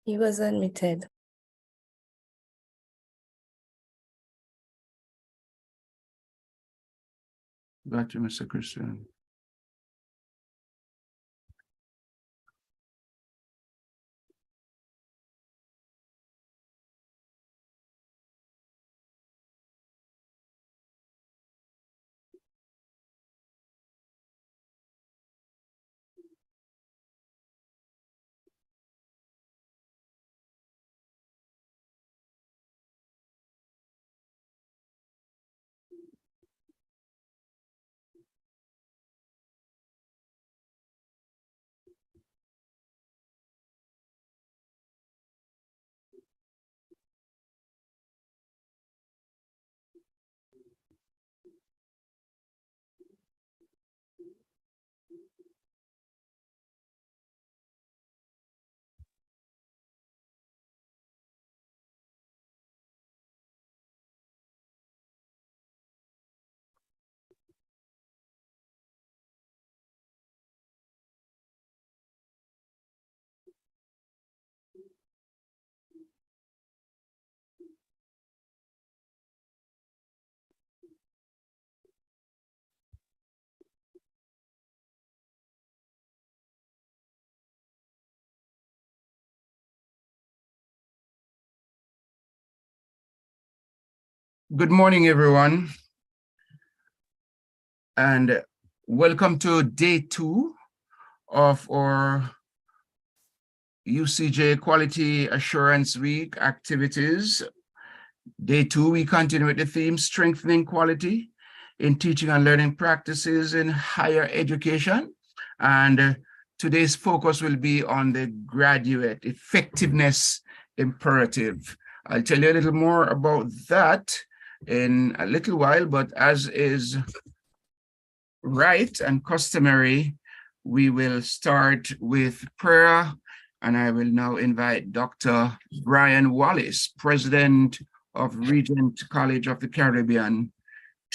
He was admitted. Got you, Mr. Christian. Good morning, everyone, and welcome to day 2 of our UCJ Quality Assurance Week activities. Day 2, we continue with the theme Strengthening Quality in Teaching and Learning Practices in Higher Education. And today's focus will be on the graduate effectiveness imperative. I'll tell you a little more about that in a little while, but as is right and customary, we will start with prayer, and I will now invite Dr. Brian Wallace, President of Regent College of the Caribbean,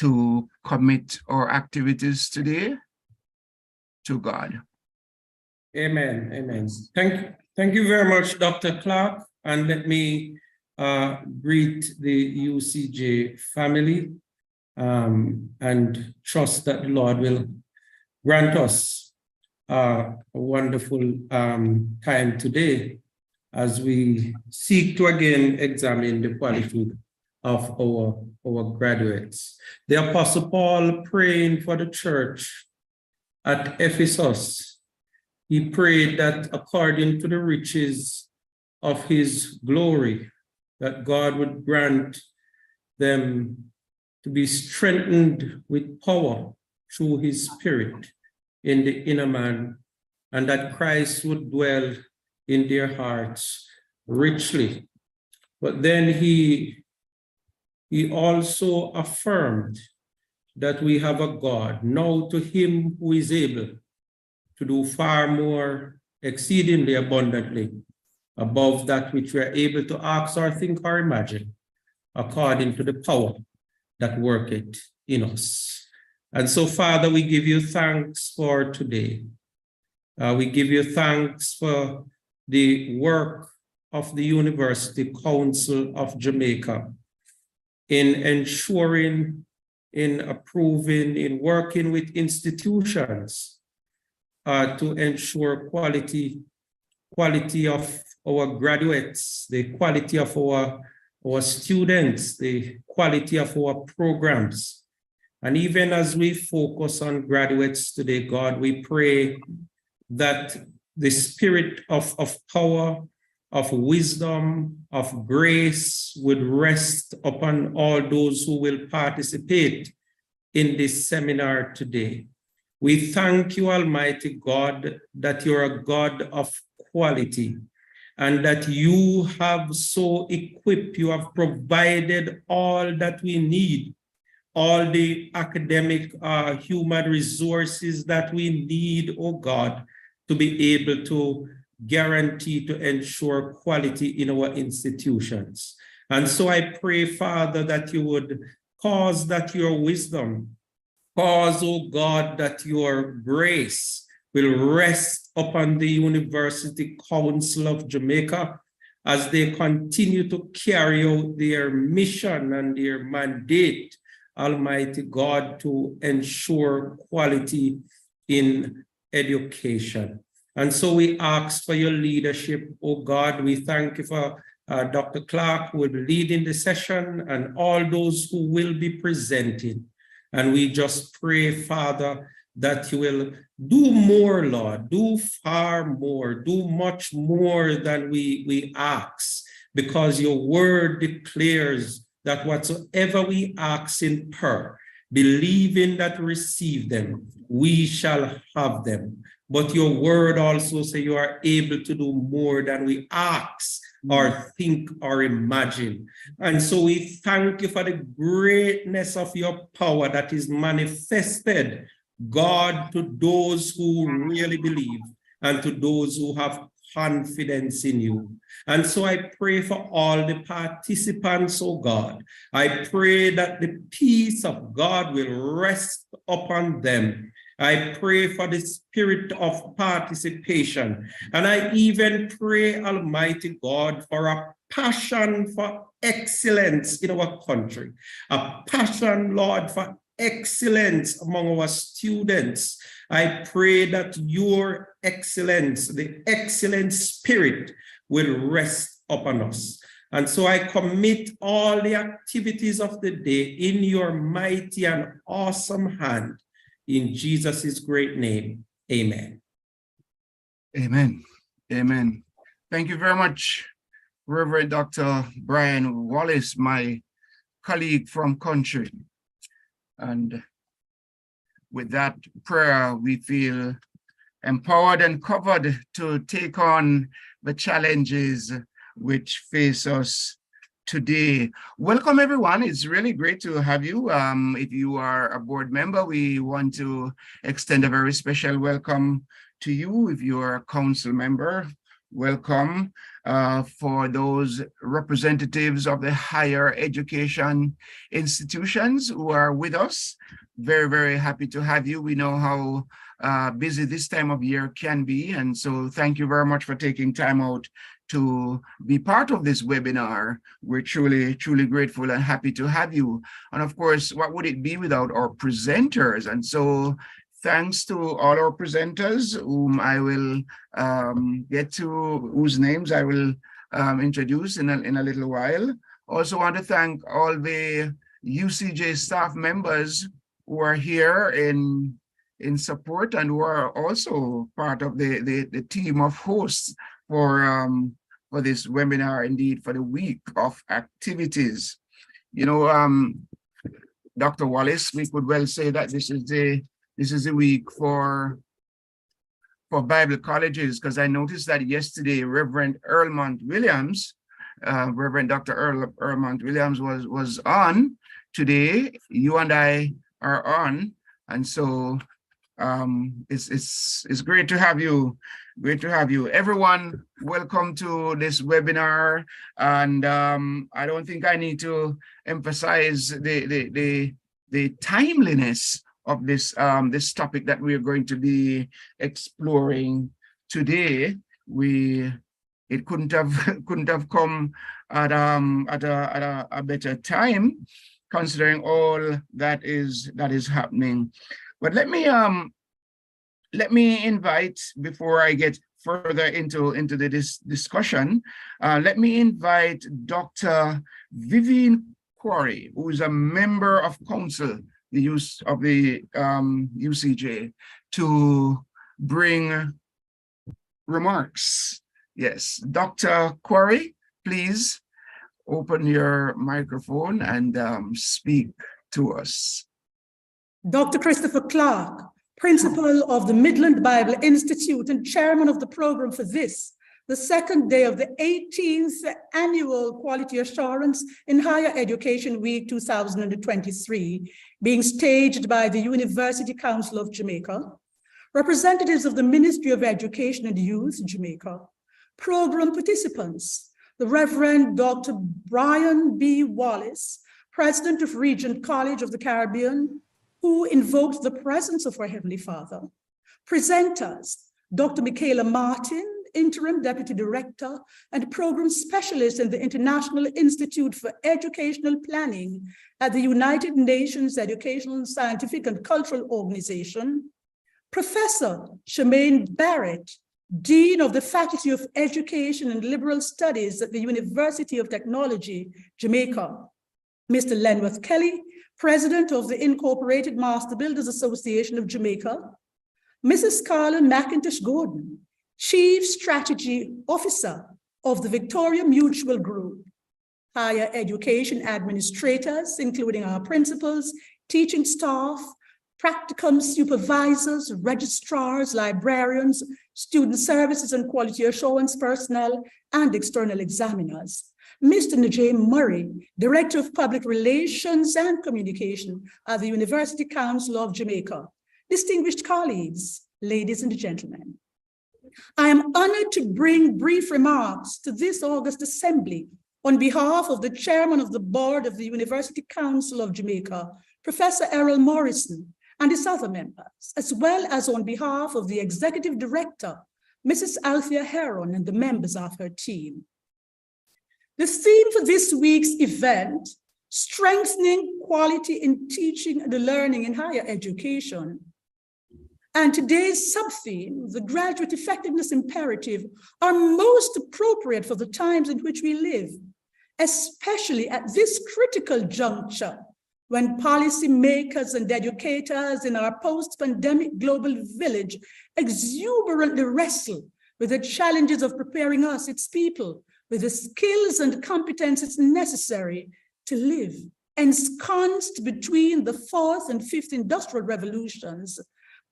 to commit our activities today to God. Amen. Amen. Thank you very much, Dr. Clark, and let me greet the UCJ family and trust that the Lord will grant us a wonderful time today as we seek to again examine the quality of our graduates. The Apostle Paul, praying for the church at Ephesus, he prayed that according to the riches of his glory, that God would grant them to be strengthened with power through his Spirit in the inner man, and that Christ would dwell in their hearts richly. But then he also affirmed that we have a God, now to him who is able to do far more exceedingly abundantly above that which we are able to ask or think or imagine, according to the power that worketh in us. And so, Father, we give you thanks for today. We give you thanks for the work of the University Council of Jamaica in ensuring, in approving, in working with institutions to ensure quality of our graduates, the quality of our students, the quality of our programs. And even as we focus on graduates today, God, we pray that the spirit of power, of wisdom, of grace would rest upon all those who will participate in this seminar today. We thank you, Almighty God, that you're a God of quality, and that you have so equipped, you have provided all that we need, all the academic human resources that we need, oh God, to be able to guarantee, to ensure quality in our institutions. And so I pray, Father, that you would cause that your wisdom, cause, oh God, that your grace will rest upon the University Council of Jamaica as they continue to carry out their mission and their mandate, Almighty God, to ensure quality in education. And so we ask for your leadership, oh God. We thank you for Dr. Clark, who will be leading the session, and all those who will be presenting. And we just pray, Father, that you will do more, Lord, do far more, do much more than we ask, because your word declares that whatsoever we ask in prayer, believing that we receive them, we shall have them. But your word also says you are able to do more than we ask or think or imagine. And so we thank you for the greatness of your power that is manifested, God, to those who really believe and to those who have confidence in you. And so I pray for all the participants, oh God. I pray that the peace of God will rest upon them. I pray for the spirit of participation. And I even pray, Almighty God, for a passion for excellence in our country, a passion, Lord, for excellence among our students. I pray that your excellence, the excellent spirit, will rest upon us. And so I commit all the activities of the day in your mighty and awesome hand. In Jesus' great name, amen. Amen. Amen. Thank you very much, Reverend Dr. Brian Wallace, my colleague from country. And with that prayer, we feel empowered and covered to take on the challenges which face us today. Welcome, everyone. It's really great to have you. If you are a board member, we want to extend a very special welcome to you. If you are a council member, welcome. For those representatives of the higher education institutions who are with us, very, very happy to have you. We know how busy this time of year can be, and so thank you very much for taking time out to be part of this webinar. We're truly, truly grateful and happy to have you. And of course, what would it be without our presenters? And so thanks to all our presenters, whom I will whose names I will introduce in a little while. Also want to thank all the UCJ staff members who are here in support and who are also part of the team of hosts for this webinar, indeed, for the week of activities. You know, Dr. Wallace, we could well say that this is the week for Bible colleges, because I noticed that yesterday Reverend Earlmont Williams, Reverend Dr. Earlmont Williams was on. Today you and I are on, and so it's great to have you. Great to have you. Everyone, welcome to this webinar. And I don't think I need to emphasize the timeliness of this this topic that we are going to be exploring today. It couldn't have come at a better time, considering all that is happening. But let me invite, before I get further into this discussion, let me invite Dr. Vivian Quarry, who is a member of council, the use of the UCJ, to bring remarks. Yes, Dr. Quarry, please open your microphone and speak to us. Dr. Christopher Clark, Principal of the Midland Bible Institute and Chairman of the program for this, the second day of the 18th Annual Quality Assurance in Higher Education Week 2023, being staged by the University Council of Jamaica, representatives of the Ministry of Education and Youth, Jamaica, program participants, the Reverend Dr. Brian B. Wallace, President of Regent College of the Caribbean, who invoked the presence of our Heavenly Father. Presenters, Dr. Michaela Martin, Interim Deputy Director and Program Specialist in the International Institute for Educational Planning at the United Nations Educational, Scientific and Cultural Organization, Professor Shemaine Barrett, Dean of the Faculty of Education and Liberal Studies at the University of Technology, Jamaica, Mr. Lenworth Kelly, President of the Incorporated Master Builders Association of Jamaica, Mrs. Carla McIntosh Gordon, Chief Strategy Officer of the Victoria Mutual Group, higher education administrators, including our principals, teaching staff, practicum supervisors, registrars, librarians, student services and quality assurance personnel, and external examiners. Mr. Najee Murray, Director of Public Relations and Communication at the University Council of Jamaica. Distinguished colleagues, ladies and gentlemen, I am honored to bring brief remarks to this August Assembly on behalf of the Chairman of the Board of the University Council of Jamaica, Professor Errol Morrison, and his other members, as well as on behalf of the Executive Director, Mrs. Althea Heron, and the members of her team. The theme for this week's event, Strengthening Quality in Teaching and Learning in Higher Education, and today's sub-theme, the Graduate Effectiveness Imperative, are most appropriate for the times in which we live, especially at this critical juncture when policymakers and educators in our post-pandemic global village exuberantly wrestle with the challenges of preparing us, its people, with the skills and competences necessary to live ensconced between the fourth and fifth industrial revolutions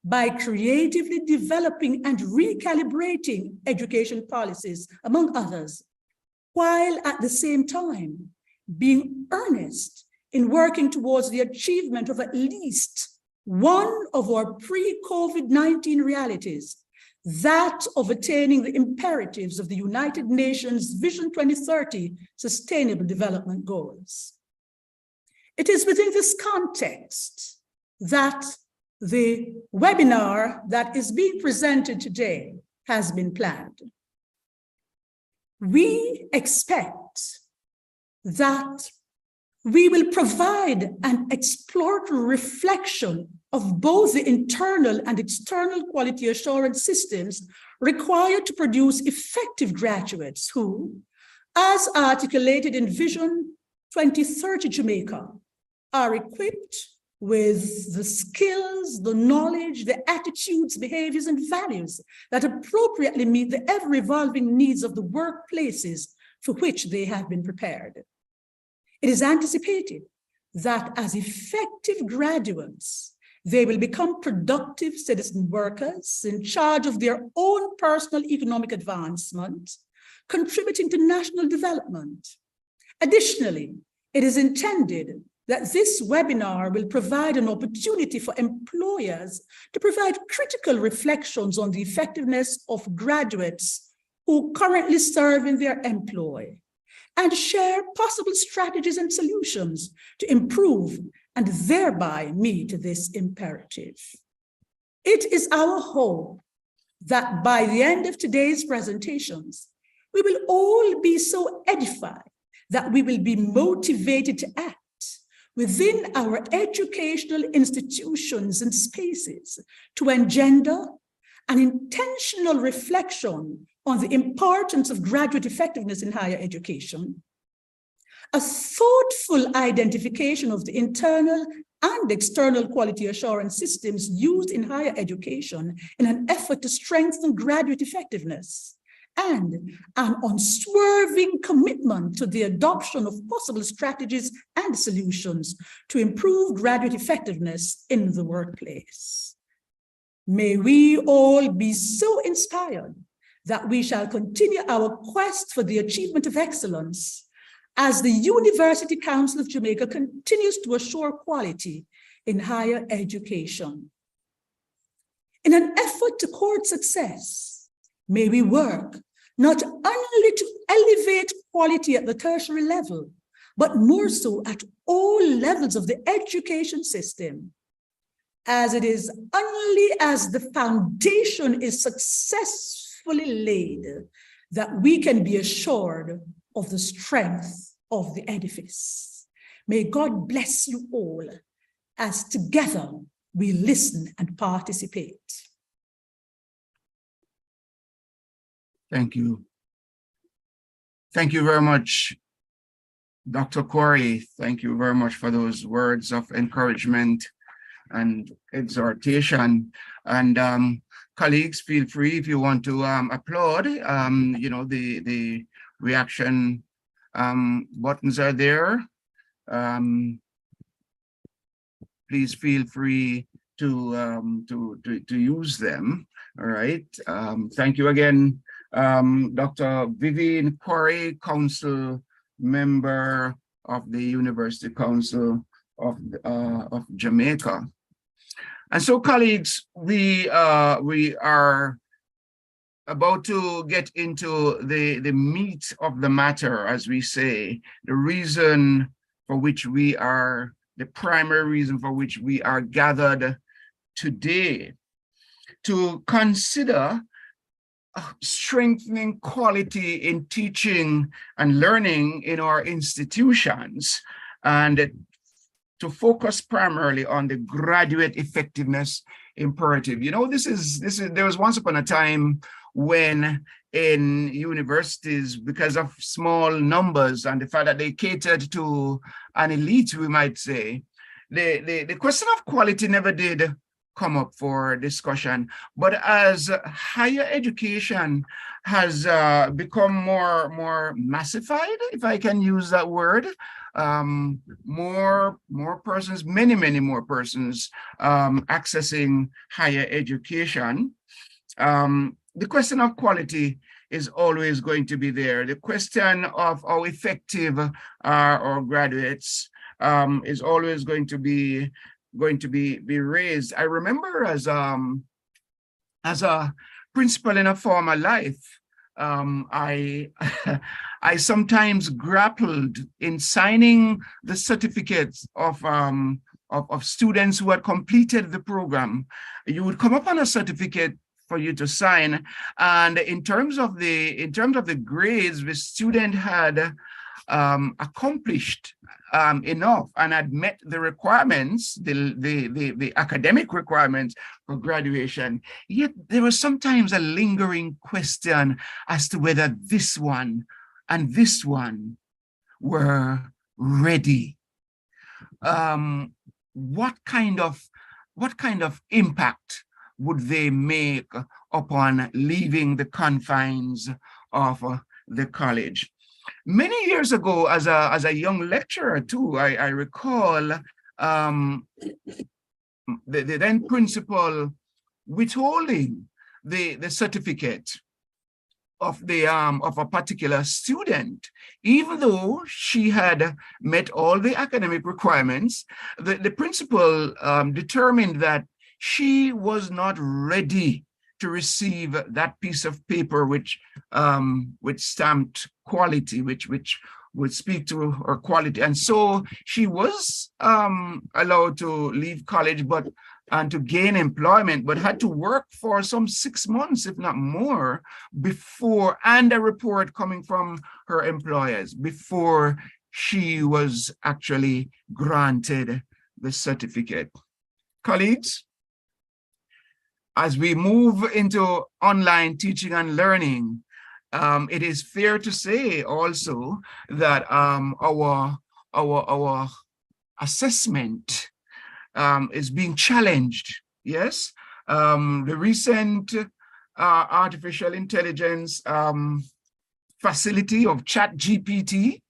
by creatively developing and recalibrating education policies, among others, while at the same time being earnest in working towards the achievement of at least one of our pre-COVID-19 realities, that of attaining the imperatives of the United Nations Vision 2030 Sustainable Development Goals. It is within this context that the webinar that is being presented today has been planned. We expect that we will provide an exploratory reflection of both the internal and external quality assurance systems required to produce effective graduates who, as articulated in Vision 2030 Jamaica, are equipped with the skills, the knowledge, the attitudes, behaviors, and values that appropriately meet the ever-evolving needs of the workplaces for which they have been prepared. It is anticipated that as effective graduates, they will become productive citizen workers in charge of their own personal economic advancement, contributing to national development. Additionally, it is intended that this webinar will provide an opportunity for employers to provide critical reflections on the effectiveness of graduates who currently serve in their employ, and share possible strategies and solutions to improve and thereby meet this imperative. It is our hope that by the end of today's presentations, we will all be so edified that we will be motivated to act within our educational institutions and spaces to engender an intentional reflection on the importance of graduate effectiveness in higher education, a thoughtful identification of the internal and external quality assurance systems used in higher education in an effort to strengthen graduate effectiveness, and an unswerving commitment to the adoption of possible strategies and solutions to improve graduate effectiveness in the workplace. May we all be so inspired that we shall continue our quest for the achievement of excellence as the University Council of Jamaica continues to assure quality in higher education. In an effort to court success, may we work not only to elevate quality at the tertiary level, but more so at all levels of the education system, as it is only as the foundation is successful successfully laid, that we can be assured of the strength of the edifice. May God bless you all as together we listen and participate. Thank you. Thank you very much, Dr. Corey. Thank you very much for those words of encouragement and exhortation. And colleagues, feel free if you want to applaud. You know, the reaction buttons are there. Please feel free to use them. All right. Thank you again, Dr. Vivian Corey, Council Member of the University Council of Jamaica. And so, colleagues, we are about to get into the meat of the matter, as we say, the reason for which we are, the primary reason for which we are gathered today, to consider strengthening quality in teaching and learning in our institutions, and to focus primarily on the graduate effectiveness imperative. You know, there was once upon a time when in universities, because of small numbers and the fact that they catered to an elite, we might say, the question of quality never did come up for discussion. But as higher education has become more massified, if I can use that word, more persons, many more persons accessing higher education, the question of quality is always going to be there. The question of how effective are our graduates is always going to be raised. I remember as a principal in a former life, I sometimes grappled in signing the certificates of students who had completed the program. You would come up on a certificate for you to sign, and in terms of the grades, the student had accomplished enough and had met the requirements, the academic requirements for graduation. Yet there was sometimes a lingering question as to whether this one and this one were ready. What kind of impact would they make upon leaving the confines of the college? Many years ago, as a young lecturer too, I recall the then principal withholding the certificate of a particular student, even though she had met all the academic requirements. The principal determined that she was not ready to receive that piece of paper which stamped quality, which would speak to her quality. And so she was allowed to leave college and to gain employment, but had to work for some 6 months, if not more, before, and a report coming from her employers, before she was actually granted the certificate. Colleagues, as we move into online teaching and learning, it is fair to say also that our assessment is being challenged. Yes, the recent artificial intelligence facility of ChatGPT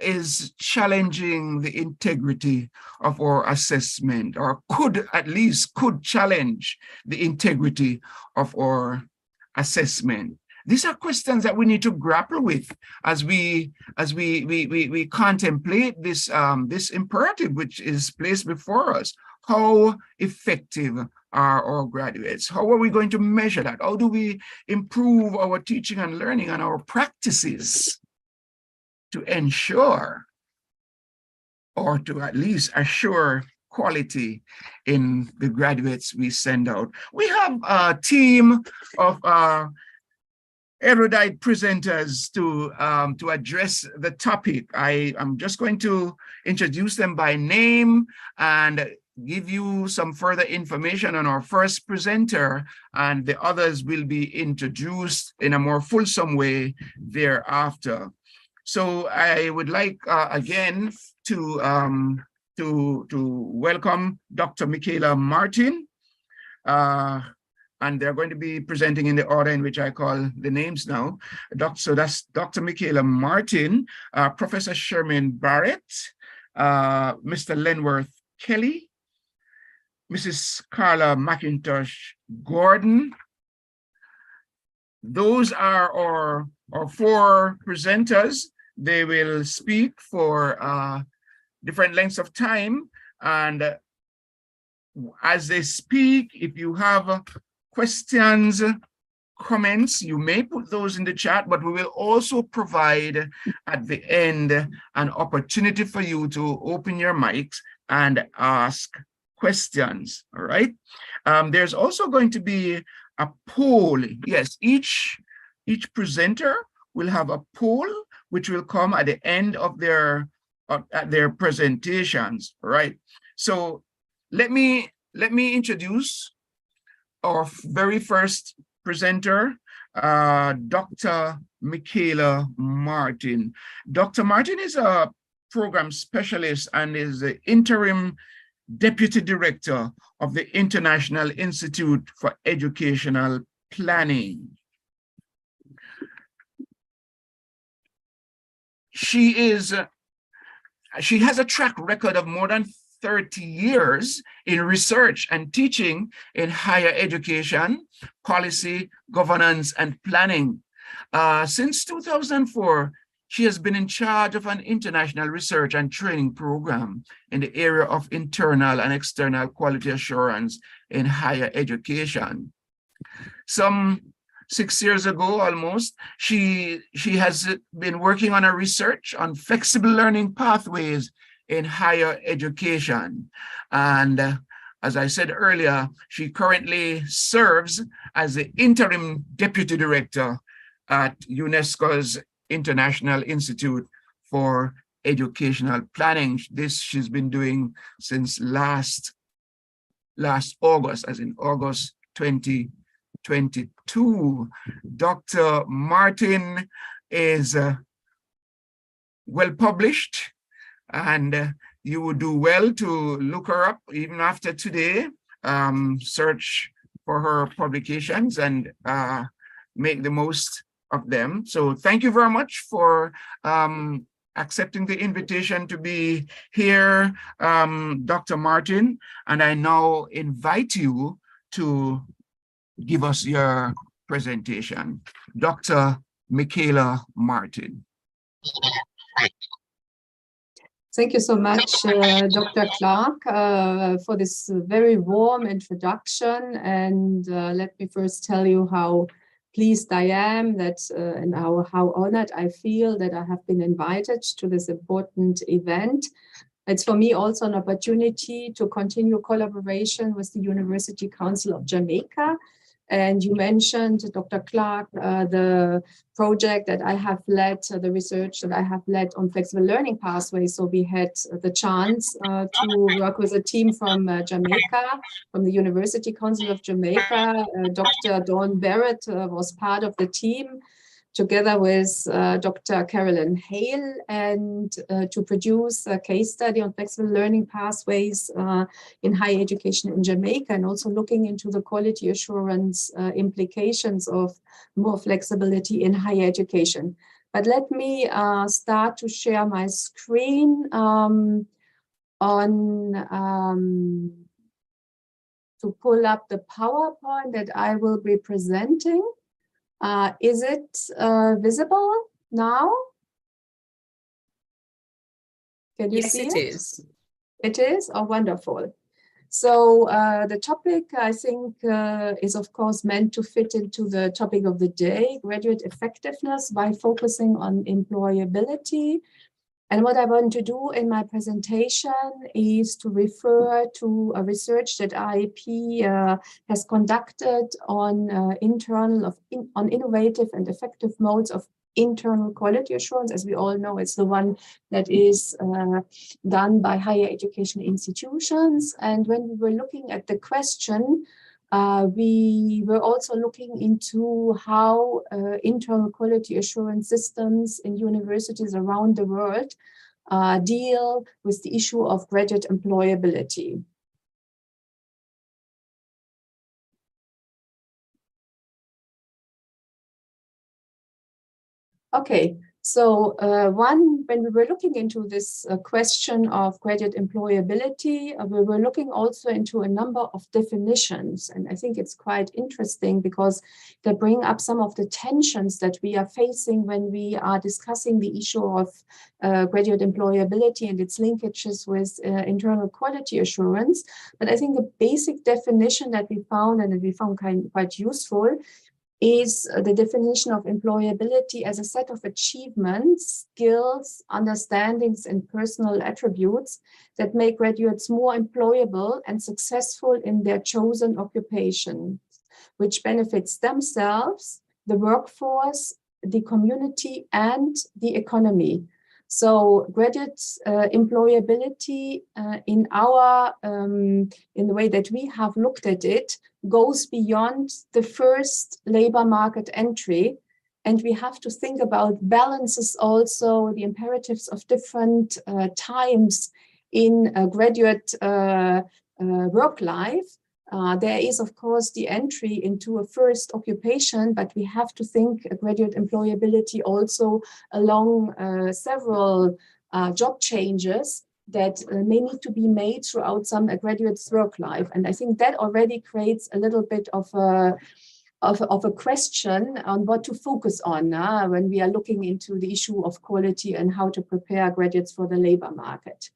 is challenging the integrity of our assessment, or could challenge the integrity of our assessment. These are questions that we need to grapple with as we contemplate this imperative which is placed before us. How effective are our graduates? How are we going to measure that? How do we improve our teaching and learning and our practices to ensure, or to at least assure, quality in the graduates we send out? We have a team of erudite presenters to address the topic. I'm just going to introduce them by name and give you some further information on our first presenter, and the others will be introduced in a more fulsome way thereafter. So I would like again to welcome Dr. Michaela Martin. And they're going to be presenting in the order in which I call the names now. So that's Dr. Michaela Martin, Professor Sherman Barrett, Mr. Lenworth Kelly, Mrs. Carla McIntosh Gordon. Those are our four presenters. They will speak for different lengths of time. And as they speak, if you have questions, comments, you may put those in the chat, but we will also provide at the end an opportunity for you to open your mics and ask questions, all right? There's also going to be a poll. Yes, each presenter will have a poll which will come at the end of their presentations, right? So let me introduce our very first presenter, Dr. Michaela Martin. Dr. Martin is a program specialist and is the interim deputy director of the International Institute for Educational Planning. She has a track record of more than 30 years in research and teaching in higher education, policy, governance, and planning. Since 2004, she has been in charge of an international research and training program in the area of internal and external quality assurance in higher education. Some 6 years ago, almost, she has been working on a research on flexible learning pathways in higher education. And as I said earlier, she currently serves as the interim deputy director at UNESCO's International Institute for Educational Planning. This she's been doing since last August, as in August 2022. Dr. Martin is well published, and you would do well to look her up even after today. Search for her publications and make the most of them. So thank you very much for accepting the invitation to be here, Dr. Martin. And I now invite you to give us your presentation. Dr. Michaela Martin. Thank you so much, Dr. Clark, for this very warm introduction. And let me first tell you how pleased I am that and how honored I feel that I have been invited to this important event. It's for me also an opportunity to continue collaboration with the University Council of Jamaica. And you mentioned, Dr. Clark, the project that I have led, the research that I have led on flexible learning pathways. So we had the chance to work with a team from Jamaica, from the University Council of Jamaica. Dr. Dawn Barrett was part of the team, together with Dr. Carolyn Hale, and to produce a case study on flexible learning pathways in higher education in Jamaica, and also looking into the quality assurance implications of more flexibility in higher education. But let me start to share my screen to pull up the PowerPoint that I will be presenting. Is it visible now? Can you see it? Yes, it is. It is? Oh, wonderful. So the topic, I think, is of course meant to fit into the topic of the day, graduate effectiveness by focusing on employability. And what I want to do in my presentation is to refer to a research that IEP has conducted on on innovative and effective modes of internal quality assurance. As we all know, it's the one that is done by higher education institutions. And when we were looking at the question, we were also looking into how internal quality assurance systems in universities around the world deal with the issue of graduate employability. Okay, so when we were looking into this question of graduate employability, we were looking also into a number of definitions. And I think it's quite interesting because they bring up some of the tensions that we are facing when we are discussing the issue of graduate employability and its linkages with internal quality assurance. But I think the basic definition that we found, and that we found quite useful, is the definition of employability as a set of achievements, skills, understandings, and personal attributes that make graduates more employable and successful in their chosen occupation, which benefits themselves, the workforce, the community, and the economy. So graduate employability in the way that we have looked at it goes beyond the first labor market entry. And we have to think about balances also, the imperatives of different times in a graduate work life. There is, of course, the entry into a first occupation, but we have to think graduate employability also along several job changes that may need to be made throughout some graduate's work life. And I think that already creates a little bit of a question on what to focus on when we are looking into the issue of quality and how to prepare graduates for the labor market.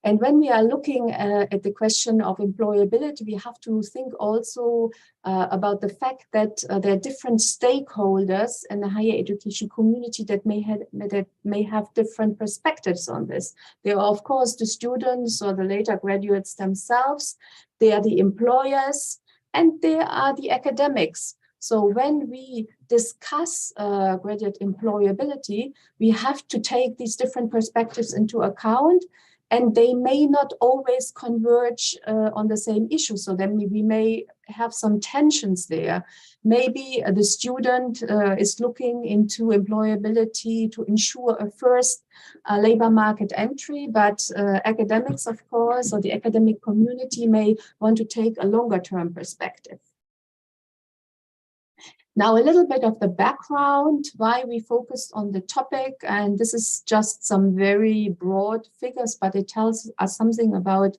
And when we are looking at the question of employability, we have to think also about the fact that there are different stakeholders in the higher education community that may have different perspectives on this. There are, of course, the students or the later graduates themselves. They are the employers, and there are the academics. So when we discuss graduate employability, we have to take these different perspectives into account. And they may not always converge on the same issue. So then we may have some tensions there. Maybe the student is looking into employability to ensure a first labor market entry, but academics, of course, or the academic community may want to take a longer term perspective. Now, a little bit of the background, why we focused on the topic, and this is just some very broad figures, but it tells us something about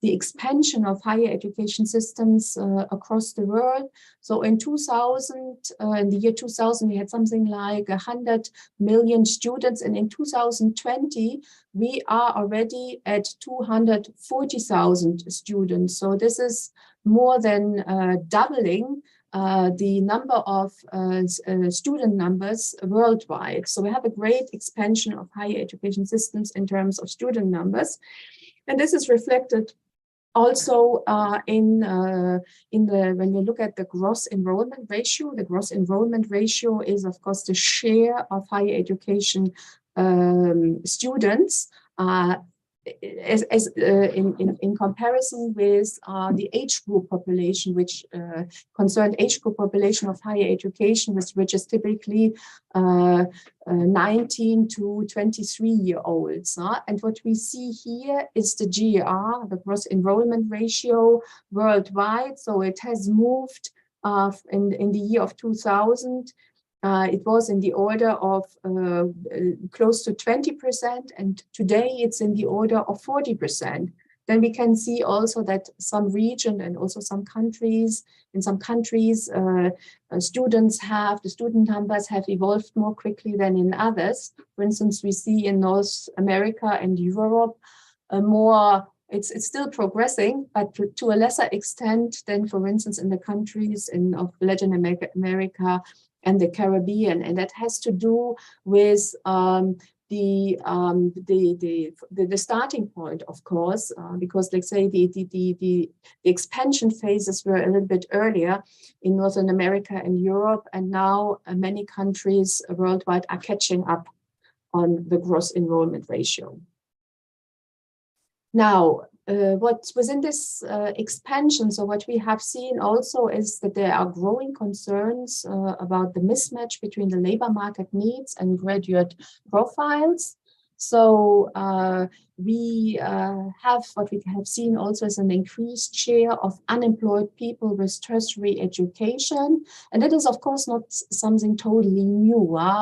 the expansion of higher education systems across the world. So in 2000, in the year 2000, we had something like 100 million students, and in 2020, we are already at 240,000 students. So this is more than doubling the number of student numbers worldwide. So we have a great expansion of higher education systems in terms of student numbers. And this is reflected also when we look at the gross enrollment ratio. The gross enrollment ratio is, of course, the share of higher education students in comparison with the age group population, which concerned age group population of higher education, which is typically 19 to 23-year-olds. And what we see here is the GER, the gross enrollment ratio worldwide. So it has moved in the year of 2000. It was in the order of close to 20%, and today it's in the order of 40%. Then we can see also that some region and also some countries, in some countries, the student numbers have evolved more quickly than in others. For instance, we see in North America and Europe it's still progressing, but to a lesser extent than, for instance, in the countries of Latin America and the Caribbean. And that has to do with the starting point, of course, because let's say the expansion phases were a little bit earlier in Northern America and Europe, and now many countries worldwide are catching up on the gross enrollment ratio. Now, what within this expansion, so what we have seen also is that there are growing concerns about the mismatch between the labor market needs and graduate profiles. So we have what we have seen also as an increased share of unemployed people with tertiary education. And that is, of course, not something totally new.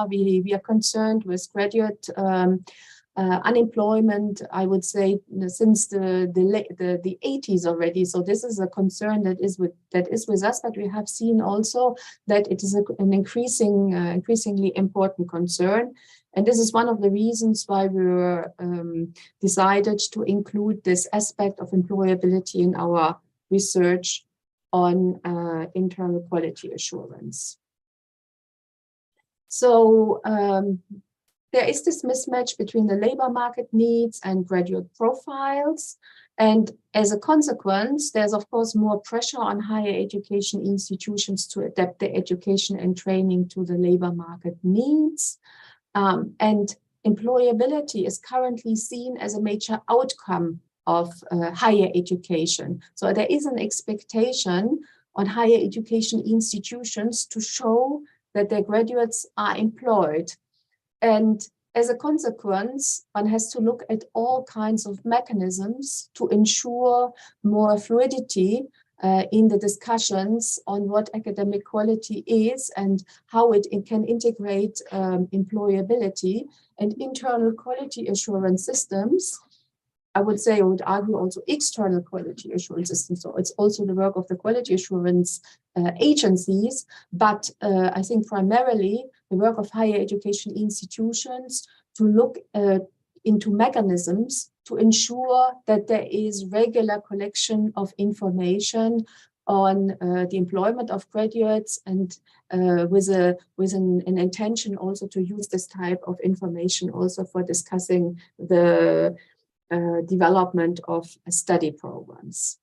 We are concerned with graduate unemployment, I would say, since the 80s already. So this is a concern that is with us, but we have seen also that it is an increasingly important concern. And this is one of the reasons why we were decided to include this aspect of employability in our research on internal quality assurance. So there is this mismatch between the labor market needs and graduate profiles. And as a consequence, there's of course more pressure on higher education institutions to adapt their education and training to the labor market needs. And employability is currently seen as a major outcome of higher education. So there is an expectation on higher education institutions to show that their graduates are employed. And as a consequence, one has to look at all kinds of mechanisms to ensure more fluidity in the discussions on what academic quality is and how it can integrate employability and internal quality assurance systems. I would say, I would argue also external quality assurance systems. So it's also the work of the quality assurance agencies, but I think primarily the work of higher education institutions to look into mechanisms to ensure that there is regular collection of information on the employment of graduates, and with an intention also to use this type of information also for discussing the development of study programs.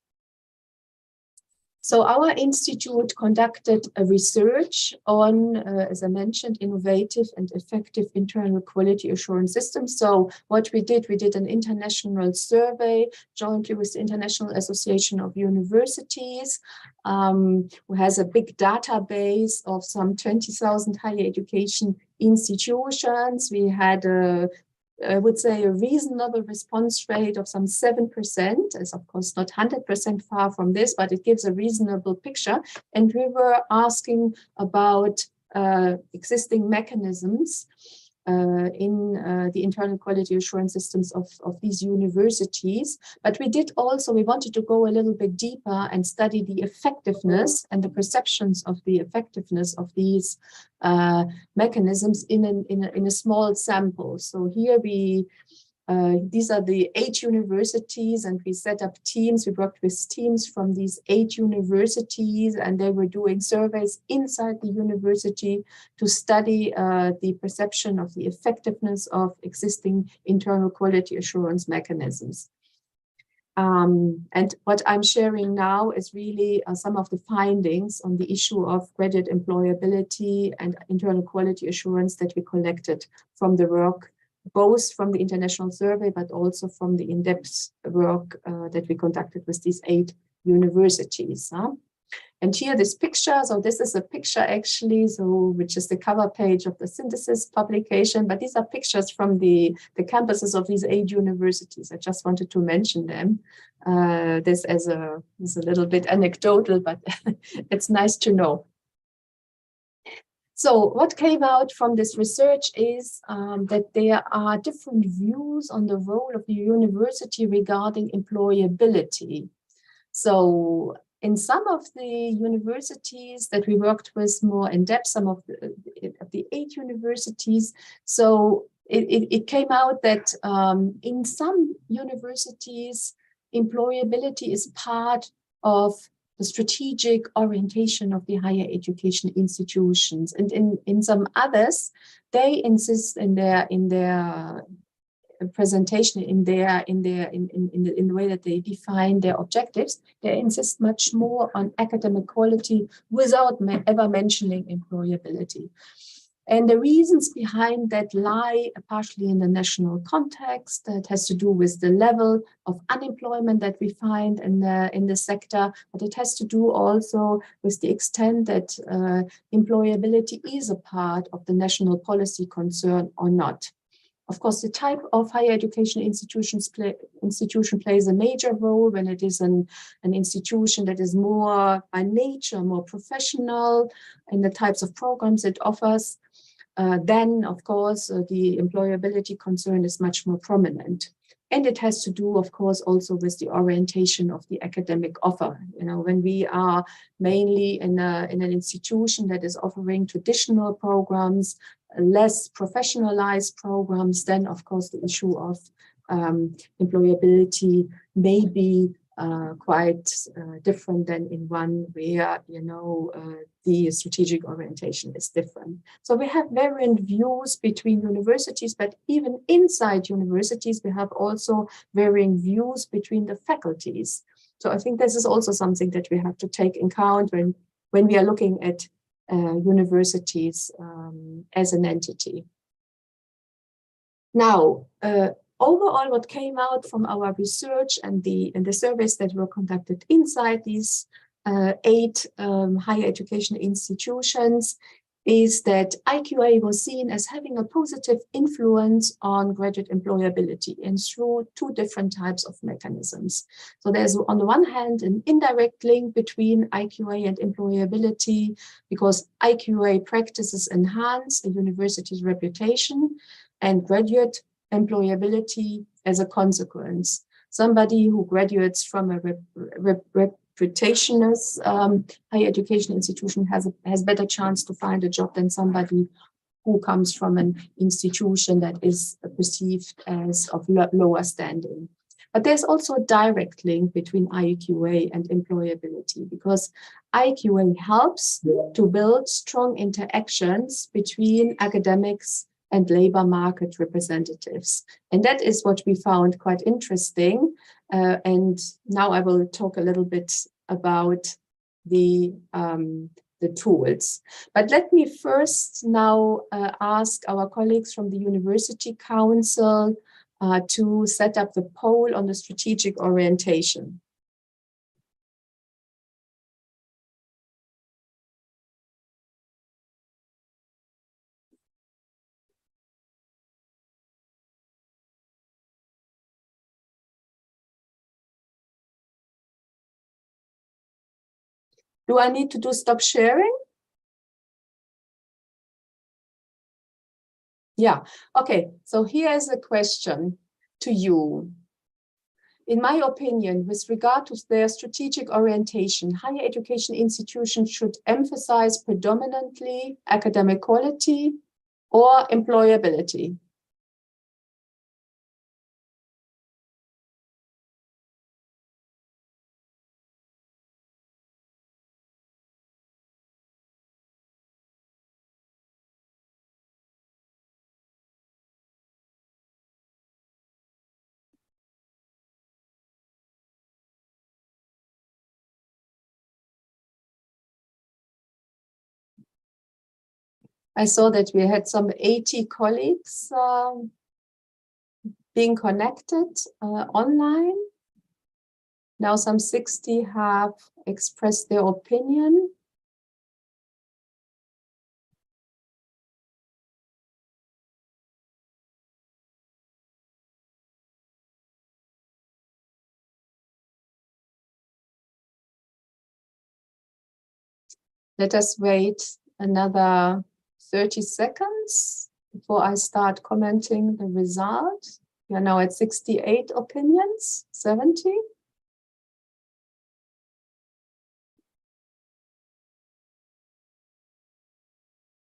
So our institute conducted a research on, as I mentioned, innovative and effective internal quality assurance systems. So what we did an international survey jointly with the International Association of Universities, who has a big database of some 20,000 higher education institutions. We had I would say a reasonable response rate of some 7%. It's of course not 100% far from this, but it gives a reasonable picture. And we were asking about existing mechanisms in the internal quality assurance systems of these universities. But we wanted to go a little bit deeper and study the effectiveness and the perceptions of the effectiveness of these mechanisms in a small sample. So here these are the 8 universities, and we set up teams. We worked with teams from these 8 universities, and they were doing surveys inside the university to study the perception of the effectiveness of existing internal quality assurance mechanisms. And what I'm sharing now is really some of the findings on the issue of graduate employability and internal quality assurance that we collected from the work, both from the international survey, but also from the in-depth work that we conducted with these 8 universities. And here this picture, so this is a picture actually, which is the cover page of the synthesis publication, but these are pictures from the campuses of these 8 universities. I just wanted to mention them. This is a little bit anecdotal, but it's nice to know. So what came out from this research is that there are different views on the role of the university regarding employability. So in some of the universities that we worked with more in depth, some of the 8 universities, so it came out that in some universities, employability is part of the strategic orientation of the higher education institutions. And in some others, they insist in their presentation, in the way that they define their objectives, they insist much more on academic quality without ever mentioning employability. And the reasons behind that lie partially in the national context. That has to do with the level of unemployment that we find in the sector, but it has to do also with the extent that employability is a part of the national policy concern or not. Of course, the type of higher education institution plays a major role when it is an institution that is more by nature, more professional in the types of programs it offers. Then, of course, the employability concern is much more prominent. And it has to do, of course, also with the orientation of the academic offer. You know, when we are mainly in an institution that is offering traditional programs, less professionalized programs, then, of course, the issue of employability may be quite different than in one where, you know, the strategic orientation is different. So we have variant views between universities, but even inside universities, we have also varying views between the faculties. So I think this is also something that we have to take in account when we are looking at universities as an entity. Now, overall, what came out from our research and the surveys that were conducted inside these 8 higher education institutions is that IQA was seen as having a positive influence on graduate employability and through 2 different types of mechanisms. So there's on the one hand an indirect link between IQA and employability because IQA practices enhance a university's reputation and graduate employability as a consequence. Somebody who graduates from a reputationless higher education institution has better chance to find a job than somebody who comes from an institution that is perceived as of lower standing. But there's also a direct link between IQA and employability because IQA helps to build strong interactions between academics and labor market representatives. And that is what we found quite interesting. And now I will talk a little bit about the tools. But let me first now ask our colleagues from the University Council to set up the poll on the strategic orientation. Do I need to do stop sharing? Yeah, okay, so here's a question to you. In my opinion, with regard to their strategic orientation, higher education institutions should emphasize predominantly academic quality or employability. I saw that we had some 80 colleagues being connected online. Now some 60 have expressed their opinion. Let us wait another 30 seconds before I start commenting the result. We are now at 68 opinions, 70.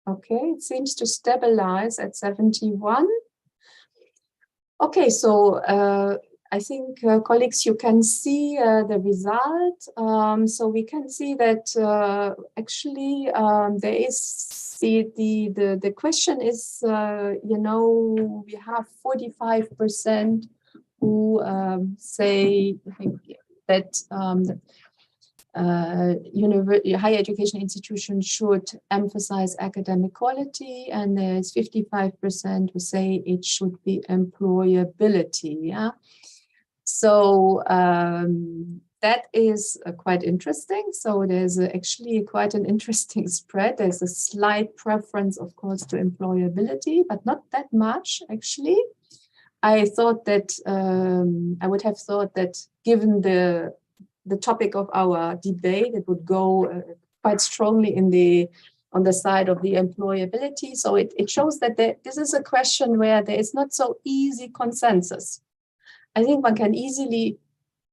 Okay, it seems to stabilize at 71. Okay, so I think, colleagues, you can see the result. So we can see that actually there is the question is, you know, we have 45% who say, I think, that higher education institutions should emphasize academic quality, and there's 55% who say it should be employability. Yeah. So that is quite interesting. So there's actually quite an interesting spread. There's a slight preference, of course, to employability, but not that much, actually. I thought that I would have thought that given the topic of our debate, it would go quite strongly on the side of the employability. So it shows that this is a question where there is not so easy consensus. I think one can easily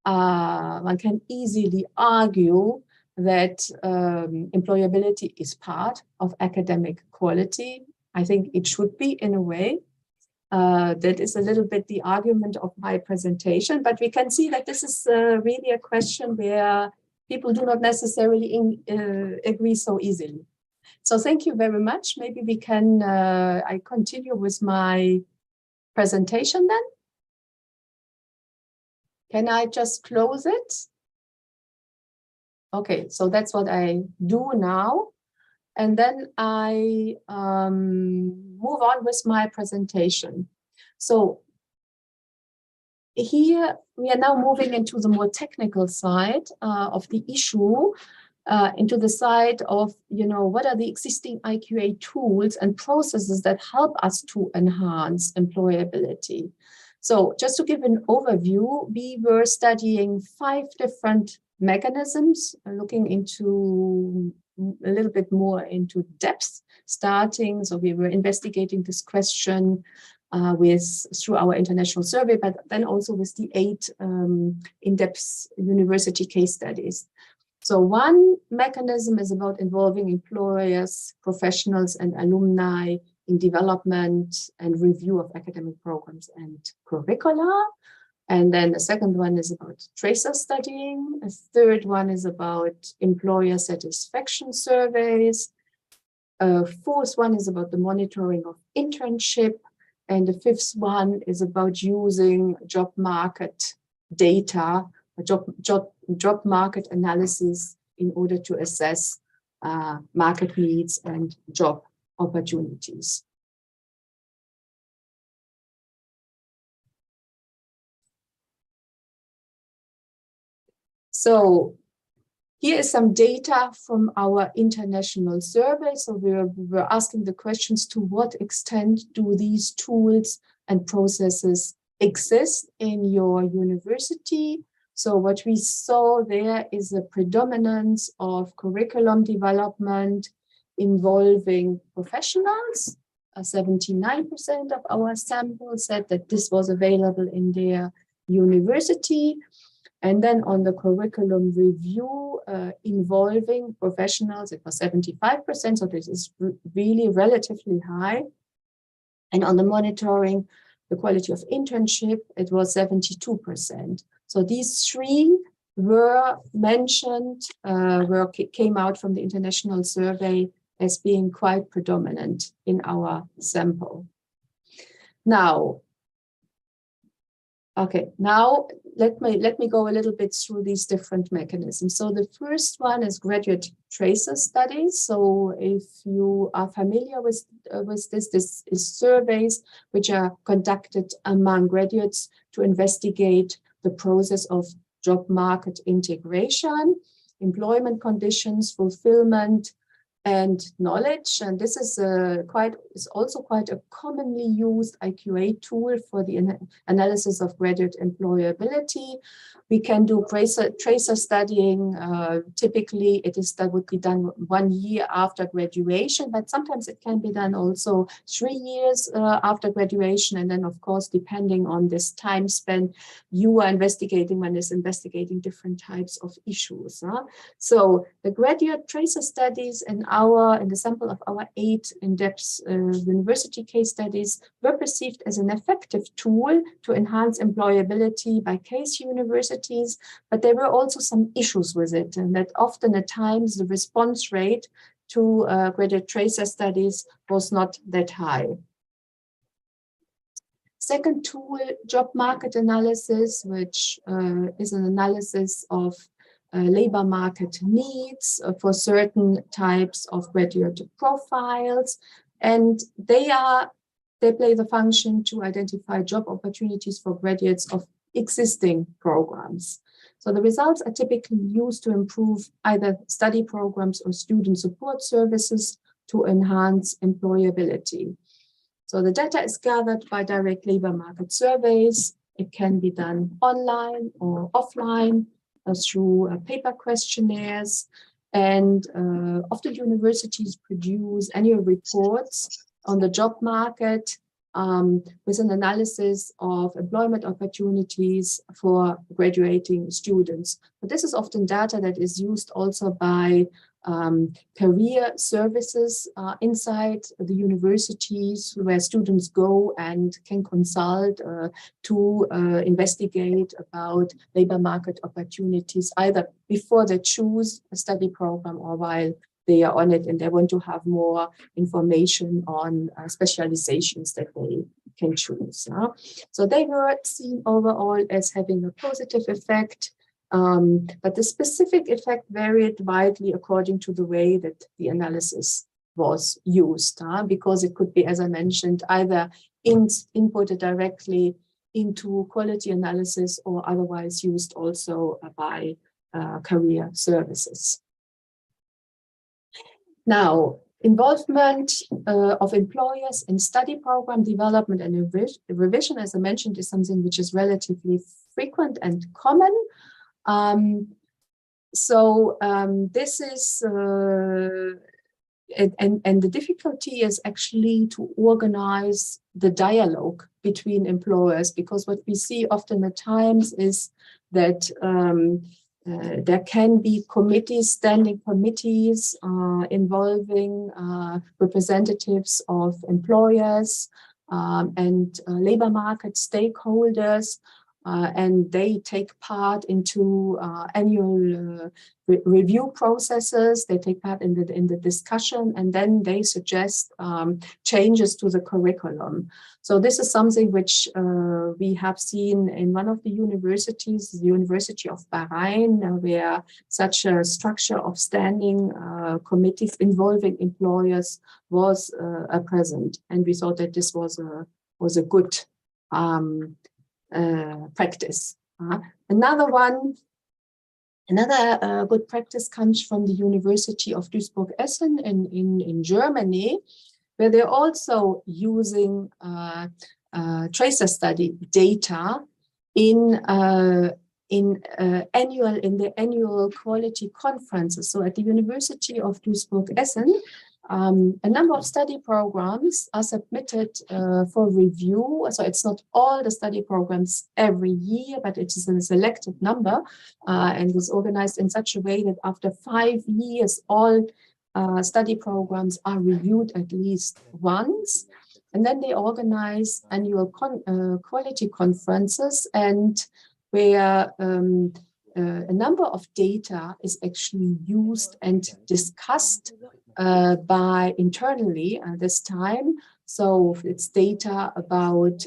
argue that employability is part of academic quality. I think it should be, in a way. That is a little bit the argument of my presentation, but we can see that this is really a question where people do not necessarily agree so easily. So thank you very much. Maybe we can, I continue with my presentation then. Can I just close it? Okay, so that's what I do now. And then I move on with my presentation. So here we are now moving into the more technical side of the issue, into the side of, you know, what are the existing IQA tools and processes that help us to enhance employability. So just to give an overview, we were studying 5 different mechanisms, looking into a little bit more into depth, starting. So we were investigating this question through our international survey, but then also with the 8 in-depth university case studies. So one mechanism is about involving employers, professionals, and alumni in development and review of academic programs and curricula. And then the second one is about tracer studying. A third one is about employer satisfaction surveys. A fourth one is about the monitoring of internship. And the fifth one is about using job market data, job market analysis in order to assess market needs and job opportunities. So here is some data from our international survey. So we were asking the questions: to what extent do these tools and processes exist in your university? So what we saw there is a predominance of curriculum development involving professionals. 79% of our sample said that this was available in their university. And then on the curriculum review involving professionals, it was 75%, so this is really relatively high. And on the monitoring the quality of internship, it was 72%. So these 3 were mentioned, came out from the international survey as being quite predominant in our sample. Now, let me go a little bit through these different mechanisms. So the first one is graduate tracer studies. So if you are familiar with this is surveys which are conducted among graduates to investigate the process of job market integration, employment conditions, fulfillment, and knowledge. And this is also quite a commonly used IQA tool for the analysis of graduate employability. We can do tracer studying. Typically, that would be done 1 year after graduation, but sometimes it can be done also 3 years after graduation. And then, of course, depending on this time span you are investigating, one is investigating different types of issues. So the graduate tracer studies and the sample of our 8 in-depth university case studies were perceived as an effective tool to enhance employability by case universities, but there were also some issues with it, and that often at times the response rate to graduate tracer studies was not that high. Second tool, job market analysis, which is an analysis of labor market needs for certain types of graduate profiles, and they play the function to identify job opportunities for graduates of existing programs. So the results are typically used to improve either study programs or student support services to enhance employability. So the data is gathered by direct labor market surveys. It can be done online or offline through paper questionnaires. And often universities produce annual reports on the job market with an analysis of employment opportunities for graduating students. But this is often data that is used also by career services inside the universities, where students go and can consult to investigate about labor market opportunities, either before they choose a study program or while they are on it and they want to have more information on specializations that they can choose. So they were seen overall as having a positive effect. But the specific effect varied widely according to the way that the analysis was used, because it could be, as I mentioned, either inputted directly into quality analysis or otherwise used also by career services. Now, involvement of employers in study program development and revision, as I mentioned, is something which is relatively frequent and common. This is, and the difficulty is actually to organize the dialogue between employers, because what we see often at times is that there can be committees, standing committees involving representatives of employers and labor market stakeholders. And they take part into annual review processes. They take part in the discussion, and then they suggest changes to the curriculum. So this is something which we have seen in one of the universities, the University of Bahrain, where such a structure of standing committees involving employers was present, and we thought that this was a good practice. Another good practice comes from the University of Duisburg-Essen in Germany, where they're also using tracer study data in the annual quality conferences. So at the University of Duisburg-Essen, a number of study programs are submitted for review. So it's not all the study programs every year, but it is a selected number, and is organized in such a way that after 5 years, all study programs are reviewed at least once. And then they organize annual quality conferences, and where a number of data is actually used and discussed by internally this time. So it's data about,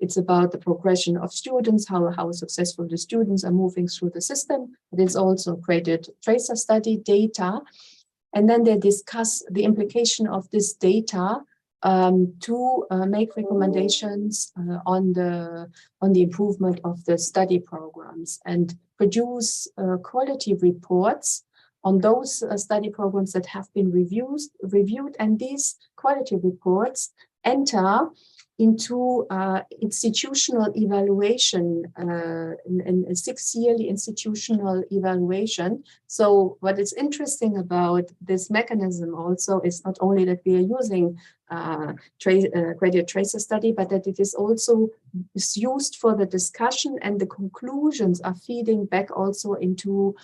it's about the progression of students, how successful the students are moving through the system. But it's also created tracer study data. And then they discuss the implication of this data to make recommendations on the improvement of the study programs, and produce quality reports on those study programs that have been reviewed. And these quality reports enter into institutional evaluation, in a 6-yearly institutional evaluation. So what is interesting about this mechanism also is not only that we are using graduate tracer study, but that it is also used for the discussion, and the conclusions are feeding back also into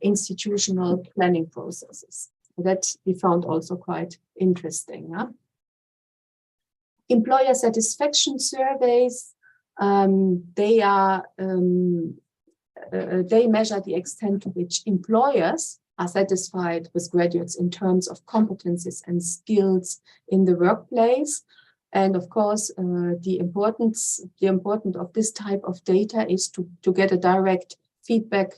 institutional planning processes. That we found also quite interesting. Huh? Employer satisfaction surveys, they measure the extent to which employers are satisfied with graduates in terms of competencies and skills in the workplace. And of course, the importance of this type of data is to get a direct feedback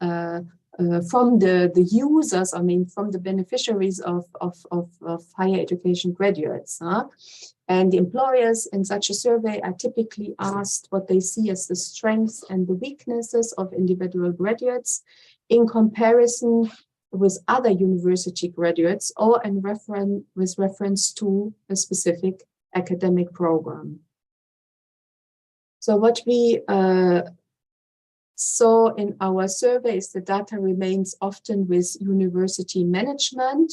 from the users, I mean, from the beneficiaries of higher education graduates. Huh? And the employers in such a survey are typically asked what they see as the strengths and the weaknesses of individual graduates in comparison with other university graduates, or with reference to a specific academic program. So what we saw in our surveys, the data remains often with university management,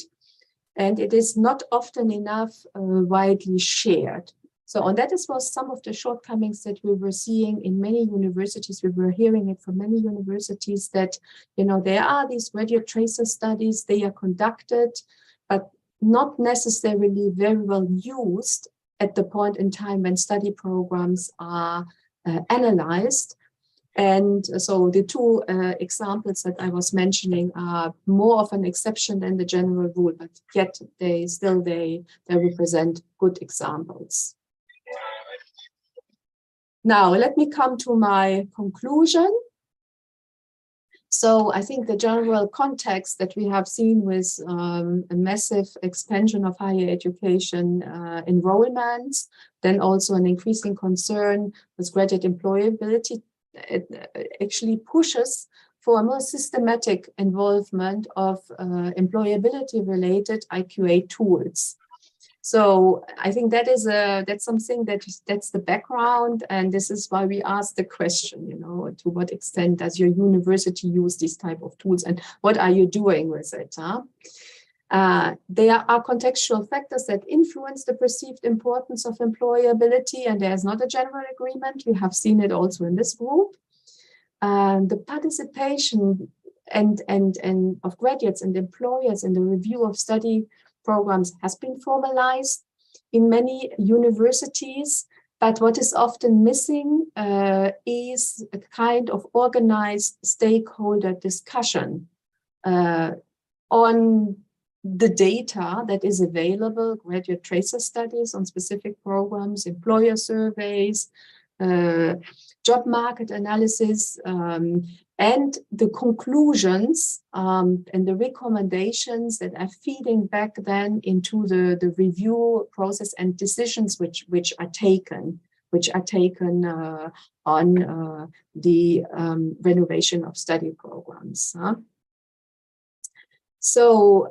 and it is not often enough widely shared. So, and that was some of the shortcomings that we were seeing in many universities. We were hearing it from many universities that, you know, there are these graduate tracer studies, they are conducted, but not necessarily very well used at the point in time when study programs are analyzed. And so the two examples that I was mentioning are more of an exception than the general rule, but yet they represent good examples. Now, let me come to my conclusion. So I think the general context that we have seen with a massive expansion of higher education enrollments, then also an increasing concern with graduate employability, it actually pushes for a more systematic involvement of employability-related IQA tools. So I think that's something that's the background, and this is why we asked the question, you know, to what extent does your university use these type of tools, and what are you doing with it? Huh? There are contextual factors that influence the perceived importance of employability, and there's not a general agreement. We have seen it also in this group. The participation and of graduates and employers in the review of study programs has been formalized in many universities, but what is often missing is a kind of organized stakeholder discussion on the data that is available, graduate tracer studies on specific programs, employer surveys, job market analysis, and the conclusions and the recommendations that are feeding back then into the review process and decisions which are taken on the renovation of study programs. Huh? So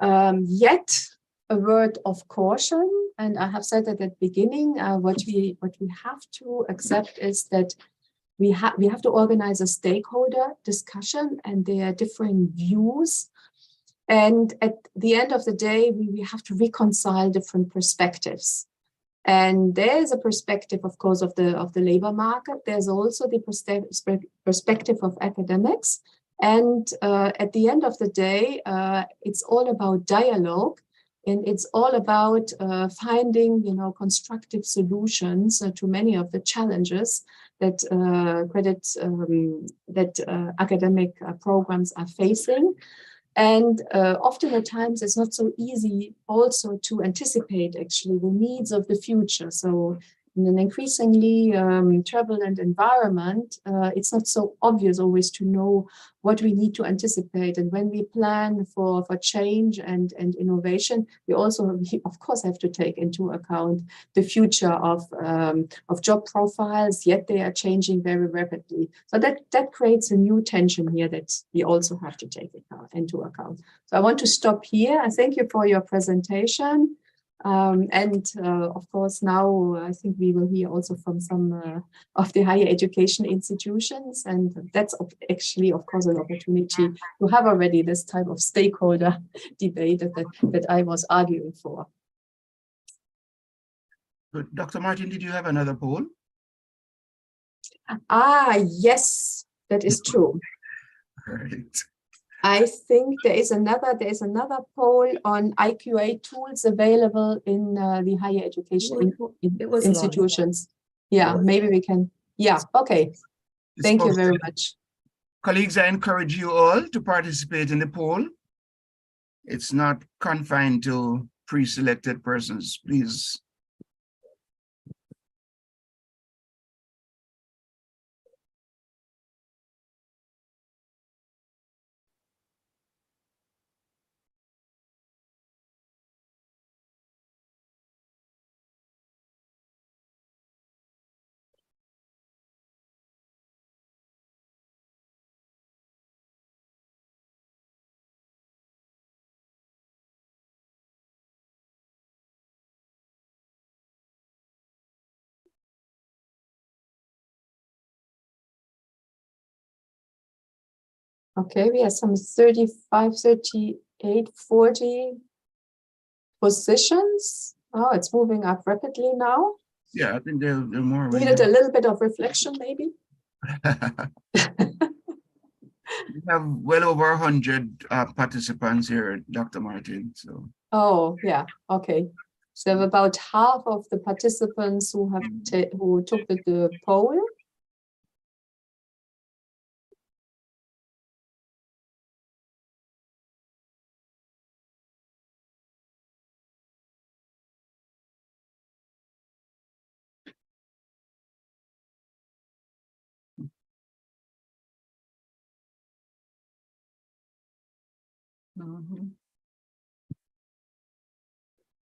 yet a word of caution, and I have said at the beginning, what we have to accept is that we have to organize a stakeholder discussion, and there are different views. And at the end of the day, we have to reconcile different perspectives. And there's a perspective, of course, of the labor market. There's also the perspective of academics. And at the end of the day, it's all about dialogue, and it's all about finding, you know, constructive solutions to many of the challenges that academic programs are facing. And often at times it's not so easy also to anticipate actually the needs of the future. So in an increasingly turbulent environment, it's not so obvious always to know what we need to anticipate. And when we plan for change and innovation, we also, of course, have to take into account the future of job profiles, yet they are changing very rapidly. So that creates a new tension here that we also have to take into account. So I want to stop here. I thank you for your presentation. Of course, now I think we will hear also from some of the higher education institutions, and that's actually, of course, an opportunity to have already this type of stakeholder debate that I was arguing for. Good. Dr. Martin, did you have another poll? Yes, that is true. Right. I think there is another poll on IQA tools available in the higher education institutions. Yeah, maybe we can. Yeah, okay. Thank you very much. Colleagues, I encourage you all to participate in the poll. It's not confined to pre-selected persons, please. Okay, we have some 35, 38, 40 positions. Oh, it's moving up rapidly now. Yeah, I think they're more. Needed a little bit of reflection, maybe. We have well over 100 participants here, Dr. Martin. So. Oh, yeah. Okay. So about half of the participants who have who took the poll.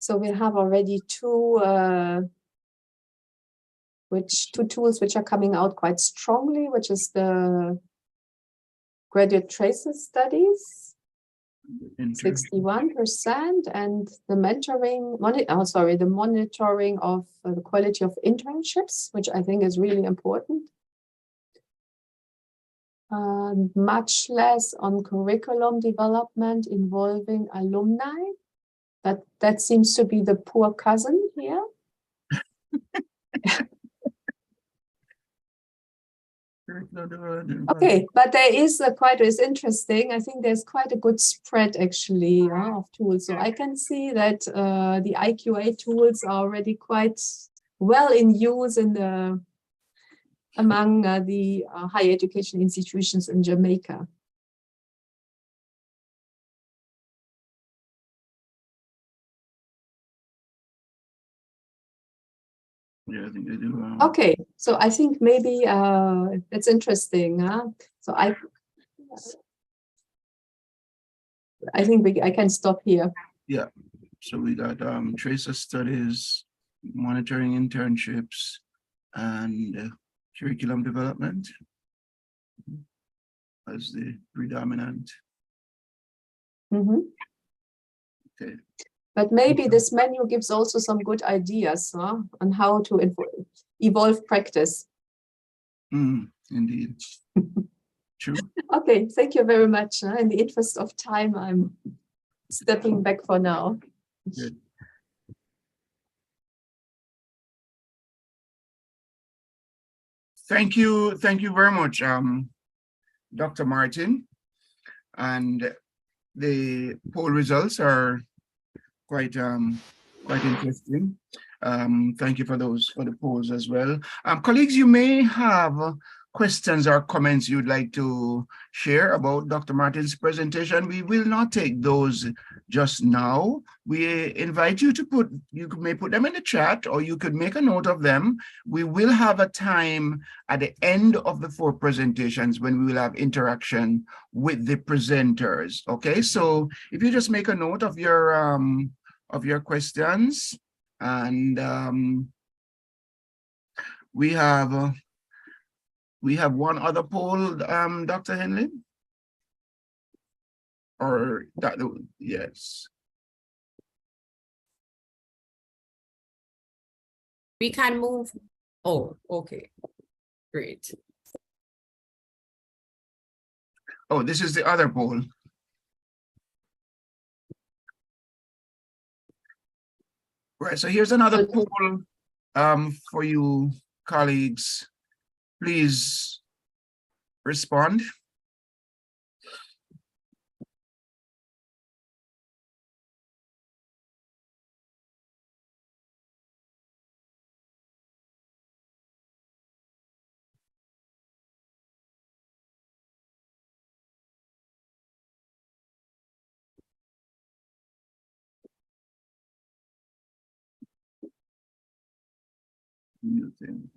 So we have already two tools which are coming out quite strongly, which is the graduate traces studies, 61%, and the the monitoring of the quality of internships, which I think is really important. Much less on curriculum development involving alumni. That seems to be the poor cousin here. Okay, but there is it's interesting. I think there's quite a good spread actually of tools. So I can see that the IQA tools are already quite well in use among the higher education institutions in Jamaica. Yeah, I think they do. Okay, so I think maybe it's interesting. So I think I can stop here. Yeah. So we got tracer studies, monitoring internships, and curriculum development as the predominant. Okay. But maybe this menu gives also some good ideas on how to evolve practice. Indeed. True. Okay, thank you very much. In the interest of time, I'm stepping back for now. Good. Thank you very much, Dr. Martin. And the poll results are quite interesting. Thank you for the polls as well. Colleagues, you may have questions or comments you'd like to share about Dr. Martin's presentation. We will not take those just now. We invite you to you may put them in the chat, or you could make a note of them. We will have a time at the end of the 4 presentations when we will have interaction with the presenters. Okay, so if you just make a note of your questions, and we have one other poll, Dr. Henley, or that, yes. We can move. Oh, okay. Great. Oh, this is the other poll. Right, so here's another poll for you colleagues. Please respond.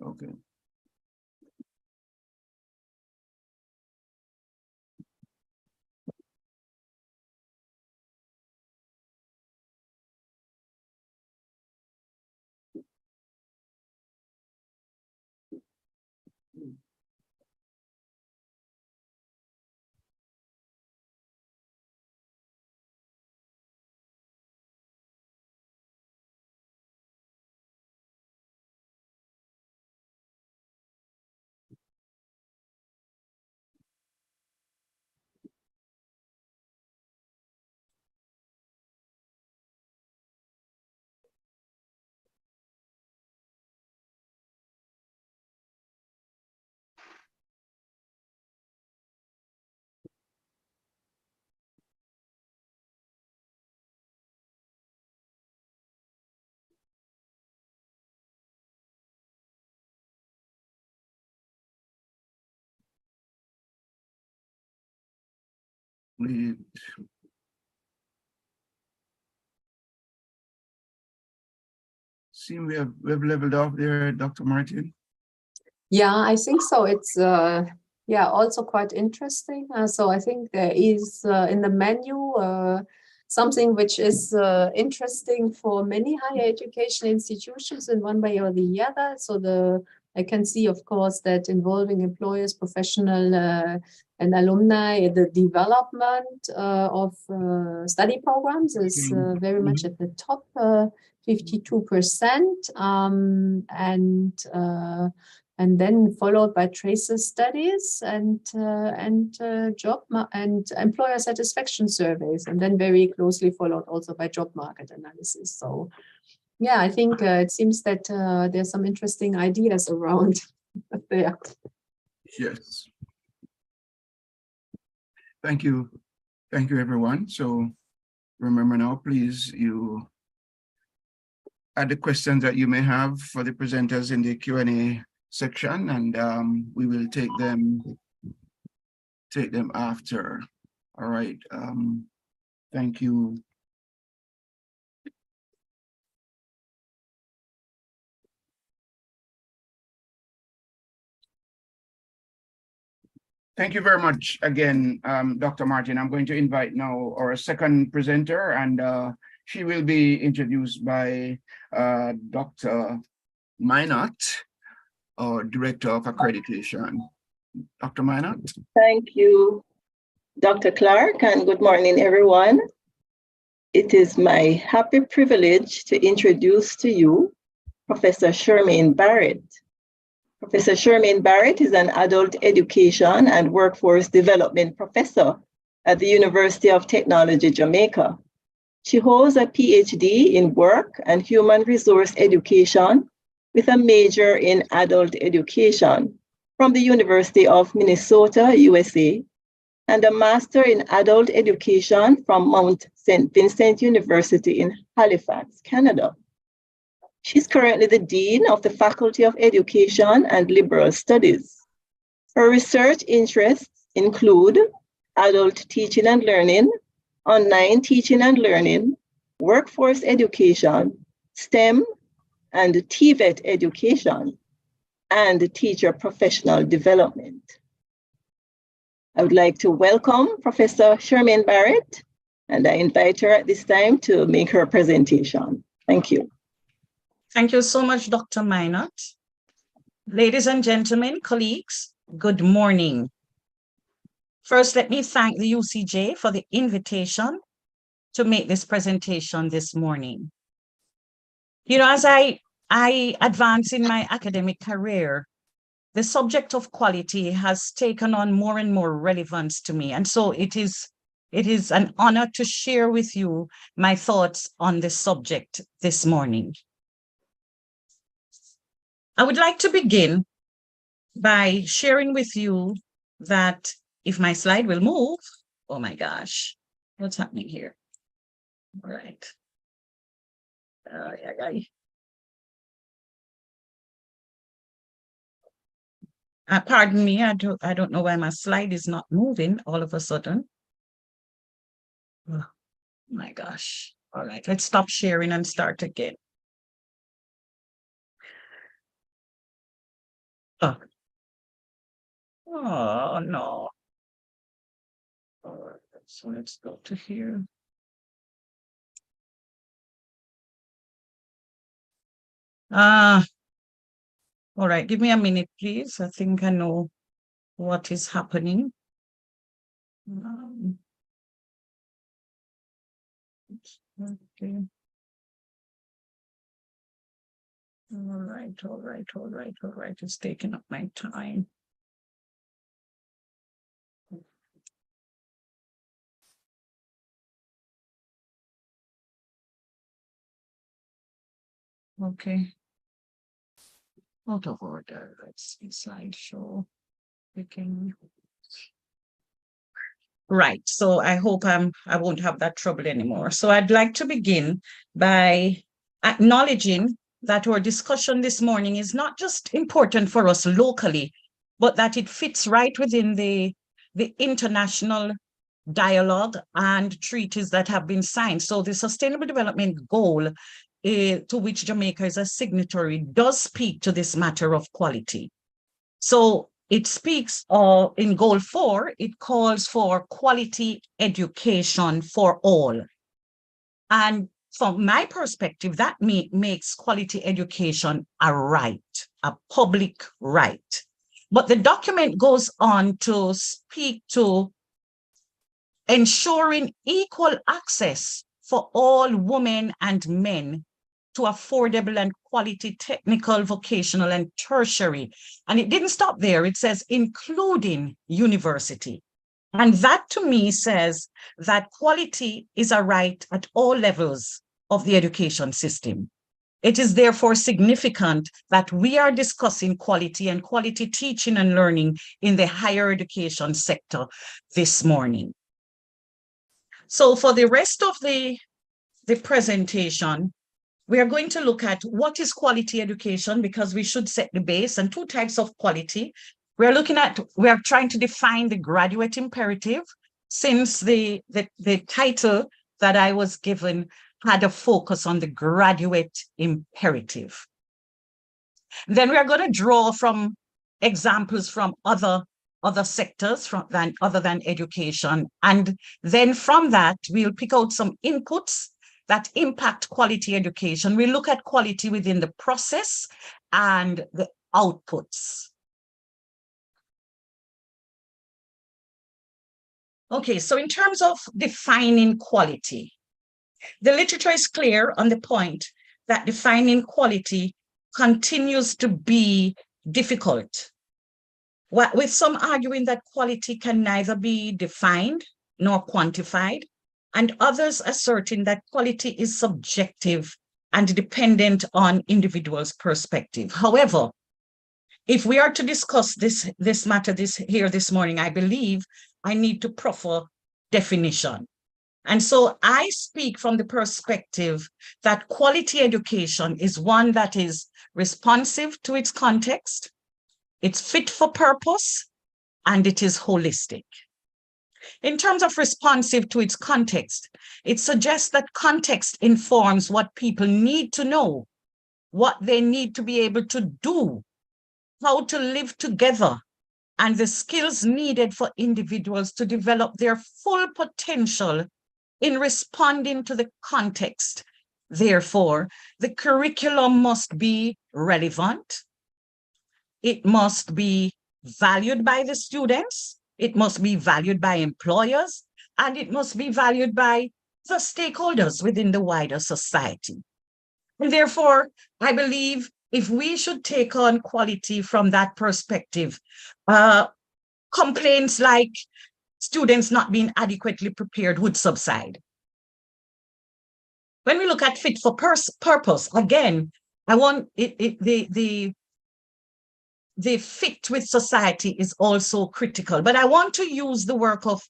Okay. We seem we have leveled off there, Dr. Martin. Yeah, I think so. It's yeah, also quite interesting. So I think there is in the menu something which is interesting for many higher education institutions in one way or the other. So I can see, of course, that involving employers, professional and alumni, the development of study programs is very much at the top, 52%, and then followed by tracer studies and job and employer satisfaction surveys, and then very closely followed also by job market analysis. So yeah, I think it seems that there's some interesting ideas around there. Yes. Thank you. Thank you, everyone. So remember now, please, you add the questions that you may have for the presenters in the Q&A section, and we will take them after. All right. Thank you. Thank you very much again, Dr. Martin. I'm going to invite now our second presenter, and she will be introduced by Dr. Minot, our Director of Accreditation. Dr. Minot. Thank you, Dr. Clark, and good morning, everyone. It is my happy privilege to introduce to you Professor Charmaine Barrett. Professor Charmaine Barrett is an adult education and workforce development professor at the University of Technology, Jamaica. She holds a PhD in work and human resource education with a major in adult education from the University of Minnesota, USA, and a master in adult education from Mount St. Vincent University in Halifax, Canada. She's currently the Dean of the Faculty of Education and Liberal Studies. Her research interests include adult teaching and learning, online teaching and learning, workforce education, STEM, and TVET education, and teacher professional development. I would like to welcome Professor Charmaine Barrett, and I invite her at this time to make her presentation. Thank you. Thank you so much, Dr. Minot. Ladies and gentlemen, colleagues, good morning. First, let me thank the UCJ for the invitation to make this presentation this morning. You know, as I I advance in my academic career, the subject of quality has taken on more and more relevance to me. And so it is an honor to share with you my thoughts on this subject this morning. I would like to begin by sharing with you that if my slide will move, oh my gosh, what's happening here? All right. Pardon me, I don't know why my slide is not moving all of a sudden. Oh my gosh. All right, let's stop sharing and start again. Oh, oh no. All right, so let's go to here. All right, give me a minute, please. I think I know what is happening. Okay. All right. It's taking up my time. Okay. Out of order. Let's see slideshow. Right. So I hope I won't have that trouble anymore. So I'd like to begin by acknowledging that our discussion this morning is not just important for us locally, but that it fits right within the international dialogue and treaties that have been signed. So the Sustainable Development Goal to which Jamaica is a signatory does speak to this matter of quality. So it speaks in Goal 4, it calls for quality education for all. And from my perspective, that makes quality education a right, a public right. But the document goes on to speak to ensuring equal access for all women and men to affordable and quality technical, vocational, and tertiary. And it didn't stop there. It says, including university. And that to me says that quality is a right at all levels of the education system. It is therefore significant that we are discussing quality and quality teaching and learning in the higher education sector this morning. So for the rest of the presentation, we are going to look at what is quality education, because we should set the base, and two types of quality. We are trying to define the graduate imperative, since the title that I was given had a focus on the graduate imperative. Then we are going to draw from examples from other sectors other than education. And then from that, we'll pick out some inputs that impact quality education. We look at quality within the process and the outputs. Okay, so in terms of defining quality, the literature is clear on the point that defining quality continues to be difficult, with some arguing that quality can neither be defined nor quantified, and others asserting that quality is subjective and dependent on individuals' perspective. However, if we are to discuss this matter here this morning, I believe I need to proffer definition. And so I speak from the perspective that quality education is one that is responsive to its context, it's fit for purpose, and it is holistic. In terms of responsive to its context, it suggests that context informs what people need to know, what they need to be able to do, how to live together, and the skills needed for individuals to develop their full potential in responding to the context. Therefore, the curriculum must be relevant, it must be valued by the students, it must be valued by employers, and it must be valued by the stakeholders within the wider society. And therefore, I believe if we should take on quality from that perspective, complaints like students not being adequately prepared would subside. When we look at fit for purpose, again, I want the fit with society is also critical, but I want to use the work of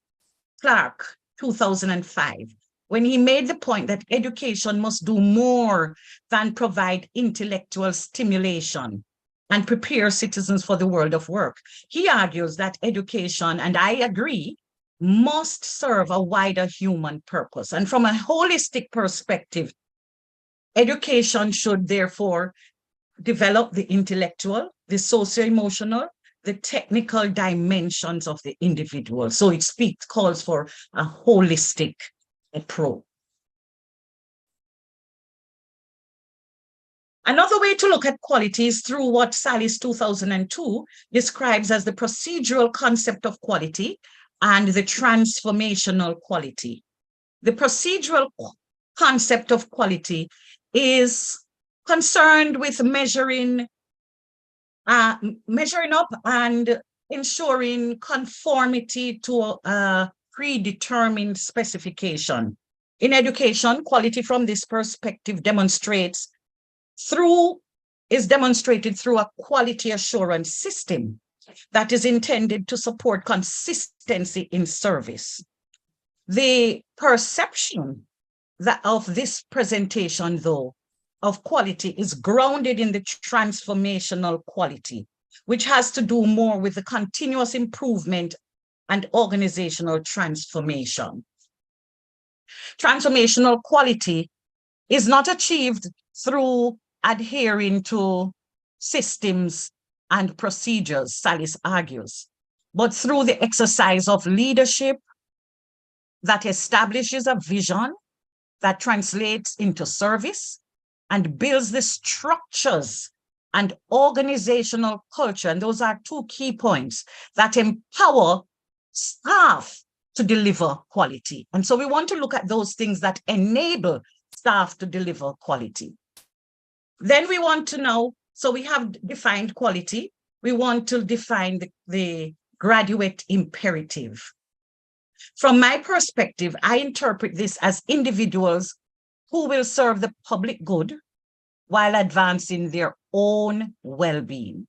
Clark, 2005, when he made the point that education must do more than provide intellectual stimulation and prepare citizens for the world of work. He argues that education, and I agree, must serve a wider human purpose. And from a holistic perspective, education should therefore develop the intellectual, the socio-emotional, the technical dimensions of the individual. So it calls for a holistic approach. Another way to look at quality is through what Salis 2002 describes as the procedural concept of quality and the transformational quality. The procedural concept of quality is concerned with measuring up and ensuring conformity to a predetermined specification. In education, quality from this perspective is demonstrated through a quality assurance system that is intended to support consistency in service. The perception of this presentation, though, of quality is grounded in the transformational quality, which has to do more with the continuous improvement and organizational transformation. Transformational quality is not achieved through adhering to systems and procedures, Salis argues, but through the exercise of leadership that establishes a vision that translates into service and builds the structures and organizational culture. And those are two key points that empower staff to deliver quality. And so we want to look at those things that enable staff to deliver quality. Then we want to know, so we have defined quality. We want to define the graduate imperative. From my perspective, I interpret this as individuals who will serve the public good while advancing their own well-being.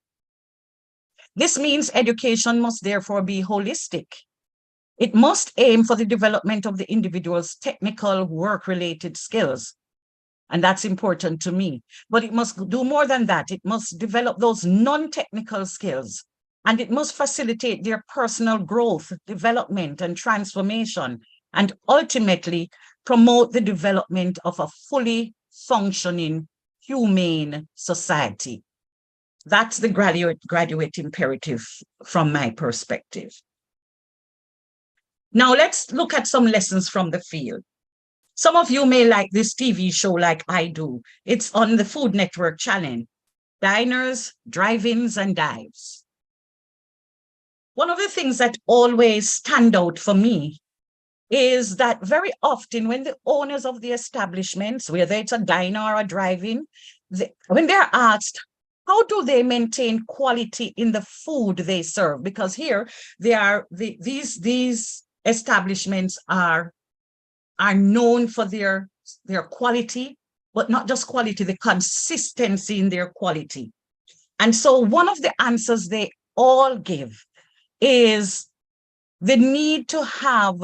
This means education must therefore be holistic. It must aim for the development of the individual's technical work-related skills. And that's important to me. But it must do more than that. It must develop those non-technical skills. And it must facilitate their personal growth, development, and transformation, and ultimately promote the development of a fully functioning, humane society. That's the graduate imperative from my perspective. Now let's look at some lessons from the field. Some of you may like this TV show like I do. It's on the Food Network channel, Diners, Drive-ins, and Dives. One of the things that always stand out for me is that very often when the owners of the establishments, whether it's a diner or a drive-in, when they're asked, how do they maintain quality in the food they serve? Because here these establishments are known for their quality, but not just quality, the consistency in their quality. And so one of the answers they all give is the need to have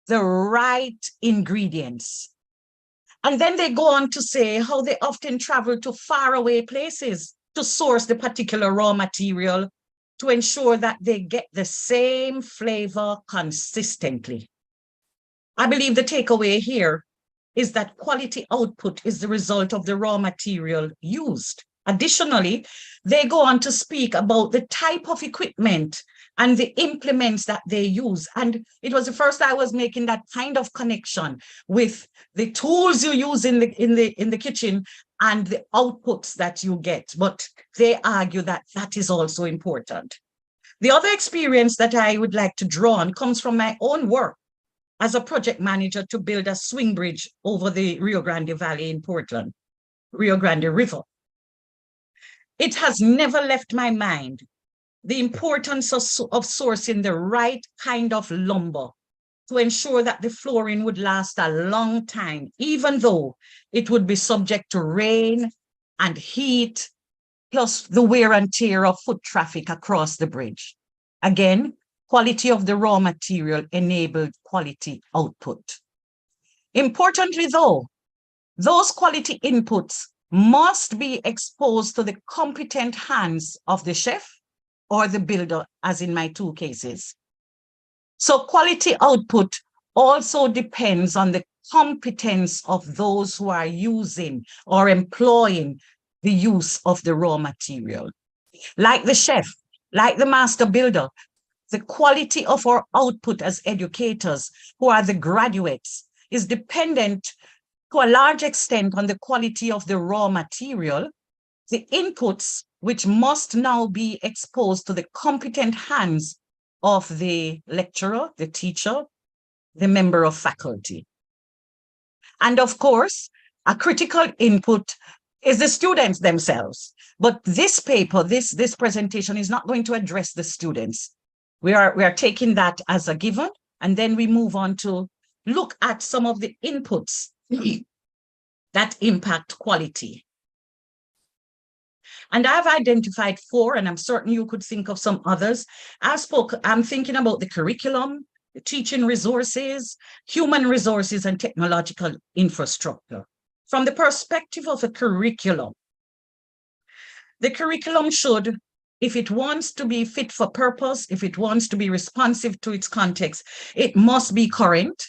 the right ingredients. And then they go on to say how they often travel to faraway places to source the particular raw material to ensure that they get the same flavor consistently. I believe the takeaway here is that quality output is the result of the raw material used. Additionally, they go on to speak about the type of equipment and the implements that they use. And it was the first I was making that kind of connection with the tools you use in the kitchen and the outputs that you get. But they argue that that is also important. The other experience that I would like to draw on comes from my own work as a project manager to build a swing bridge over the Rio Grande Valley in Portland. Rio Grande River. It has never left my mind the importance of sourcing the right kind of lumber to ensure that the flooring would last a long time, even though it would be subject to rain and heat, plus the wear and tear of foot traffic across the bridge. Again, quality of the raw material enabled quality output. Importantly though, those quality inputs must be exposed to the competent hands of the chef or the builder, as in my two cases. So quality output also depends on the competence of those who are using or employing the use of the raw material. Like the chef, like the master builder, the quality of our output as educators who are the graduates is dependent to a large extent on the quality of the raw material, the inputs which must now be exposed to the competent hands of the lecturer, the teacher, the member of faculty. And of course, a critical input is the students themselves. But this paper, this presentation is not going to address the students. We are taking that as a given, and then we move on to look at some of the inputs that impact quality. And I've identified 4, and I'm certain you could think of some others. I'm thinking about the curriculum, the teaching resources, human resources, and technological infrastructure. From the perspective of a curriculum, the curriculum should, if it wants to be fit for purpose, if it wants to be responsive to its context, it must be current,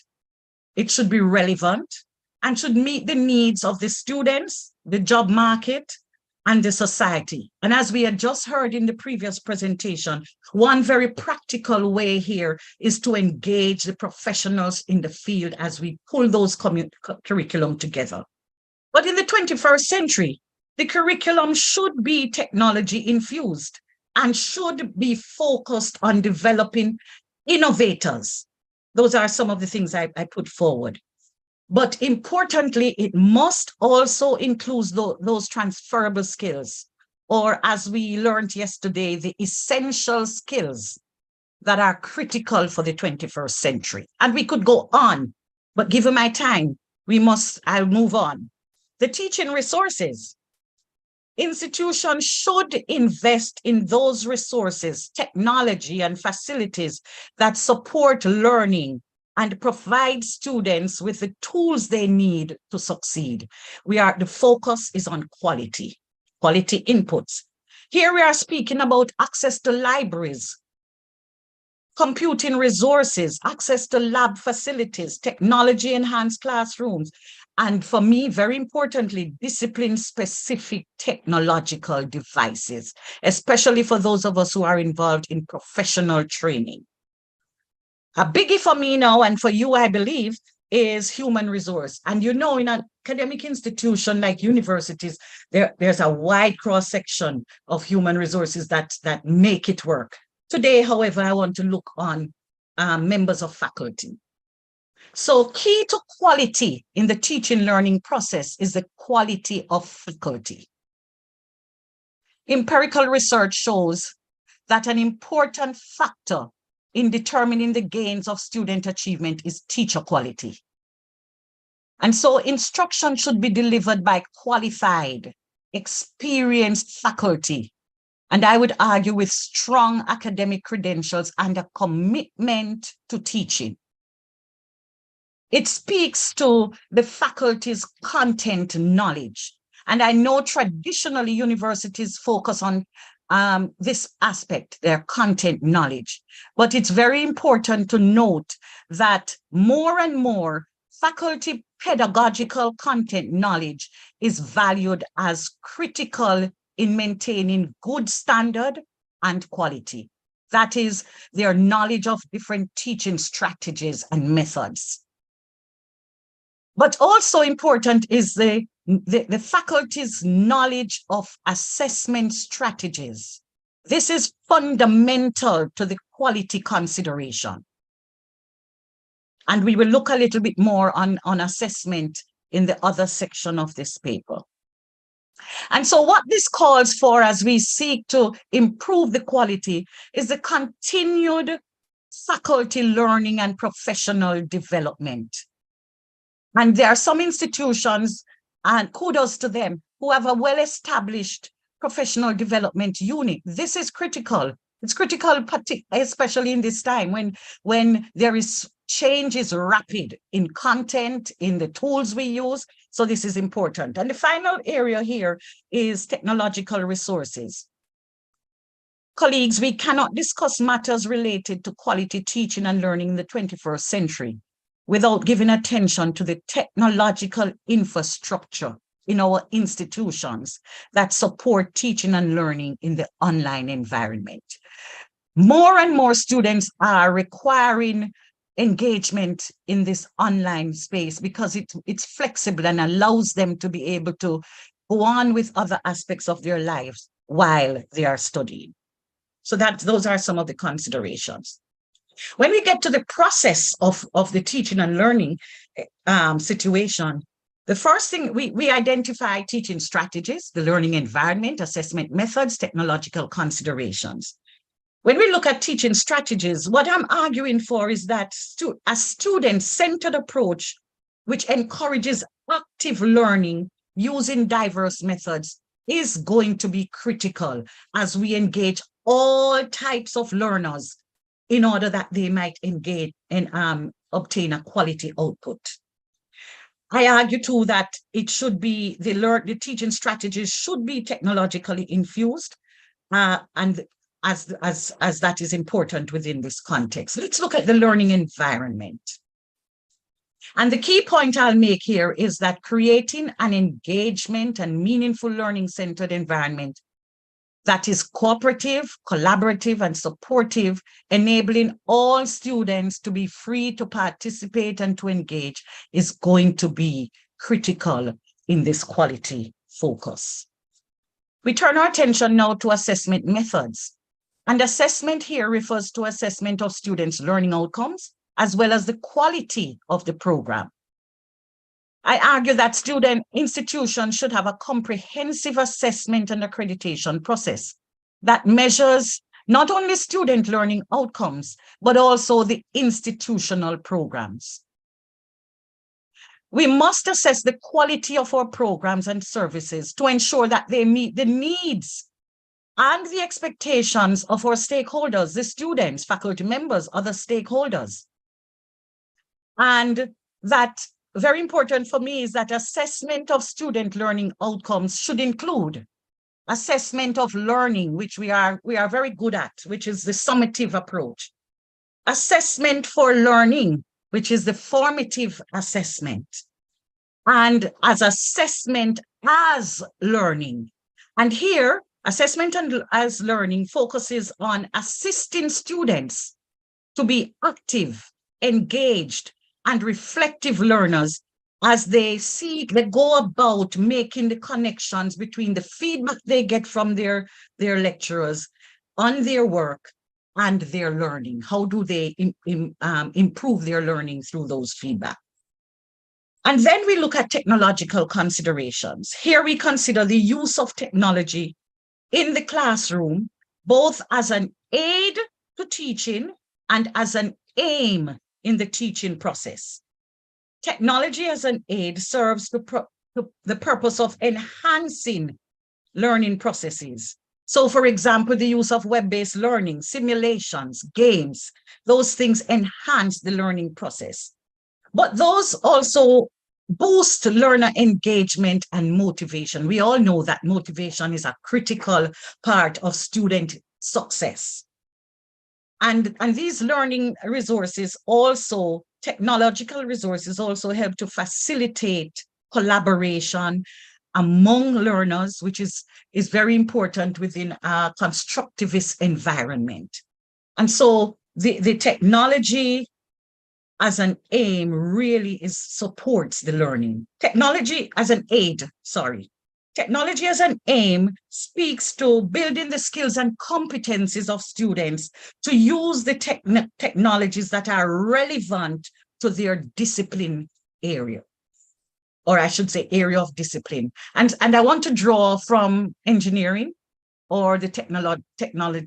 it should be relevant, and should meet the needs of the students, the job market, and the society. And as we had just heard in the previous presentation, one very practical way here is to engage the professionals in the field as we pull those curriculum together. But in the 21st century, the curriculum should be technology infused and should be focused on developing innovators. Those are some of the things I put forward. But importantly, it must also include those transferable skills, or as we learned yesterday, the essential skills that are critical for the 21st century. And we could go on, but given my time, I'll move on. The teaching resources. Institutions should invest in those resources, technology, and facilities that support learning and provide students with the tools they need to succeed. The focus is on quality inputs. Here we are speaking about access to libraries, computing resources, access to lab facilities, technology-enhanced classrooms, and for me, very importantly, discipline-specific technological devices, especially for those of us who are involved in professional training. A biggie for me now, and for you, I believe, is human resource. And you know, in an academic institution like universities, there's a wide cross-section of human resources that make it work. Today, however, I want to look on members of faculty. So key to quality in the teaching learning process is the quality of faculty. Empirical research shows that an important factor in determining the gains of student achievement is teacher quality. And so instruction should be delivered by qualified, experienced faculty, and I would argue with strong academic credentials and a commitment to teaching. It speaks to the faculty's content knowledge. And I know traditionally universities focus on this aspect, their content knowledge. But it's very important to note that more and more faculty pedagogical content knowledge is valued as critical in maintaining good standard and quality. That is their knowledge of different teaching strategies and methods. But also important is the faculty's knowledge of assessment strategies. This is fundamental to the quality consideration. And we will look a little bit more on assessment in the other section of this paper. And so what this calls for as we seek to improve the quality is the continued faculty learning and professional development. And there are some institutions, and kudos to them, who have a well-established professional development unit. This is critical. It's critical, especially in this time when there is change is rapid in content, in the tools we use. So this is important. And the final area here is technological resources. Colleagues, we cannot discuss matters related to quality teaching and learning in the 21st century without giving attention to the technological infrastructure in our institutions that support teaching and learning in the online environment. More and more students are requiring engagement in this online space because it's flexible and allows them to be able to go on with other aspects of their lives while they are studying. So those are some of the considerations. When we get to the process of the teaching and learning situation, the first thing we identify teaching strategies, the learning environment, assessment methods, technological considerations. When we look at teaching strategies, what I'm arguing for is that a student-centered approach which encourages active learning using diverse methods is going to be critical as we engage all types of learners in order that they might engage and obtain a quality output. I argue too that it should be the teaching strategies should be technologically infused, and as that is important within this context. Let's look at the learning environment. And the key point I'll make here is that creating an engagement and meaningful learning-centered environment that is cooperative, collaborative, and supportive, enabling all students to be free to participate and to engage is going to be critical in this quality focus. We turn our attention now to assessment methods. And assessment here refers to assessment of students' learning outcomes, as well as the quality of the program. I argue that student institutions should have a comprehensive assessment and accreditation process that measures not only student learning outcomes, but also the institutional programs. We must assess the quality of our programs and services to ensure that they meet the needs and the expectations of our stakeholders, the students, faculty members, other stakeholders. And that very important for me is that assessment of student learning outcomes should include assessment of learning, which we are very good at, which is the summative approach. Assessment for learning, which is the formative assessment. And as assessment as learning. And here, assessment as learning focuses on assisting students to be active, engaged, and reflective learners as they go about making the connections between the feedback they get from their lecturers on their work and their learning. How do they improve their learning through those feedback? And then we look at technological considerations. Here we consider the use of technology in the classroom, both as an aid to teaching and as an aim in the teaching process. Technology as an aid serves the purpose of enhancing learning processes. So for example, the use of web-based learning, simulations, games, those things enhance the learning process. But those also boost learner engagement and motivation. We all know that motivation is a critical part of student success. And these learning resources also, technological resources also help to facilitate collaboration among learners, which is very important within a constructivist environment. And so the technology as an aim really supports the learning. Technology as an aid, Technology as an aim speaks to building the skills and competencies of students to use the technologies that are relevant to their discipline area. or I should say area of discipline. And I want to draw from engineering or the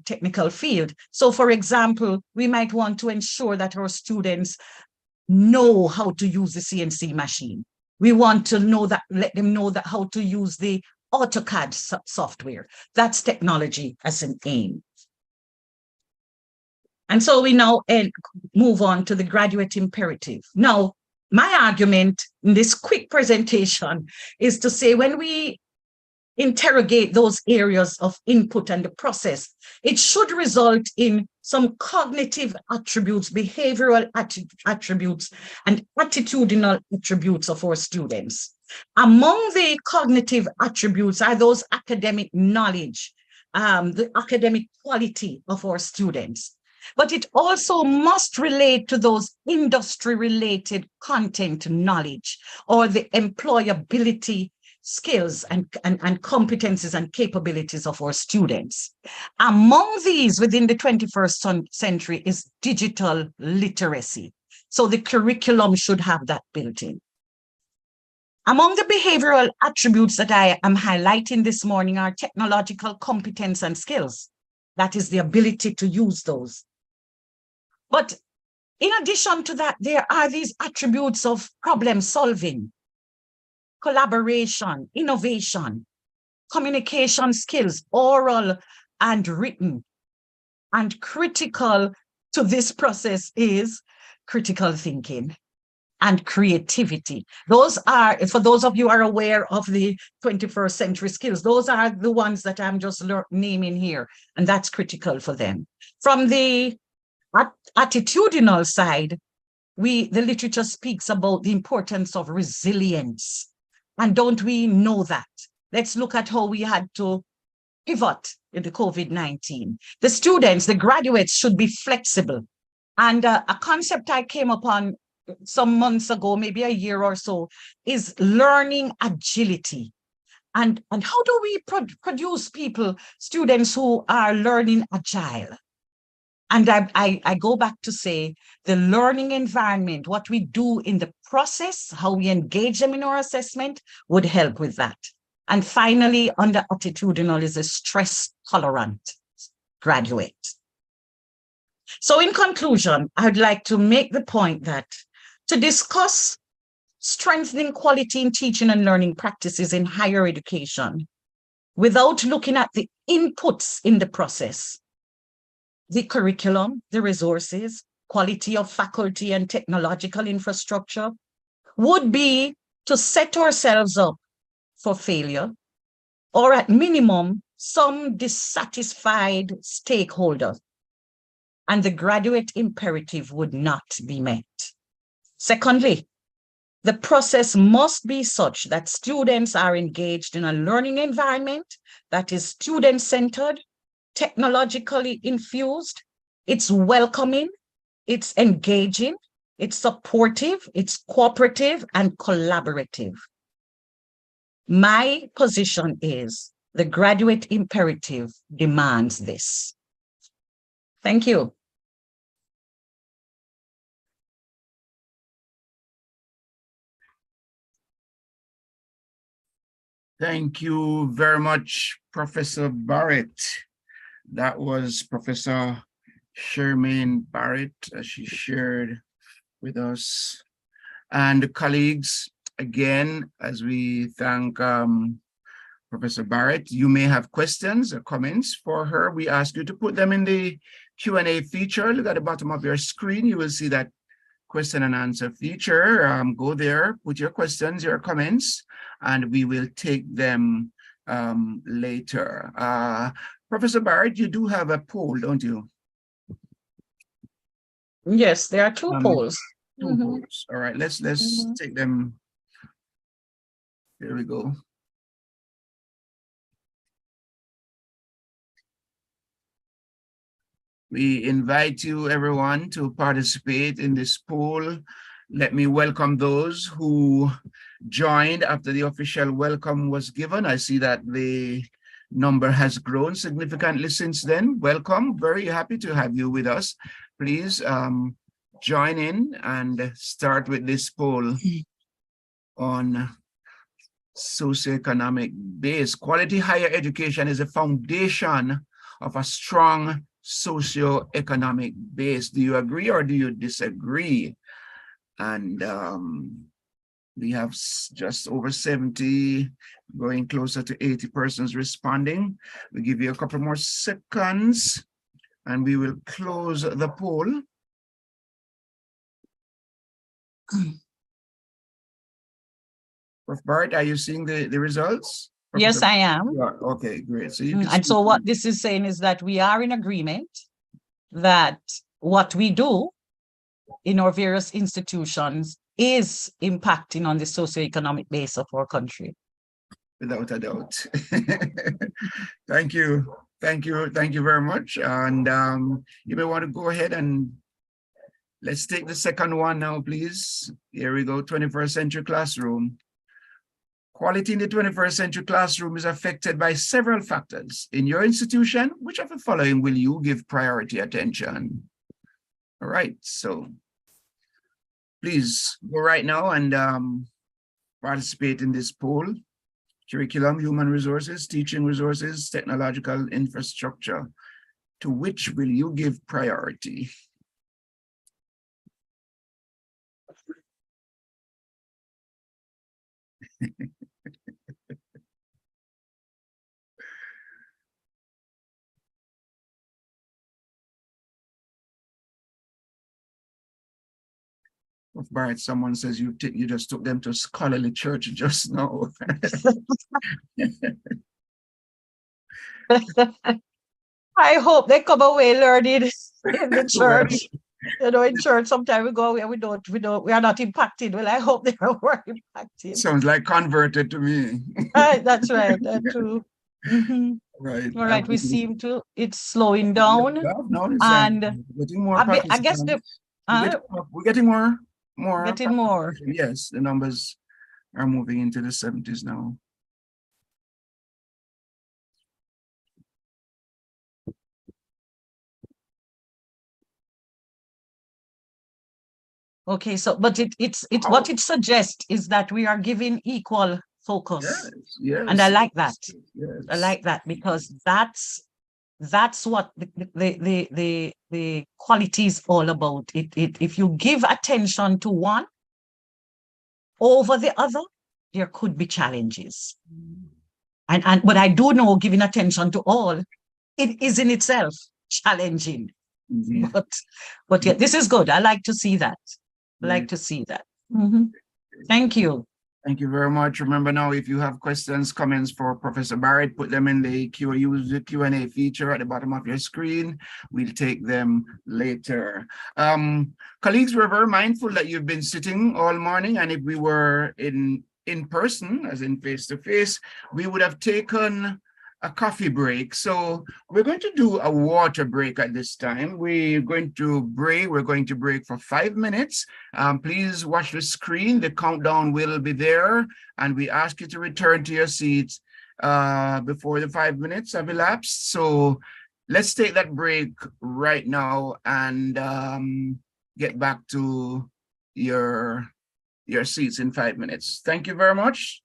technical field. So for example, we might want to ensure that our students know how to use the CNC machine. We want to know that, let them know that how to use the AutoCAD software. That's technology as an aim. And so we now move on to the graduate imperative. Now, my argument in this quick presentation is to say when we interrogate those areas of input and the process, it should result in some cognitive attributes, behavioral attributes, and attitudinal attributes of our students. Among the cognitive attributes are those academic knowledge, the academic quality of our students. But it also must relate to those industry-related content knowledge or the employability skills and competencies and capabilities of our students. Among these within the 21st century is digital literacy. So the curriculum should have that built in. Among the behavioral attributes that I am highlighting this morning are technological competence and skills. That is the ability to use those. But in addition to that, there are these attributes of problem solving, collaboration, innovation, communication skills, oral and written. And critical to this process is critical thinking and creativity. Those are, for those of you who are aware of the 21st century skills, those are the ones that I'm just naming here, and that's critical for them. From the attitudinal side, the literature speaks about the importance of resilience. And don't we know that? Let's look at how we had to pivot in the COVID-19. The students, the graduates should be flexible. And a concept I came upon some months ago, maybe a year or so, is learning agility. And how do we produce students who are learning agile? And I go back to say the learning environment, what we do in the process, how we engage them in our assessment would help with that. And finally, under attitudinal is a stress tolerant graduate. So in conclusion, I'd like to make the point that to discuss strengthening quality in teaching and learning practices in higher education without looking at the inputs in the process, the curriculum, the resources, quality of faculty and technological infrastructure, would be to set ourselves up for failure, or at minimum, some dissatisfied stakeholders, and the graduate imperative would not be met. Secondly, the process must be such that students are engaged in a learning environment that is student-centered, technologically infused, it's welcoming, it's engaging, it's supportive, it's cooperative and collaborative. My position is the graduate imperative demands this. Thank you. Thank you very much, Professor Barrett. That was Professor Charmaine Barrett, as she shared with us. And colleagues, again, as we thank Professor Barrett, you may have questions or comments for her. We ask you to put them in the Q&A feature. Look at the bottom of your screen. You will see that question and answer feature. Go there, put your questions, your comments, and we will take them later. Professor Barrett, you do have a poll, don't you? Yes, there are two polls. Two polls. All right, let's take them. Here we go. We invite you, everyone, to participate in this poll. Let me welcome those who joined after the official welcome was given. I see that the number has grown significantly since then. Welcome, very happy to have you with us. Please join in and start with this poll on socioeconomic base. Quality higher education is a foundation of a strong socioeconomic base. Do you agree or do you disagree? And we have just over 70, going closer to 80 persons responding. We'll give you a couple more seconds and we will close the poll. Prof. Bart, are you seeing the results? Yes, Professor? I am. You are. Okay, great. So you can And so speak. what this is saying is that we are in agreement that what we do in our various institutions is impacting on the socioeconomic base of our country. Without a doubt. Thank you. Thank you. Thank you very much. And you may want to go ahead and let's take the second one now, please. Here we go, 21st century classroom. Quality in the 21st century classroom is affected by several factors. In your institution, which of the following will you give priority attention? All right, so please go right now and participate in this poll. Curriculum, human resources, teaching resources, technological infrastructure. To which will you give priority? Of Barrett, someone says you just took them to scholarly church just now. I hope they come away learning in the church. You know, in church, sometimes we go away, we are not impacted. Well, I hope they are impacted. Sounds like converted to me. Right, that's right, that's true. Mhm. Right. All right, we seem to, it's slowing down. No, it's And getting more I guess the, we're getting more getting more. Yes, the numbers are moving into the 70s now. Okay, so but it's what it suggests is that we are giving equal focus. Yes, yes. And I like that. Yes. I like that because that's what the quality is all about. If you give attention to one over the other, there could be challenges. But I do know giving attention to all, it is in itself challenging. Indeed. But yeah, this is good. I like to see that. I like to see that. Thank you. Thank you very much. Remember now, if you have questions, comments for Professor Barrett, put them in the use the Q&A feature at the bottom of your screen. We'll take them later. Colleagues, we're very mindful that you've been sitting all morning, and if we were in person, as in face-to-face, we would have taken a coffee break. So we're going to do a water break at this time. We're going to break for 5 minutes. Please watch the screen. The countdown will be there, and we ask you to return to your seats before the 5 minutes have elapsed. So let's take that break right now and get back to your seats in 5 minutes. Thank you very much.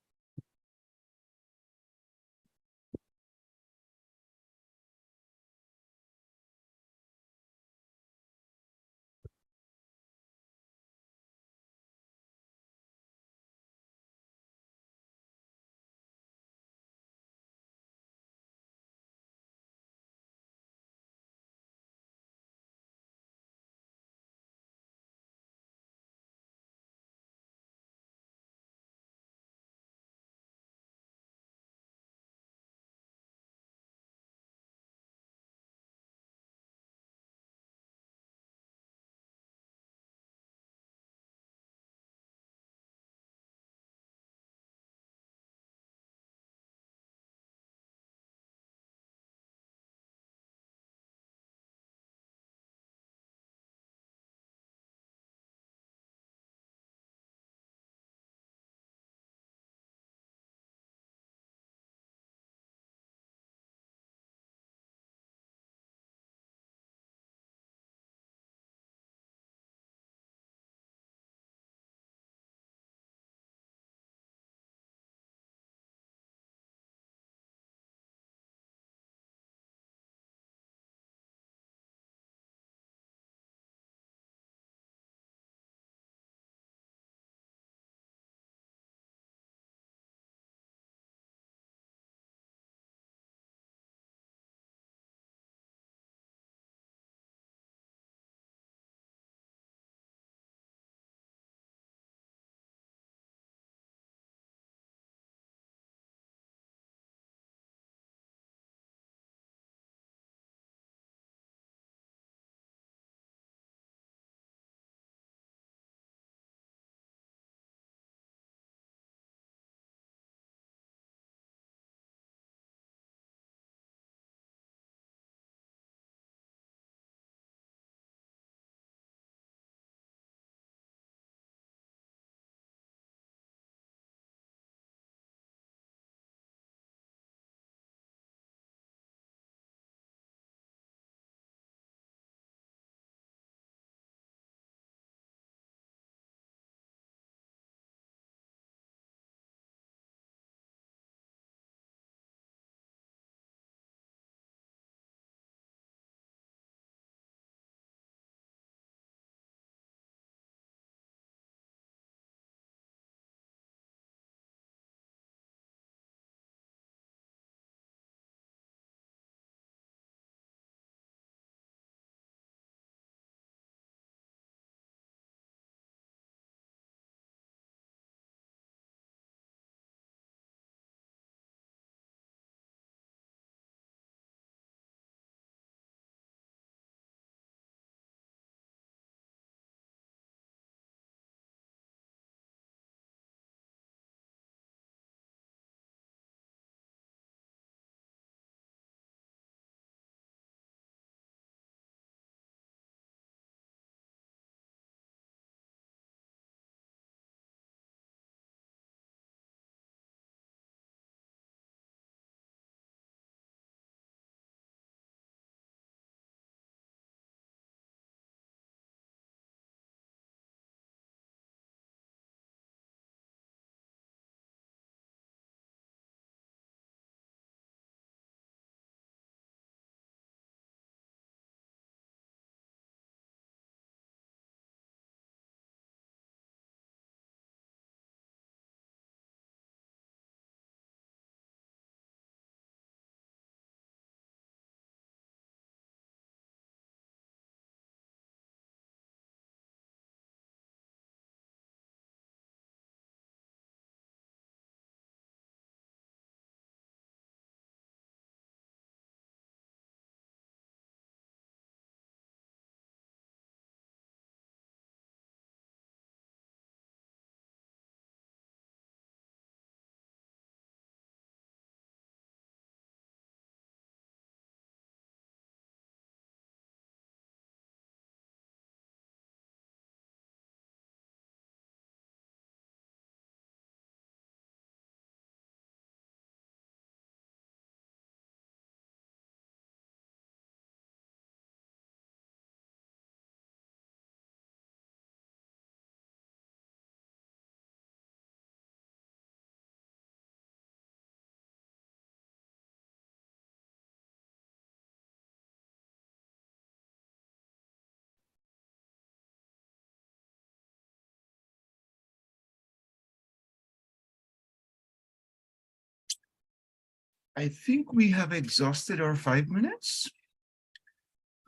I think we have exhausted our 5 minutes.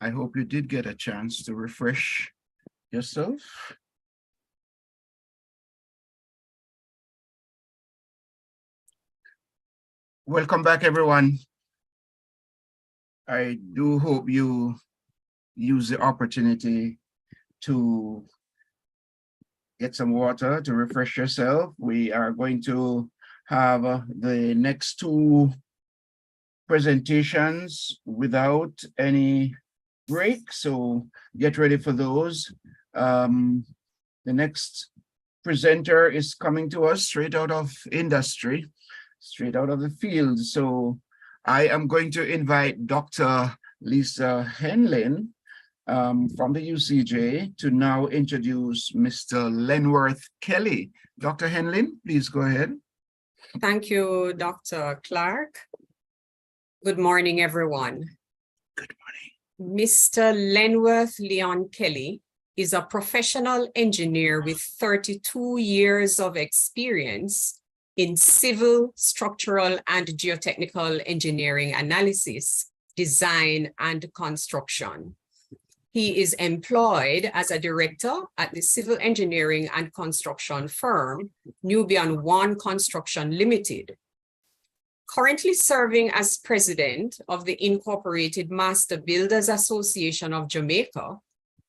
I hope you did get a chance to refresh yourself. Welcome back, everyone. I do hope you use the opportunity to get some water to refresh yourself. We are going to have the next 2 presentations without any break, so get ready for those. The next presenter is coming to us straight out of industry, straight out of the field. So I am going to invite Dr. Lisa Henlin from the UCJ to now introduce Mr. Lenworth Kelly. Dr. Henlin, please go ahead. Thank you, Dr. Clark. Good morning, everyone. Good morning. Mr. Lenworth Leon Kelly is a professional engineer with 32 years of experience in civil, structural, and geotechnical engineering analysis, design, and construction. He is employed as a director at the civil engineering and construction firm, Nubian One Construction Limited. Currently serving as president of the Incorporated Master Builders Association of Jamaica,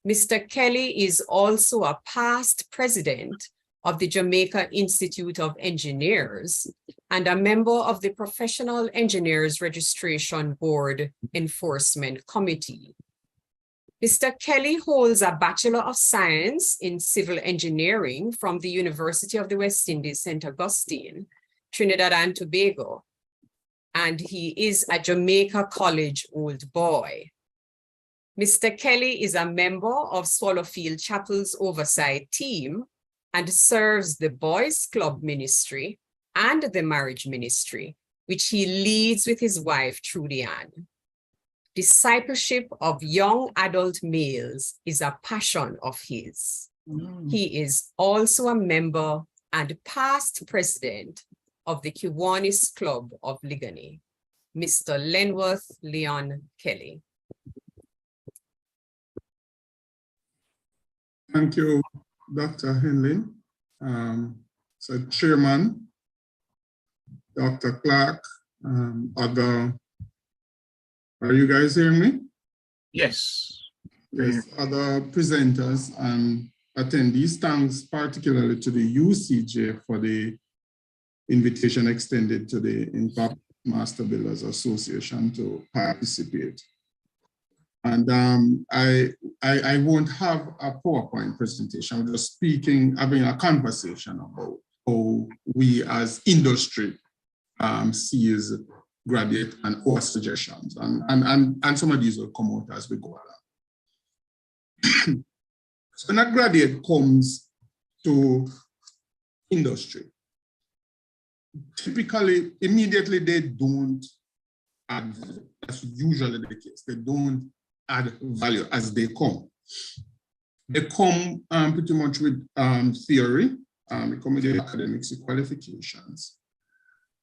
Mr. Kelly is also a past president of the Jamaica Institute of Engineers and a member of the Professional Engineers Registration Board Enforcement Committee. Mr. Kelly holds a Bachelor of Science in Civil Engineering from the University of the West Indies, St. Augustine, Trinidad and Tobago, and he is a Jamaica College Old Boy. Mr. Kelly is a member of Swallowfield Chapel's oversight team and serves the Boys Club Ministry and the Marriage Ministry, which he leads with his wife, Trudy Ann. Discipleship of young adult males is a passion of his. He is also a member and past president of the Kiwanis Club of Ligani. Mr. Lenworth Leon Kelly. Thank you, Dr. Henlin. So Chairman, Dr. Clark, are you guys hearing me? Yes. Yes, other presenters and attendees, thanks particularly to the UCJ for the invitation extended to the Incorporated Master Builders Association to participate. And I won't have a PowerPoint presentation. I'm just speaking, having a conversation about how we as industry sees graduate and our suggestions. And some of these will come out as we go along. So when a graduate comes to industry, typically, immediately they don't add value. That's usually the case. They don't add value as they come. They come pretty much with theory, they come with the academics qualifications,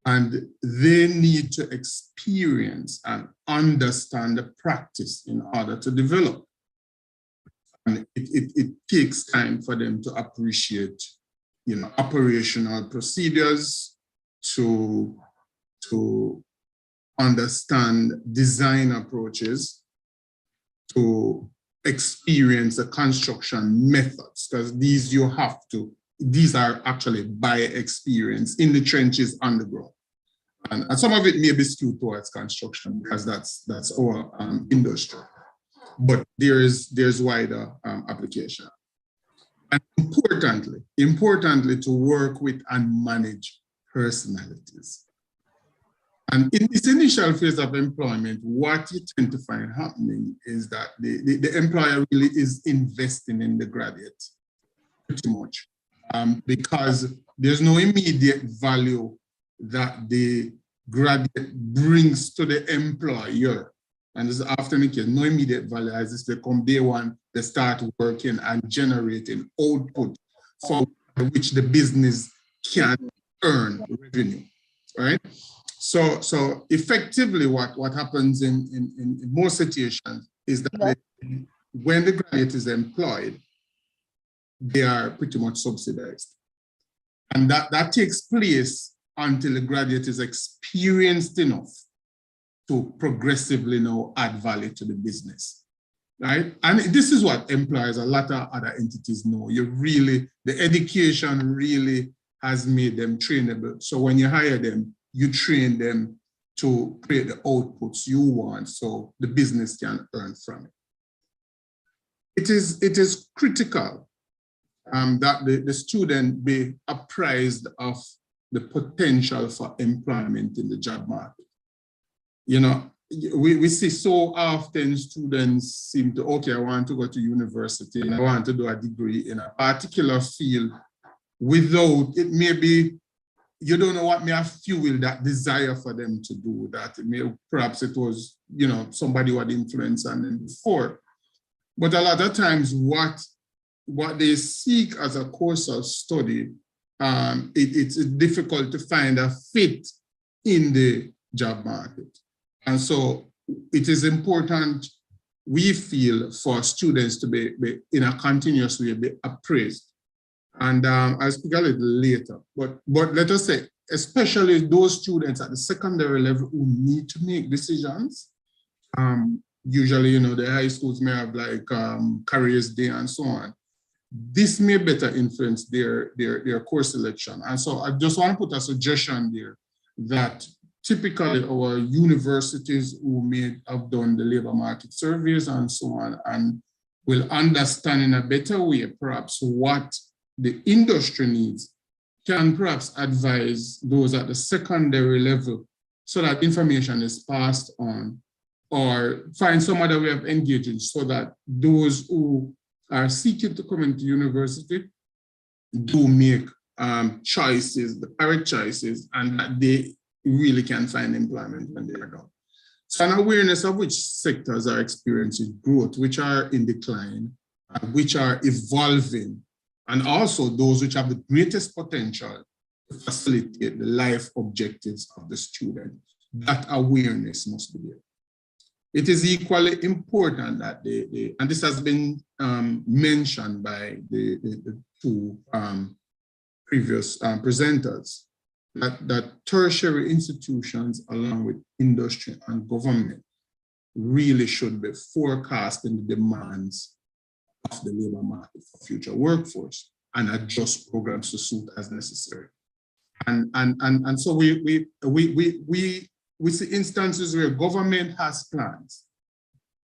and they need to experience and understand the practice in order to develop. And it takes time for them to appreciate, operational procedures, to understand design approaches, to experience the construction methods, because these are actually by experience in the trenches underground. And some of it may be skewed towards construction because that's our industry. But there's wider application. And importantly, to work with and manage personalities. And in this initial phase of employment, what you tend to find happening is that the employer really is investing in the graduate pretty much, because there's no immediate value that the graduate brings to the employer. And this is often the case, no immediate value as they come day one, they start working and generating output for which the business can earn revenue, right? So effectively, what happens in most situations is that when the graduate is employed, they are pretty much subsidized. And that takes place until the graduate is experienced enough to progressively now add value to the business, right? And this is what employers, a lot of other entities know. The education really has made them trainable. So when you hire them, you train them to create the outputs you want so the business can earn from it. It is critical that the student be apprised of the potential for employment in the job market. You know, we see so often students seem to, okay, I want to go to university and I want to do a degree in a particular field without, it may be, you don't know what may have fueled that desire for them to do that. Perhaps it was, you know, somebody who had influence on them before. But a lot of times what they seek as a course of study, it's difficult to find a fit in the job market. And so it is important, we feel, for students to be in a continuous way, be appraised. And I'll speak a little later, but let us say, especially those students at the secondary level who need to make decisions. Usually, you know, the high schools may have like careers day and so on. This may better influence their course selection. And so I just want to put a suggestion there that typically our universities who may have done the labor market surveys and so on and will understand in a better way perhaps what the industry needs can perhaps advise those at the secondary level so that information is passed on, or find some other way of engaging so that those who are seeking to come into university do make choices, the correct choices, and that they really can find employment when they are done. So an awareness of which sectors are experiencing growth, which are in decline, which are evolving, and also those which have the greatest potential to facilitate the life objectives of the student. That awareness must be there. It is equally important that and this has been mentioned by the two previous presenters, that tertiary institutions along with industry and government really should be forecasting the demands of the labor market for future workforce and adjust programs to suit as necessary. And so we see instances where government has plans,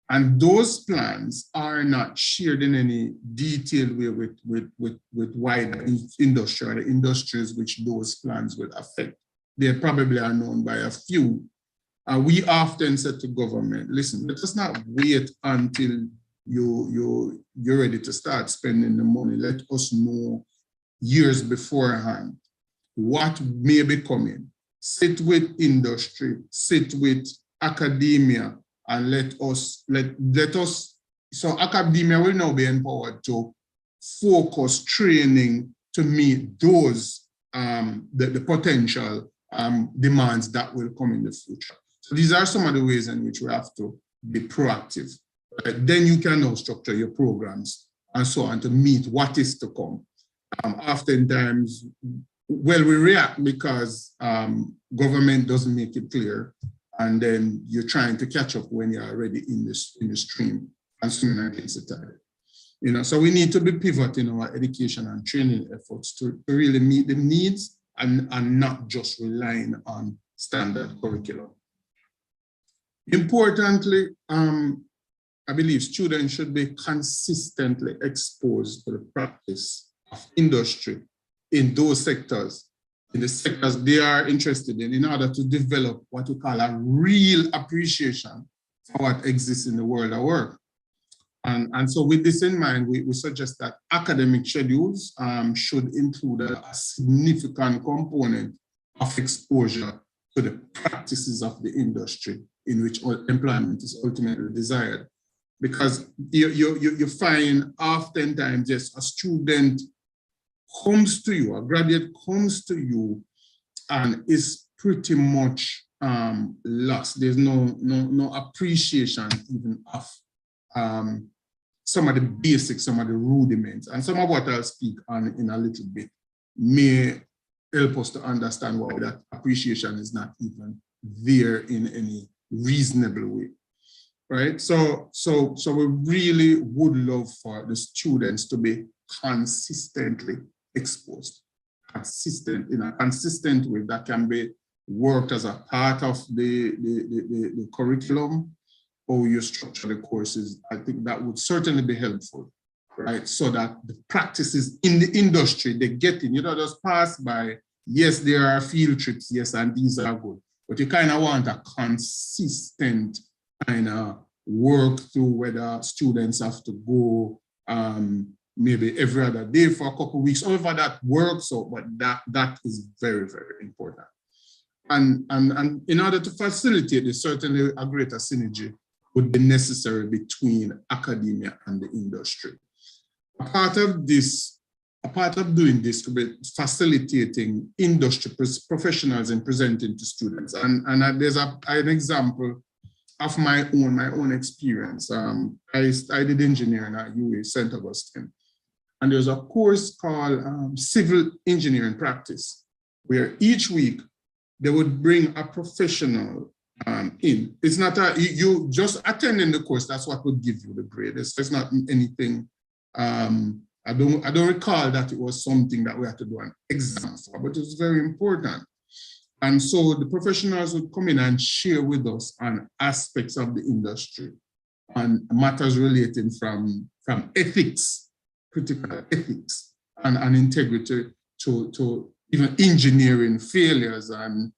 and those plans are not shared in any detailed way with wider industry or the industries which those plans will affect. They probably are known by a few. We often say to government, listen, let us not wait until you're ready to start spending the money. Let us know years beforehand what may be coming. Sit with industry, sit with academia, and let us, so academia will now be empowered to focus training to meet those, the potential demands that will come in the future. So these are some of the ways in which we have to be proactive. Then you can now structure your programs and so on to meet what is to come. Oftentimes, well, we react because government doesn't make it clear, and then you're trying to catch up when you're already in the stream and swimming against the tide. You know, so we need to be pivoting our education and training efforts to really meet the needs and not just relying on standard curriculum. Importantly, I believe students should be consistently exposed to the practice of industry in those sectors, in the sectors they are interested in order to develop what we call a real appreciation for what exists in the world of work. And so with this in mind, we suggest that academic schedules should include a significant component of exposure to the practices of the industry in which employment is ultimately desired. Because you find oftentimes, yes, a student comes to you, a graduate comes to you and is pretty much lost. There's no appreciation even of some of the basics, some of the rudiments, and some of what I'll speak on in a little bit may help us to understand why that appreciation is not even there in any reasonable way, right? So we really would love for the students to be consistently exposed, in a consistent way that can be worked as a part of the curriculum, or you structure the courses. I think that would certainly be helpful, right? So that the practices in the industry, they get in, you don't just pass by, yes, there are field trips, yes, and these are good, but you kind of want a consistent kind of work through whether students have to go maybe every other day for a couple of weeks, however that works out, but that is very, very important. And in order to facilitate this, certainly a greater synergy would be necessary between academia and the industry. A part of doing this would be facilitating industry professionals in presenting to students. And there's an example of my own experience. I did engineering at UA St. Augustine. And there's a course called Civil Engineering Practice, where each week they would bring a professional in. It's not you just attending the course, that's what would give you the grade. It's not anything, I don't recall that it was something that we had to do an exam for, but it's very important. And so the professionals would come in and share with us on aspects of the industry and matters relating from ethics, critical ethics, and integrity to even engineering failures, and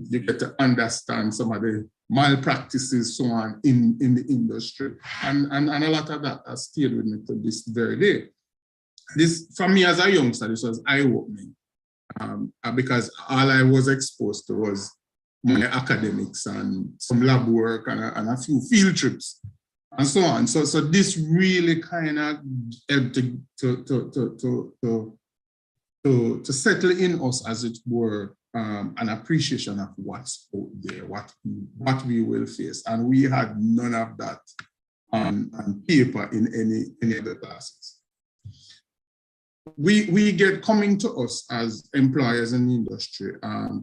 you get to understand some of the malpractices, so on, in the industry. And a lot of that has stayed with me to this very day. This, for me as a youngster, this was eye-opening, because all I was exposed to was my academics and some lab work and a few field trips and so on. So this really kind of helped to settle in us, as it were, an appreciation of what's out there, what we will face. And we had none of that on paper in any other classes. We get coming to us as employers in the industry,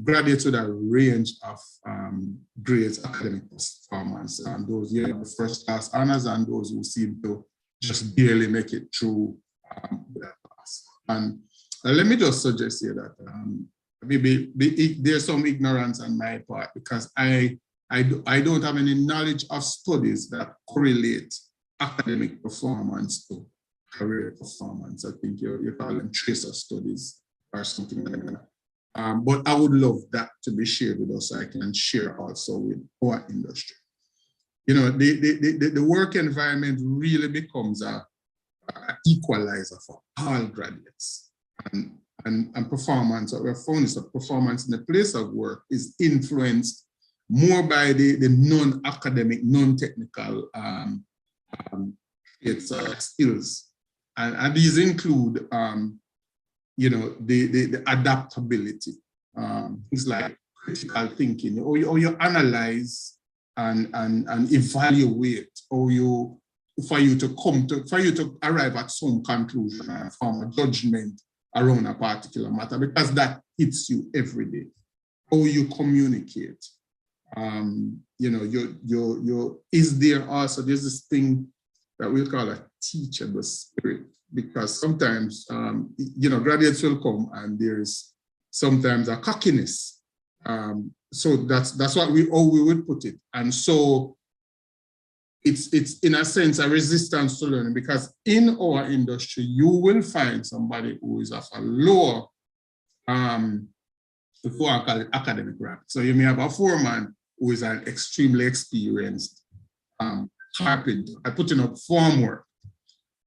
graduates with a range of grades, academic performance, and those here the first class honors, and those who seem to just barely make it through that class. And let me just suggest here that maybe there's some ignorance on my part, because I don't have any knowledge of studies that correlate academic performance to career performance. I think you call them tracer studies or something like that. But I would love that to be shared with us, so I can share also with our industry. You know, the work environment really becomes an equalizer for all graduates. And performance, what we've found is that performance in the place of work is influenced more by the non-academic, non-technical skills. And these include, you know, the adaptability, things like critical thinking, or you analyze and evaluate, or for you to arrive at some conclusion and form a judgment around a particular matter, because that hits you every day. How you communicate, you know, is there also, there's this thing that we'll call a teachable spirit, because sometimes, you know, graduates will come and there's sometimes a cockiness. So that's what we would put it. And so it's in a sense a resistance to learning, because in our industry, you will find somebody who is of a lower, before I call it academic rank. So you may have a foreman who is an extremely experienced carpenter, putting up form work.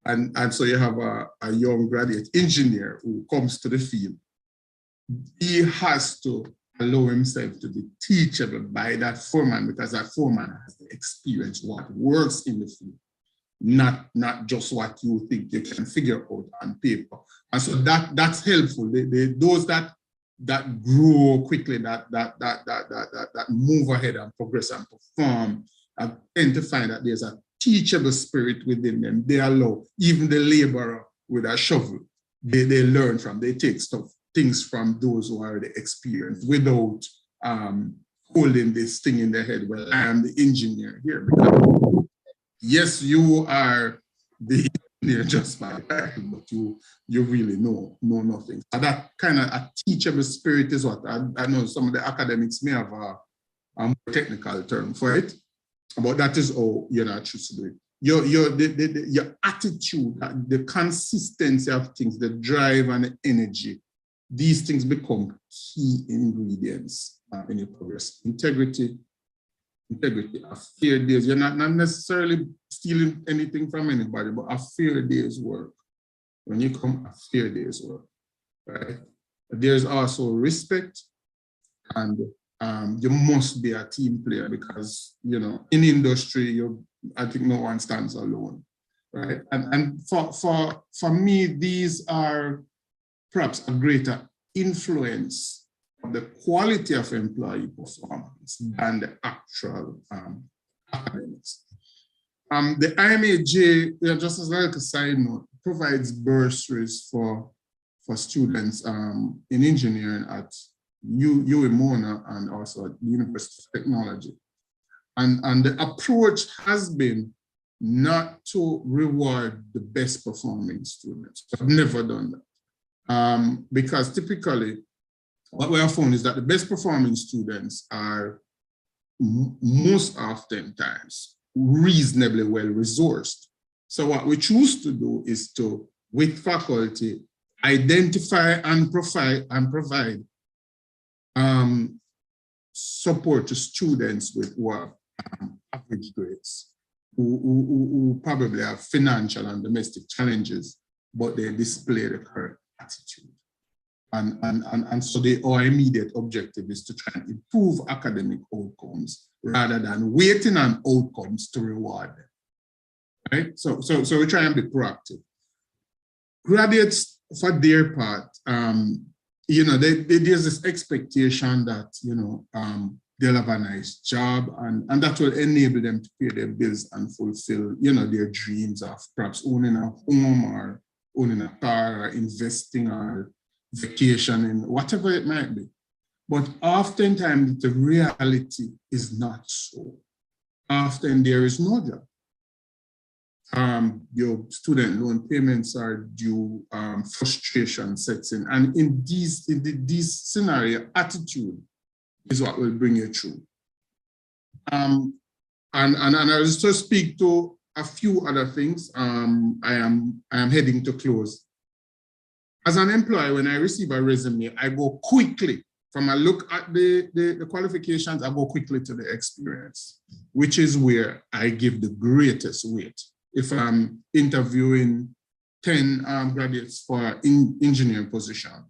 And so you have a young graduate engineer who comes to the field. He has to allow himself to be teachable by that foreman, because that foreman has the experience, what works in the field, not just what you think you can figure out on paper. And so that's helpful. Those that that grow quickly, that move ahead and progress and perform, I tend to find that there's a teachable spirit within them. They allow even the laborer with a shovel, they learn from, they take things from those who are the experienced without holding this thing in their head. Well, I am the engineer here, because yes, you are the engineer just by title, but you really know nothing. And that kind of a teachable spirit is what I know some of the academics may have a more technical term for it, but that is how you're not choose to do it. Your attitude, the consistency of things, the drive and the energy, these things become key ingredients in your progress. Integrity, a fair days. You're not necessarily stealing anything from anybody, but a fair day's work. When you come, a fair day's work, right? There's also respect, and you must be a team player, because, you know, in industry, I think no one stands alone, right? And for me, these are perhaps a greater influence of the quality of employee performance than the actual academics. The IMAJ, just as like a side note, provides bursaries for students in engineering at UEMONA and also at the University of Technology. And the approach has been not to reward the best performing students. I've never done that. Because typically, what we have found is that the best performing students are most oftentimes reasonably well resourced. So what we choose to do is to, with faculty, identify and provide support to students with average grades, who probably have financial and domestic challenges, but they display the correct attitude. And so our immediate objective is to try and improve academic outcomes rather than waiting on outcomes to reward them, right? So we try and be proactive. Graduates, for their part, you know, there's this expectation that, you know, they'll have a nice job, and that will enable them to pay their bills and fulfill, you know, their dreams of perhaps owning a home or owning a car or investing or vacationing, whatever it might be. But oftentimes the reality is not so. Often there is no job. Your student loan payments are due, frustration sets in. And in these scenario, attitude is what will bring you through. And I'll just speak to a few other things. I am heading to close. As an employee, when I receive a resume, I go quickly, from a look at the qualifications, I go quickly to the experience, which is where I give the greatest weight. If I'm interviewing 10 graduates for an engineering position,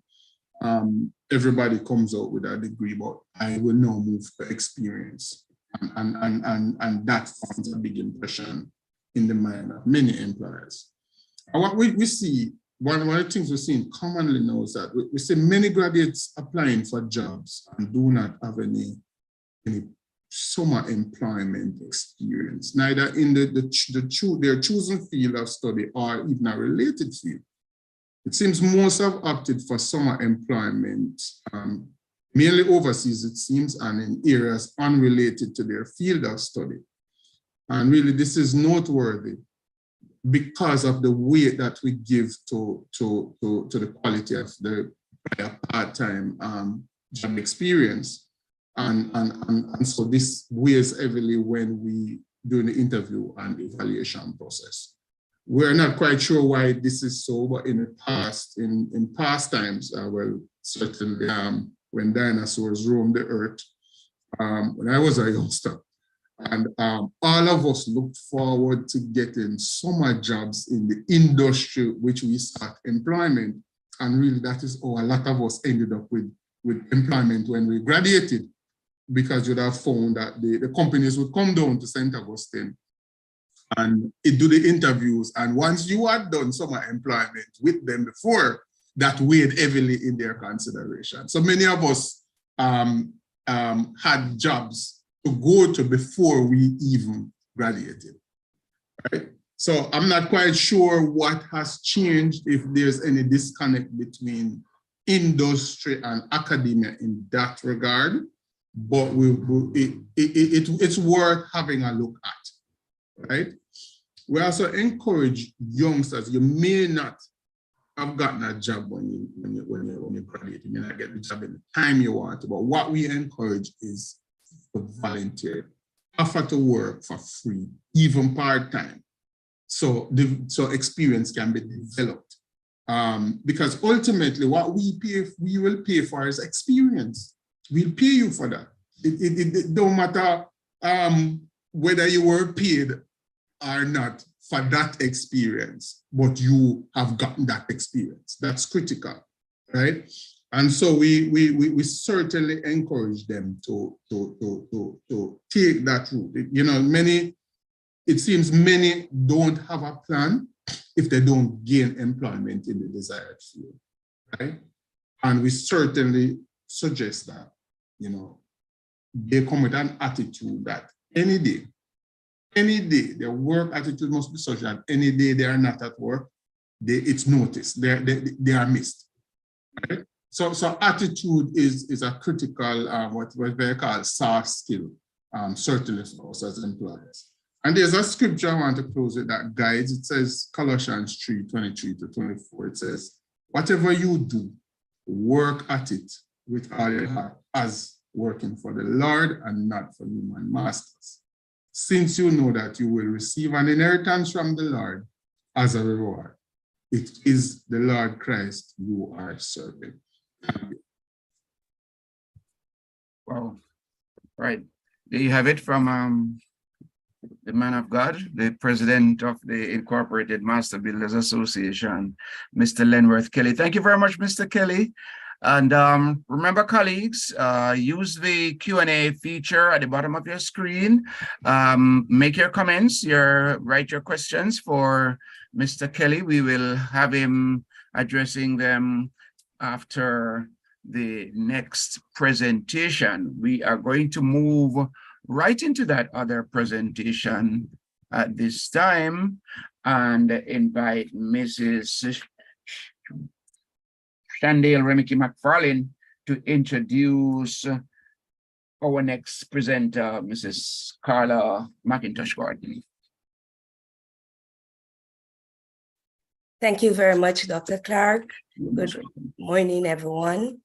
everybody comes out with a degree, but I will now move to experience. And that forms a big impression in the mind of many employers. And what we see, one of the things we're seeing commonly now is that we see many graduates applying for jobs and do not have any summer employment experience, neither in their chosen field of study or even a related field. It seems most have opted for summer employment, mainly overseas, it seems, and in areas unrelated to their field of study. And really, this is noteworthy because of the weight that we give to the quality of the part-time job experience. And so this weighs heavily when we do the interview and evaluation process. We're not quite sure why this is so, but in the past, in past times, well, certainly when dinosaurs roamed the earth, when I was a youngster, and all of us looked forward to getting summer jobs in the industry which we sought employment. And really that is how a lot of us ended up with employment when we graduated, because you'd have found that the companies would come down to St. Augustine and do the interviews. And once you had done summer employment with them before, that weighed heavily in their consideration. So many of us had jobs to go to before we even graduated, right? So I'm not quite sure what has changed, if there's any disconnect between industry and academia in that regard, but it's worth having a look at, right? We also encourage youngsters. You may not have gotten a job when you graduate. You may not get the job in the time you want, but what we encourage is to volunteer, offer to work for free, even part-time. So experience can be developed. Because ultimately what we will pay for is experience. We'll pay you for that. It don't matter whether you were paid or not for that experience, but you have gotten that experience. That's critical, right? And so we certainly encourage them to take that route. You know, it seems many don't have a plan if they don't gain employment in the desired field, right? And we certainly suggest that, you know, they come with an attitude that any day, their work attitude must be such that any day they are not at work, it's noticed, they are missed, right? So attitude is a critical, what they call soft skill, certainly for us as employers. And there's a scripture I want to close with that guides. It says, Colossians 3:23-24. It says, whatever you do, work at it with all your heart, as working for the Lord and not for human masters, since you know that you will receive an inheritance from the Lord as a reward. It is the Lord Christ you are serving. Wow. Right. There you have it from the man of God, the president of the Incorporated Master Builders Association, Mr. Lenworth Kelly. Thank you very much, Mr. Kelly. And remember, colleagues, use the Q&A feature at the bottom of your screen. Make your comments, write your questions for Mr. Kelly. We will have him addressing them after the next presentation. We are going to move right into that other presentation at this time and invite Mrs. Shandale Remeke McFarlane to introduce our next presenter, Mrs. Carla McIntosh Gordon. Thank you very much, Dr. Clark. Good morning, everyone.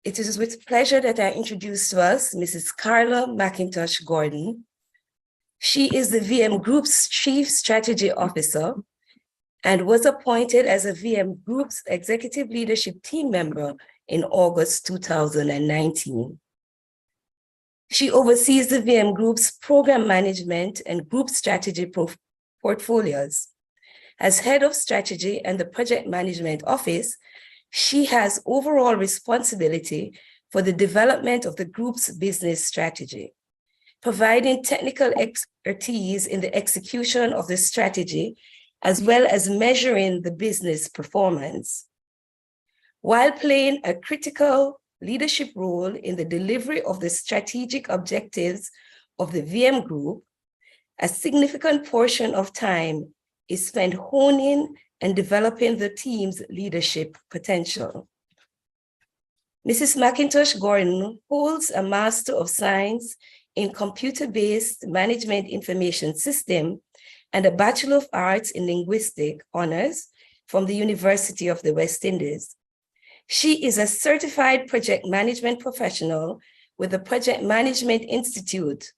It is with pleasure that I introduce to us Mrs. Carla McIntosh Gordon. She is the VM Group's Chief Strategy Officer and was appointed as a VM Group's Executive Leadership Team member in August 2019. She oversees the VM Group's program management and group strategy portfolios. As head of strategy and the project management office, she has overall responsibility for the development of the group's business strategy, providing technical expertise in the execution of the strategy, as well as measuring the business performance. While playing a critical leadership role in the delivery of the strategic objectives of the VM Group, a significant portion of time is spent honing and developing the team's leadership potential. Mrs. McIntosh Gordon holds a Master of Science in Computer-Based Management Information System and a Bachelor of Arts in Linguistic Honors from the University of the West Indies. She is a certified project management professional with the Project Management Institute.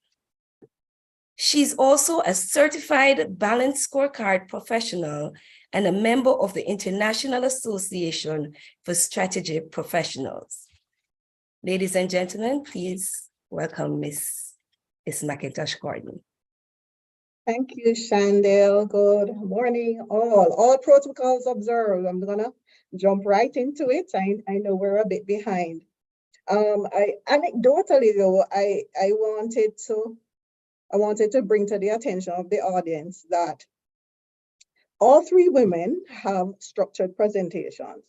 She's also a certified balanced scorecard professional and a member of the International Association for Strategy Professionals. Ladies and gentlemen, please welcome Ms. McIntosh Gordon. Thank you, Shandale. Good morning, all protocols observed. I'm gonna jump right into it. I know we're a bit behind. Anecdotally though, I wanted to bring to the attention of the audience that all three women have structured presentations.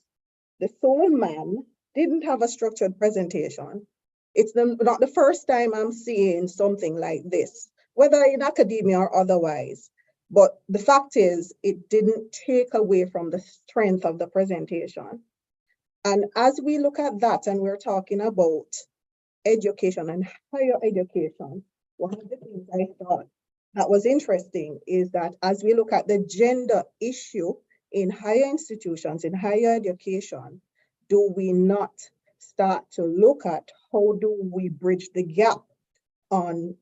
the Soul Man didn't have a structured presentation. It's not the first time I'm seeing something like this, whether in academia or otherwise. But the fact is, it didn't take away from the strength of the presentation. And as we look at that, and we're talking about education and higher education, one of the things I thought that was interesting is that as we look at the gender issue in higher institutions, in higher education, do we not start to look at how do we bridge the gap on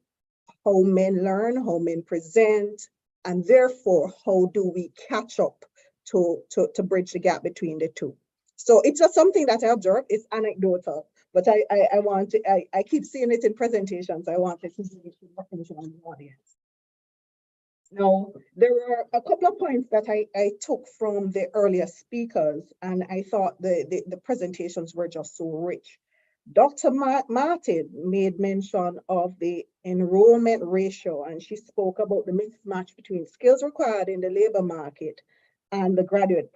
how men learn, how men present, and therefore, how do we catch up to bridge the gap between the two? So it's just something that I observed. It's anecdotal, but I keep seeing it in presentations. I wanted to bring it to the attention of the audience. Now, there were a couple of points that I took from the earlier speakers, and I thought the presentations were just so rich. Dr. Martin made mention of the enrollment ratio, and she spoke about the mismatch between skills required in the labor market and the graduate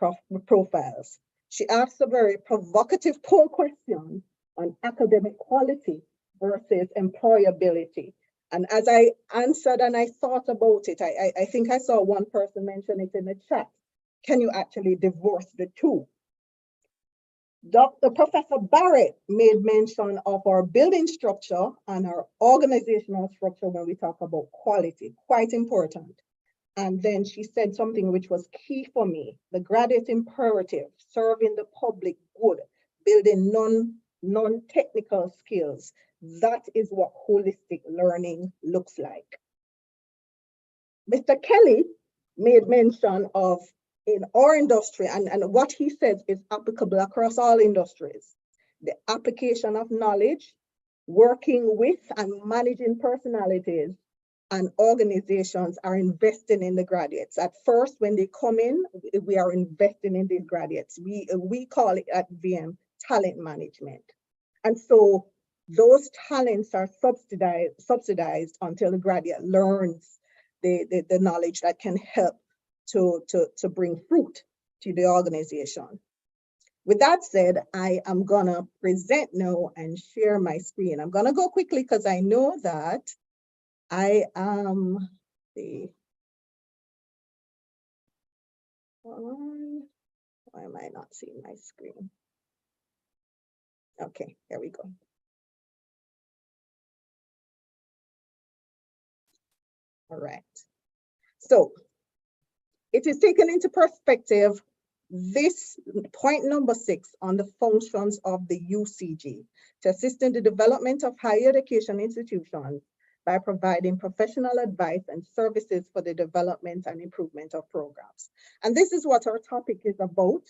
profiles. She asked a very provocative poll question on academic quality versus employability. And as I answered and I thought about it, I think I saw one person mention it in the chat. Can you actually divorce the two? Professor Barrett made mention of our building structure and our organizational structure when we talk about quality, quite important. And then she said something which was key for me, the graduate imperative, serving the public good, building non-technical skills. That is what holistic learning looks like. Mr. Kelly made mention of in our industry, and what he says is applicable across all industries. The application of knowledge, working with and managing personalities, and organizations are investing in the graduates. At first, when they come in, we are investing in these graduates. We call it at VM talent management. And so those talents are subsidized until the graduate learns the knowledge that can help to bring fruit to the organization. With that said, I am gonna present now and share my screen. I'm gonna go quickly because I know that I am why am I not seeing my screen? Okay, here we go. All right. So it is taken into perspective this point number 6 on the functions of the UCG to assist in the development of higher education institutions by providing professional advice and services for the development and improvement of programs. And this is what our topic is about.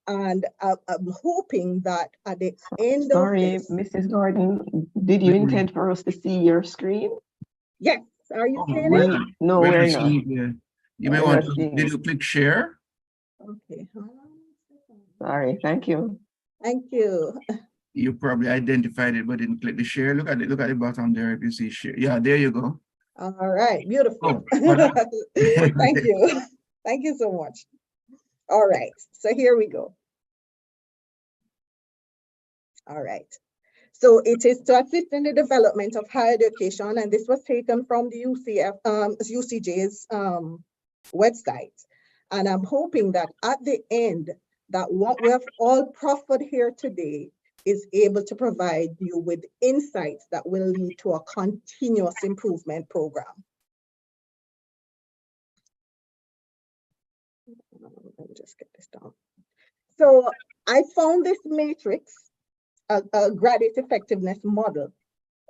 And I'm hoping that at the end of this... Mrs. Gordon, did you intend for us to see your screen? Yes. Are you seeing it? No, we're not. You may want to click share. Okay. Sorry, thank you. Thank you. You probably identified it, but didn't click the share. Look at the bottom there if you see share. Yeah, there you go. All right, beautiful. Oh, thank you. Thank you so much. All right, so here we go. All right. So it is to assist in the development of higher education, and this was taken from the UCJ's website. And I'm hoping that at the end, that what we have all proffered here today is able to provide you with insights that will lead to a continuous improvement program. Let me just get this down. So I found this matrix, a graduate effectiveness model,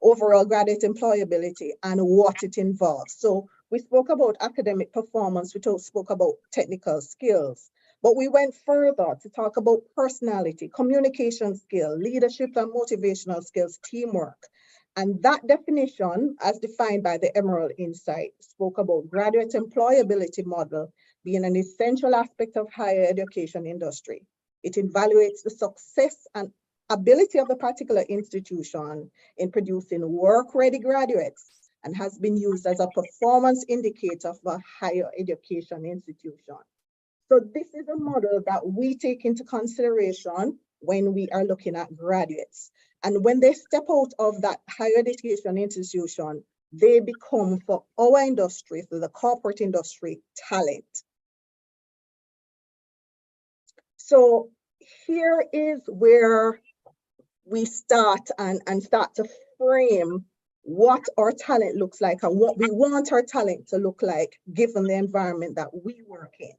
overall graduate employability, and what it involves. So we spoke about academic performance, we spoke about technical skills, but we went further to talk about personality, communication skill, leadership and motivational skills, teamwork. And that definition, as defined by the Emerald Insight, spoke about graduate employability model being an essential aspect of higher education industry. It evaluates the success and ability of a particular institution in producing work-ready graduates and has been used as a performance indicator for a higher education institution. So this is a model that we take into consideration when we are looking at graduates. And when they step out of that higher education institution, they become, for our industry, for the corporate industry, talent. So here is where we start and start to frame what our talent looks like and what we want our talent to look like given the environment that we work in.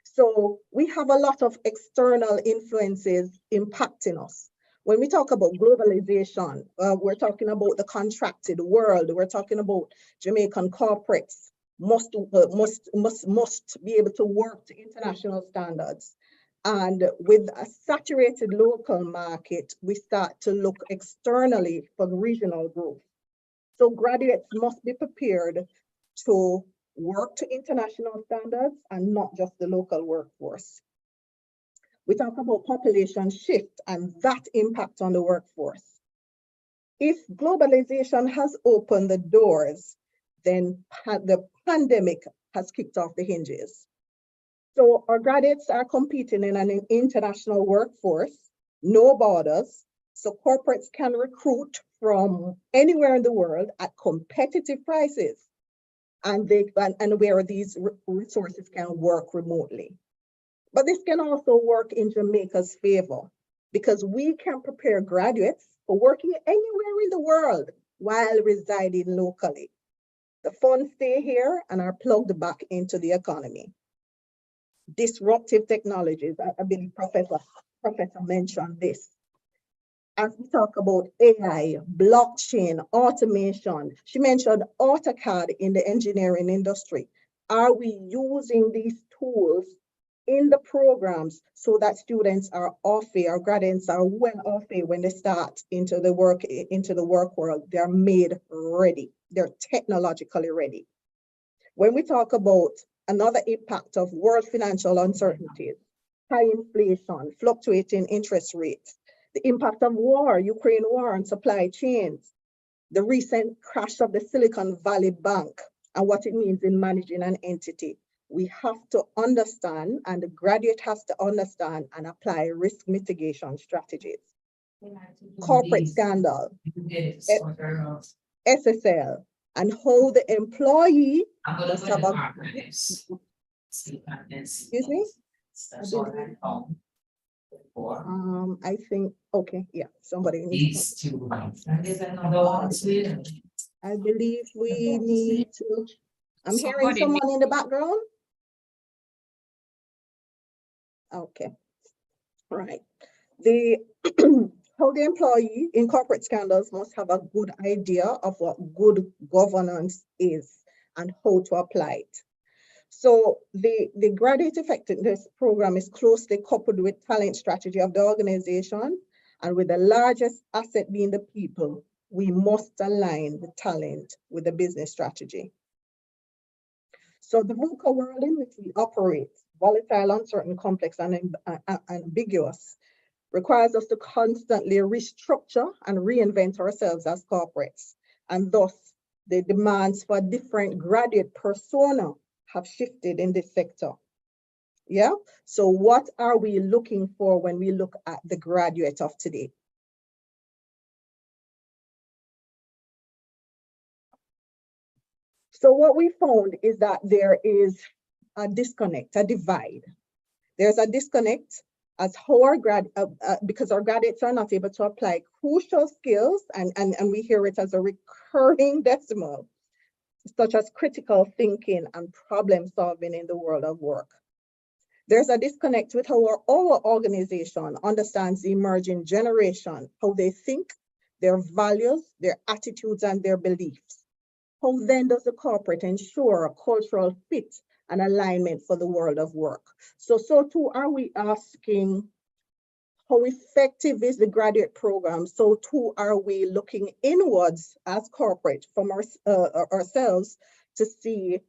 So we have a lot of external influences impacting us. When we talk about globalization, we're talking about the contracted world. We're talking about Jamaican corporates must be able to work to international standards. And with a saturated local market, we start to look externally for regional growth. So graduates must be prepared to work to international standards and not just the local workforce. We talk about population shift and that impact on the workforce. If globalization has opened the doors, then the pandemic has kicked off the hinges. So our graduates are competing in an international workforce, no borders, so corporates can recruit from anywhere in the world at competitive prices, and where these resources can work remotely. But this can also work in Jamaica's favor because we can prepare graduates for working anywhere in the world while residing locally. The funds stay here and are plugged back into the economy. Disruptive technologies, I believe Professor mentioned this. As we talk about AI, blockchain, automation, she mentioned AutoCAD in the engineering industry. Are we using these tools in the programs so that students are off it, or graduates are well off it when they start into the work world? They're made ready. They're technologically ready. When we talk about another impact of world financial uncertainties, high inflation, fluctuating interest rates, the impact of war, Ukraine war on supply chains, the recent crash of the Silicon Valley Bank and what it means in managing an entity. We have to understand, and the graduate has to understand and apply risk mitigation strategies. Corporate scandal, SSL, and how the employee must have a, excuse me? I think, okay, yeah, somebody needs to. I believe we need to, I'm hearing someone in the background. Okay, right. How the employee in corporate scandals must have a good idea of what good governance is and how to apply it. So the graduate effectiveness program is closely coupled with talent strategy of the organization, and with the largest asset being the people, we must align the talent with the business strategy. So the VUCA world in which we operate, volatile, uncertain, complex, and ambiguous, requires us to constantly restructure and reinvent ourselves as corporates, and thus the demands for different graduate persona have shifted in this sector. Yeah, so what are we looking for when we look at the graduate of today? So what we found is that there is a disconnect, a divide. There's a disconnect as how our because our graduates are not able to apply crucial skills, and we hear it as a recurring decimal, such as critical thinking and problem solving in the world of work. There's a disconnect with how our organization understands the emerging generation, how they think, their values, their attitudes, and their beliefs. How then does the corporate ensure a cultural fit and alignment for the world of work? So too are we asking, how effective is the graduate program? So too are we looking inwards as corporate from ourselves to see,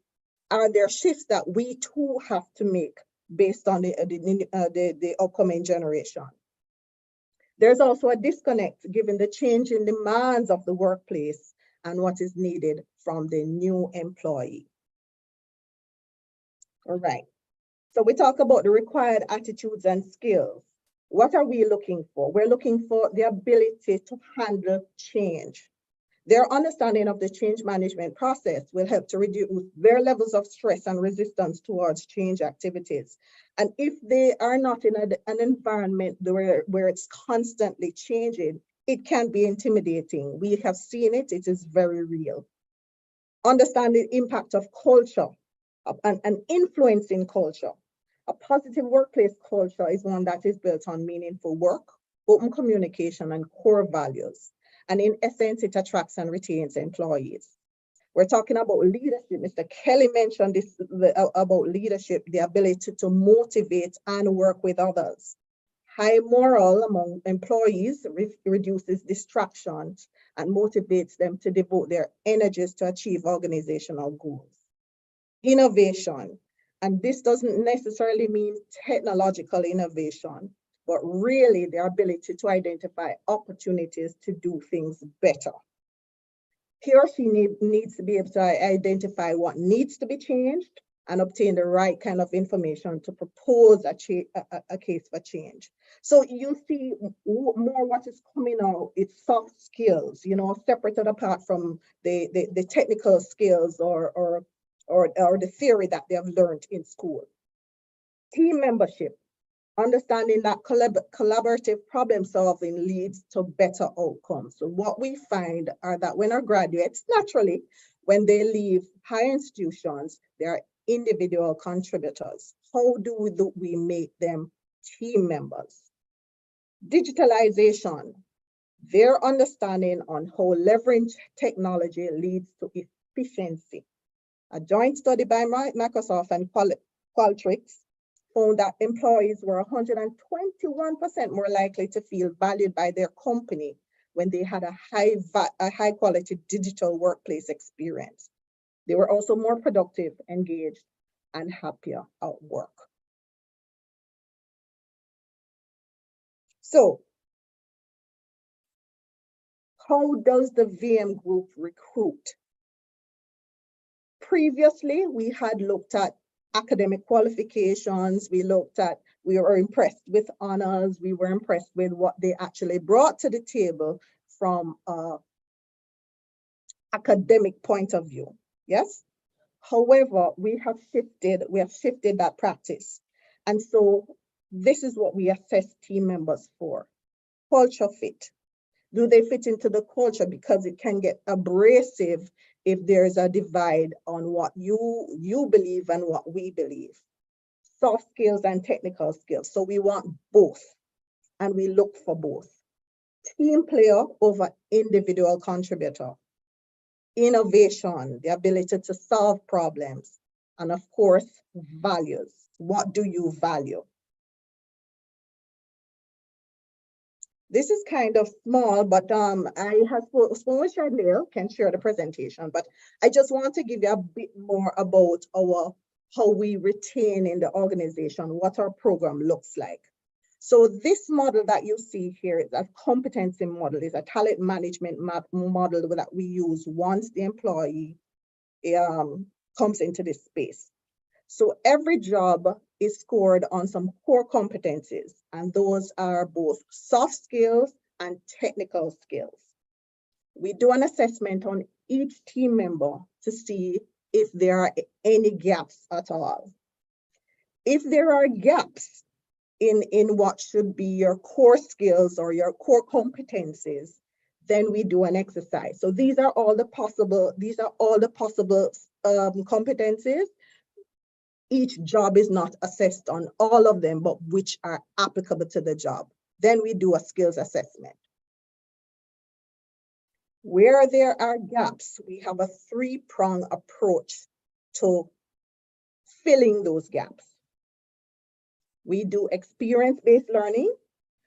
are there shifts that we too have to make based on the upcoming generation? There's also a disconnect given the changing demands of the workplace and what is needed from the new employee. All right, so we talk about the required attitudes and skills. What are we looking for? We're looking for the ability to handle change. Their understanding of the change management process will help to reduce their levels of stress and resistance towards change activities. And if they are not in an environment where it's constantly changing, it can be intimidating. We have seen it, it is very real. Understand the impact of culture and influencing culture. A positive workplace culture is one that is built on meaningful work, open communication, and core values. And in essence, it attracts and retains employees. We're talking about leadership. Mr. Kelly mentioned this about leadership, the ability to motivate and work with others. High morale among employees reduces distractions and motivates them to devote their energies to achieve organizational goals. Innovation, and this doesn't necessarily mean technological innovation, but really the ability to identify opportunities to do things better. He or she needs to be able to identify what needs to be changed and obtain the right kind of information to propose a case for change. So you see more what is coming out, it's soft skills, you know, separated apart from the technical skills or the theory that they have learned in school. Team membership, understanding that collaborative problem solving leads to better outcomes. So what we find are that when our graduates, naturally, when they leave higher institutions, they are individual contributors. How do we make them team members? Digitalization, their understanding on how leverage technology leads to efficiency. A joint study by Microsoft and Qualtrics found that employees were 121% more likely to feel valued by their company when they had a high quality digital workplace experience. They were also more productive, engaged, and happier at work. So, how does the VM group recruit? Previously, we had looked at academic qualifications, we were impressed with honors, we were impressed with what they actually brought to the table from an academic point of view, yes? However, we have shifted that practice. And so this is what we assess team members for. Culture fit. Do they fit into the culture? Because it can get abrasive if there's a divide on what you believe and what we believe. Soft skills and technical skills. So we want both and we look for both. Team player over individual contributor. Innovation, the ability to solve problems. And of course, values. What do you value? This is kind of small, but I have spoken with Shadley, can share the presentation, but I just want to give you a bit more about how we retain in the organization, what our program looks like. So this model that you see here is a competency model, is a talent management model that we use once the employee comes into this space. So every job is scored on some core competencies, and those are both soft skills and technical skills. We do an assessment on each team member to see if there are any gaps at all. If there are gaps in what should be your core skills or your core competencies, then we do an exercise. So these are all the possible competencies. Each job is not assessed on all of them, but which are applicable to the job. Then we do a skills assessment. Where there are gaps, we have a three-pronged approach to filling those gaps. We do experience-based learning,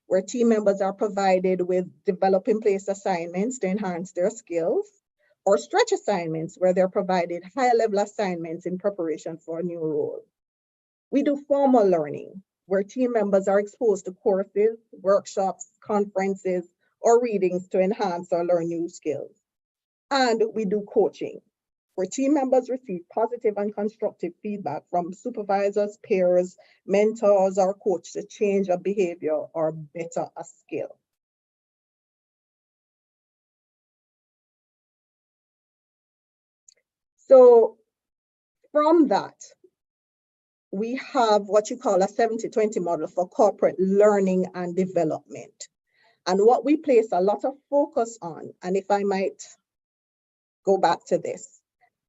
where team members are provided with developing-place assignments to enhance their skills, or stretch assignments where they're provided higher level assignments in preparation for a new role. We do formal learning, where team members are exposed to courses, workshops, conferences, or readings to enhance or learn new skills. And we do coaching, where team members receive positive and constructive feedback from supervisors, peers, mentors, or coach to change a behavior or better a skill. So from that, we have what you call a 70-20 model for corporate learning and development. And what we place a lot of focus on, and if I might go back to this,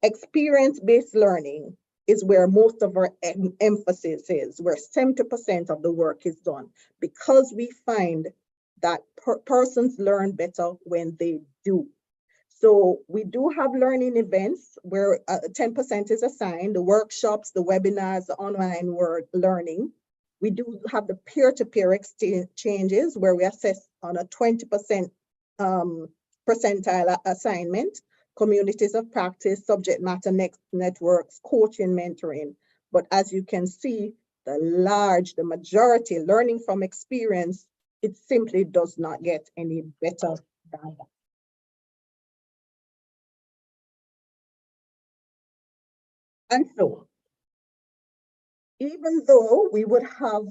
experience-based learning is where most of our emphasis is, where 70% of the work is done, because we find that persons learn better when they do. So we do have learning events where 10% is assigned, the workshops, the webinars, the online learning. We do have the peer-to-peer exchanges where we assess on a 20% percentile assignment, communities of practice, subject matter networks, coaching, mentoring. But as you can see, the majority learning from experience, it simply does not get any better than that. And so, even though we would have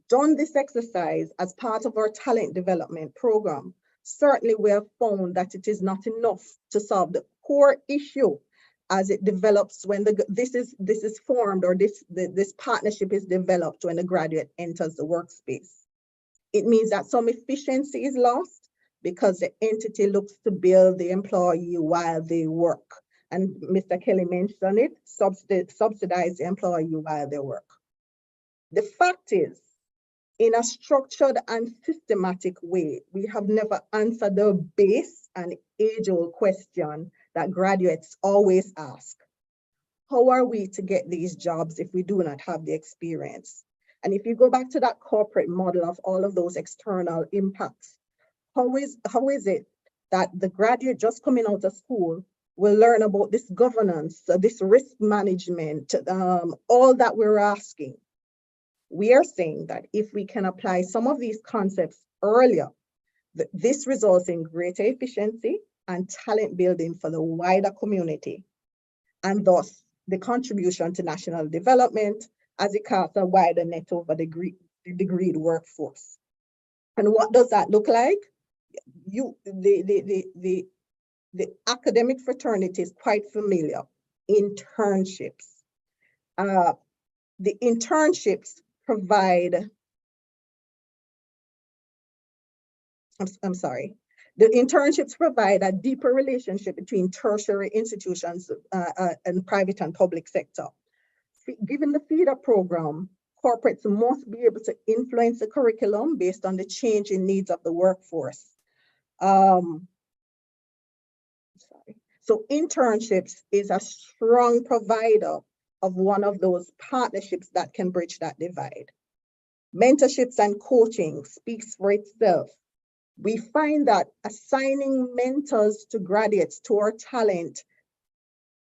done this exercise as part of our talent development program, certainly we have found that it is not enough to solve the core issue as it develops when this is formed, or this partnership is developed when the graduate enters the workspace. It means that some efficiency is lost because the entity looks to bill the employee while they work. And Mr. Kelly mentioned it, subsidize the employee while they work. The fact is, in a structured and systematic way, we have never answered the base and age-old question that graduates always ask. How are we to get these jobs if we do not have the experience? And if you go back to that corporate model of all of those external impacts, how is it that the graduate just coming out of school will learn about this governance, this risk management, all that we're asking? We are saying that if we can apply some of these concepts earlier, this results in greater efficiency and talent building for the wider community, and thus the contribution to national development as it casts a wider net over the degreed workforce. And what does that look like? The academic fraternity is quite familiar. Internships. The internships provide, the internships provide a deeper relationship between tertiary institutions and private and public sector. Given the feeder program, corporates must be able to influence the curriculum based on the changing needs of the workforce. So internships is a strong provider of one of those partnerships that can bridge that divide. Mentorships and coaching speaks for itself. We find that assigning mentors to graduates to our talent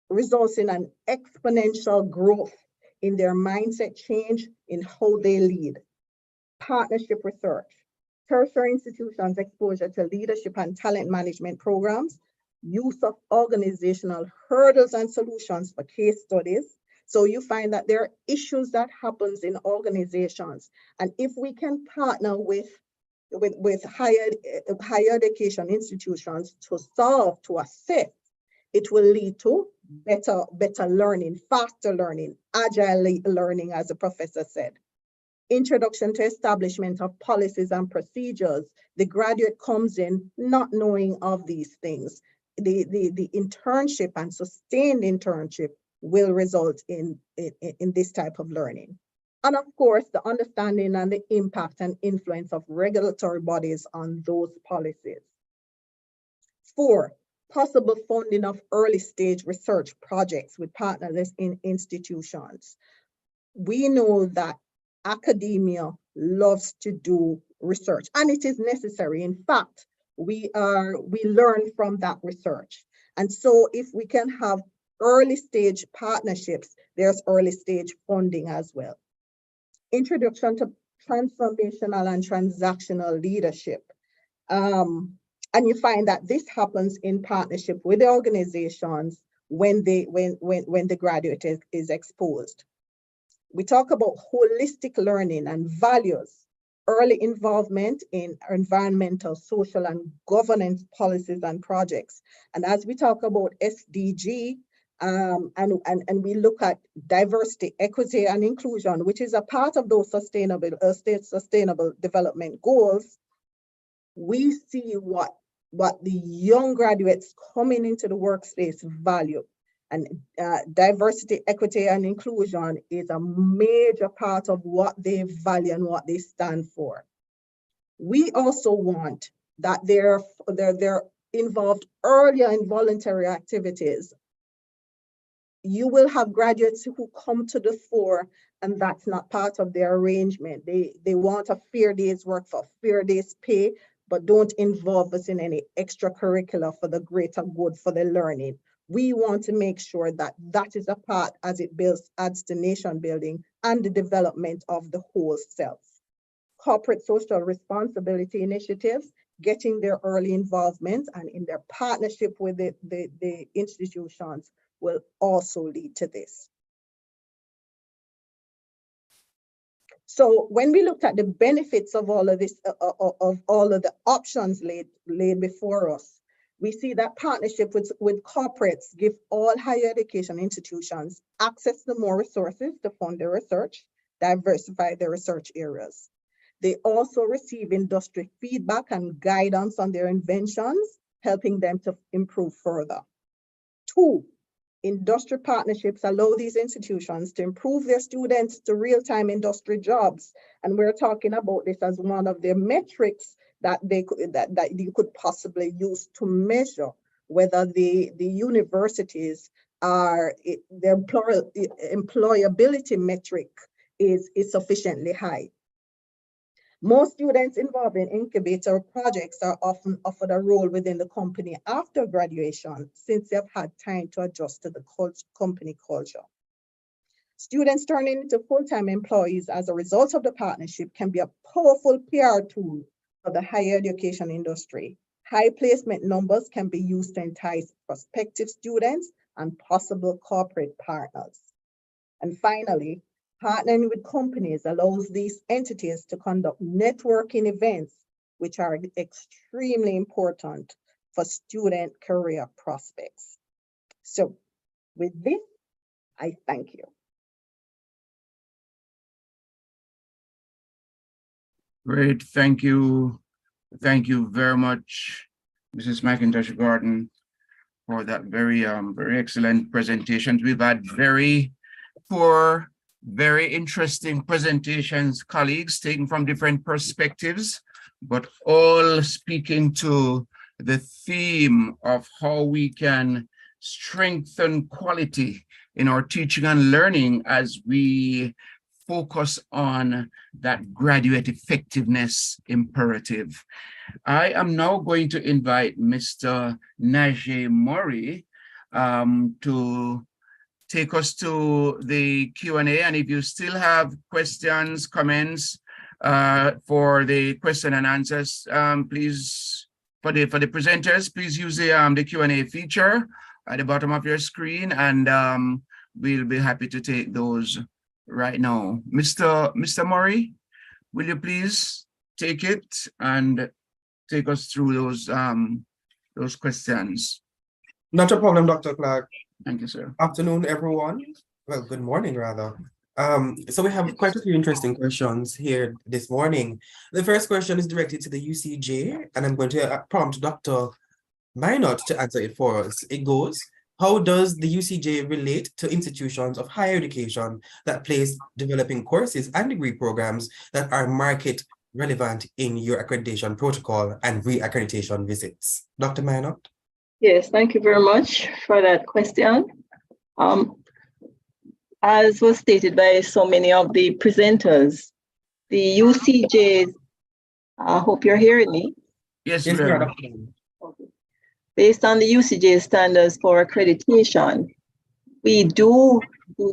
results in an exponential growth in their mindset change in how they lead. Partnership research, tertiary institutions' exposure to leadership and talent management programs, use of organizational hurdles and solutions for case studies. So you find that there are issues that happens in organizations. And if we can partner with higher education institutions to solve, to assess, it will lead to better learning, faster learning, agile learning, as the professor said. Introduction to establishment of policies and procedures. The graduate comes in not knowing of these things. The internship and sustained internship will result in this type of learning. And of course, the understanding and the impact and influence of regulatory bodies on those policies. 4, possible funding of early stage research projects with partners in institutions. We know that academia loves to do research, and it is necessary. In fact, we learn from that research. And so if we can have early stage partnerships, there's early stage funding as well. Introduction to transformational and transactional leadership. And you find that this happens in partnership with the organizations when the graduate is exposed. We talk about holistic learning and values, early involvement in environmental, social, and governance policies and projects. And as we talk about SDG, and we look at diversity, equity, and inclusion, which is a part of those sustainable development goals, we see what the young graduates coming into the workspace value. And diversity, equity, and inclusion is a major part of what they value and what they stand for. We also want that they're involved earlier in voluntary activities. You will have graduates who come to the fore and that's not part of their arrangement. They want a fair day's work for fair day's pay, but don't involve us in any extracurricular for the greater good for the learning. We want to make sure that that is a part as it adds to nation building and the development of the whole self. Corporate social responsibility initiatives, getting their early involvement and in their partnership with the institutions will also lead to this. So when we looked at the benefits of all of this, of all of the options laid before us, we see that partnership with corporates give all higher education institutions access to more resources to fund their research, diversify their research areas. They also receive industry feedback and guidance on their inventions, helping them to improve further. 2, industry partnerships allow these institutions to improve their students to real-time industry jobs. And we're talking about this as one of the metrics that you could possibly use to measure whether the universities are, their employability metric is sufficiently high. Most students involved in incubator projects are often offered a role within the company after graduation, since they've had time to adjust to the company culture. Students turning into full-time employees as a result of the partnership can be a powerful PR tool for the higher education industry. High placement numbers can be used to entice prospective students and possible corporate partners. And finally, partnering with companies allows these entities to conduct networking events, which are extremely important for student career prospects. So with this, I thank you. Great, thank you. Thank you very much, Mrs. McIntosh-Gordon, for that very excellent presentation. We've had four very interesting presentations, colleagues, taken from different perspectives, but all speaking to the theme of how we can strengthen quality in our teaching and learning as we focus on that graduate effectiveness imperative. I am now going to invite Mr. Najee Murray to take us to the Q&A. And if you still have questions, comments for the question and answers, please, for the presenters, please use the Q&A feature at the bottom of your screen, and we'll be happy to take those right now. Mr. Murray, will you please take it and take us through those questions? Not a problem, Dr. Clark. Thank you, sir. Afternoon, everyone. Well, good morning, rather. So we have quite a few interesting questions here this morning. The first question is directed to the UCJ, and I'm going to prompt Dr. Minot to answer it for us. It goes, how does the UCJ relate to institutions of higher education that place developing courses and degree programs that are market relevant in your accreditation protocol and re-accreditation visits? Dr. Minot? Yes, thank you very much for that question. As was stated by so many of the presenters, the UCJs, I hope you're hearing me. Yes, Yes, sir. Based on the UCJ standards for accreditation, we do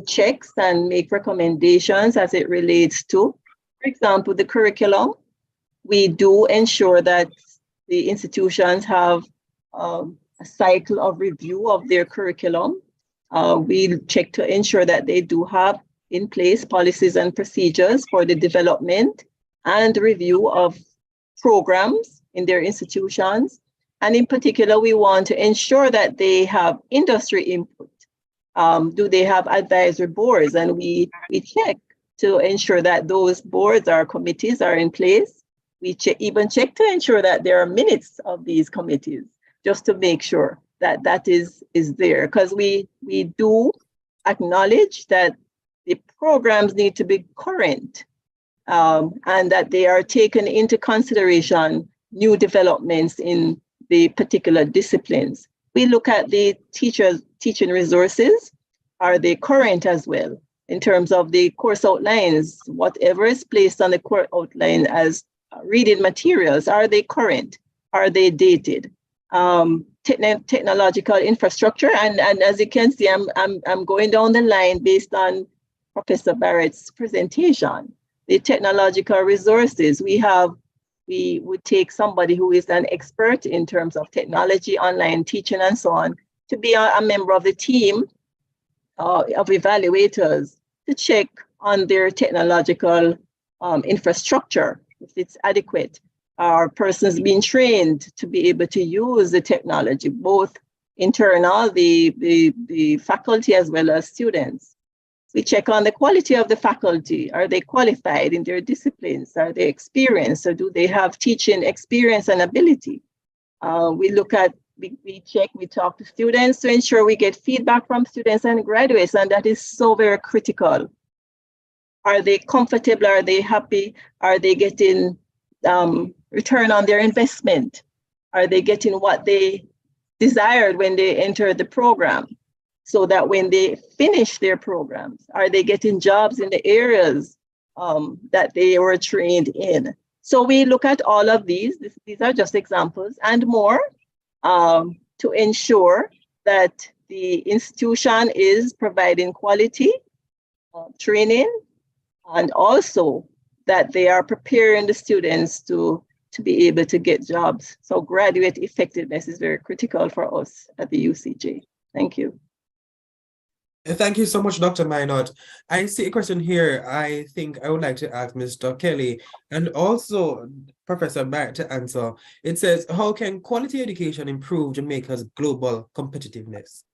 checks and make recommendations as it relates to, for example, the curriculum. We do ensure that the institutions have a cycle of review of their curriculum We check to ensure that they do have in place policies and procedures for the development and review of programs in their institutions. And in particular, we want to ensure that they have industry input. Do they have advisory boards? And we check to ensure that those boards or committees are in place. We even check to ensure that there are minutes of these committees, just to make sure that that is there. Because we do acknowledge that the programs need to be current, and that they are taken into consideration new developments in the particular disciplines. We look at the teaching resources. Are they current as well? In terms of the course outlines, whatever is placed on the course outline as reading materials, are they current? Are they dated? Technological infrastructure, and as you can see, I'm going down the line based on Professor Barrett's presentation. The technological resources, we would take somebody who is an expert in terms of technology, online teaching, and so on, to be a member of the team of evaluators to check on their technological infrastructure, if it's adequate. Are persons being trained to be able to use the technology, both internal, the faculty, as well as students? We check on the quality of the faculty. Are they qualified in their disciplines? Are they experienced? Or do they have teaching experience and ability? We check, we talk to students to ensure we get feedback from students and graduates, and that is so very critical. Are they comfortable? Are they happy? Are they getting return on their investment? Are they getting what they desired when they entered the program? So that when they finish their programs, are they getting jobs in the areas that they were trained in? So we look at all of these. These are just examples and more to ensure that the institution is providing quality training, and also that they are preparing the students to be able to get jobs. So graduate effectiveness is very critical for us at the UCJ. Thank you. Thank you so much, Dr. Minot. I see a question here. I think I would like to ask Mr. Kelly and also Professor Barrett to answer. It says, how can quality education improve Jamaica's global competitiveness?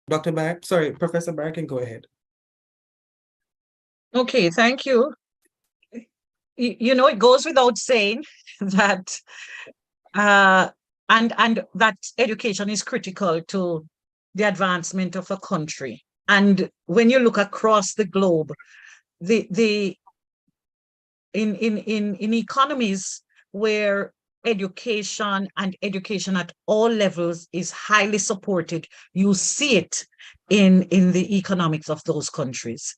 Dr. Barrett, sorry, Professor Barrett can go ahead. Okay, thank you. You know, it goes without saying that and that education is critical to the advancement of a country. And when you look across the globe, in economies where education and education at all levels is highly supported, you see it in the economics of those countries.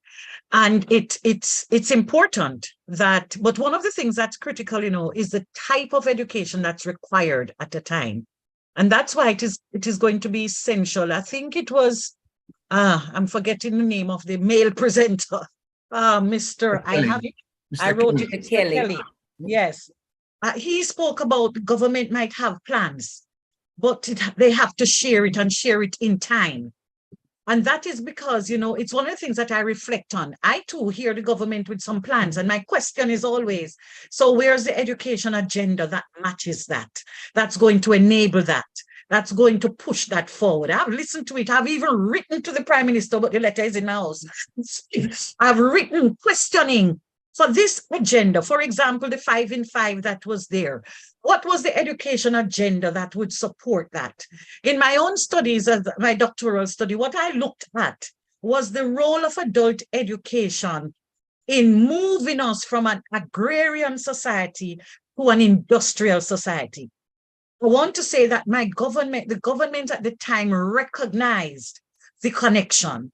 And it's important that, but one of the things that's critical, you know, is the type of education that's required at a time. And that's why it is going to be essential. I think it was, I'm forgetting the name of the male presenter, Mr. I have it. I wrote it, Mr. Kelly. Yes. He spoke about the government might have plans, but they have to share it and share it in time. And that is because, you know, it's one of the things that I reflect on. I too hear the government with some plans. And my question is always, so where's the education agenda that matches that? That's going to enable that. That's going to push that forward. I've listened to it. I've even written to the Prime Minister, but the letter is in my house. I've written questioning for this agenda. For example, the 5 in 5 that was there. What was the education agenda that would support that? In my own studies, as my doctoral study, what I looked at was the role of adult education in moving us from an agrarian society to an industrial society. I want to say that the government at the time recognized the connection.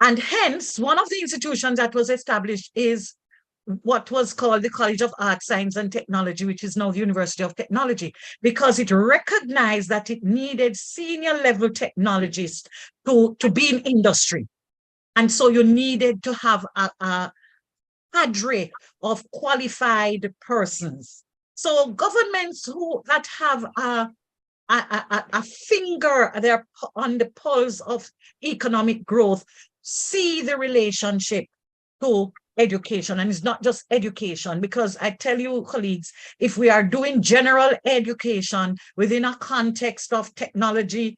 And hence, one of the institutions that was established is what was called the College of Art, Science and Technology, which is now the University of Technology, because it recognized that it needed senior level technologists to be in industry. And so you needed to have a cadre of qualified persons. So governments that have a finger there on the pulse of economic growth, see the relationship to education. And it's not just education, because I tell you, colleagues, if we are doing general education within a context of technology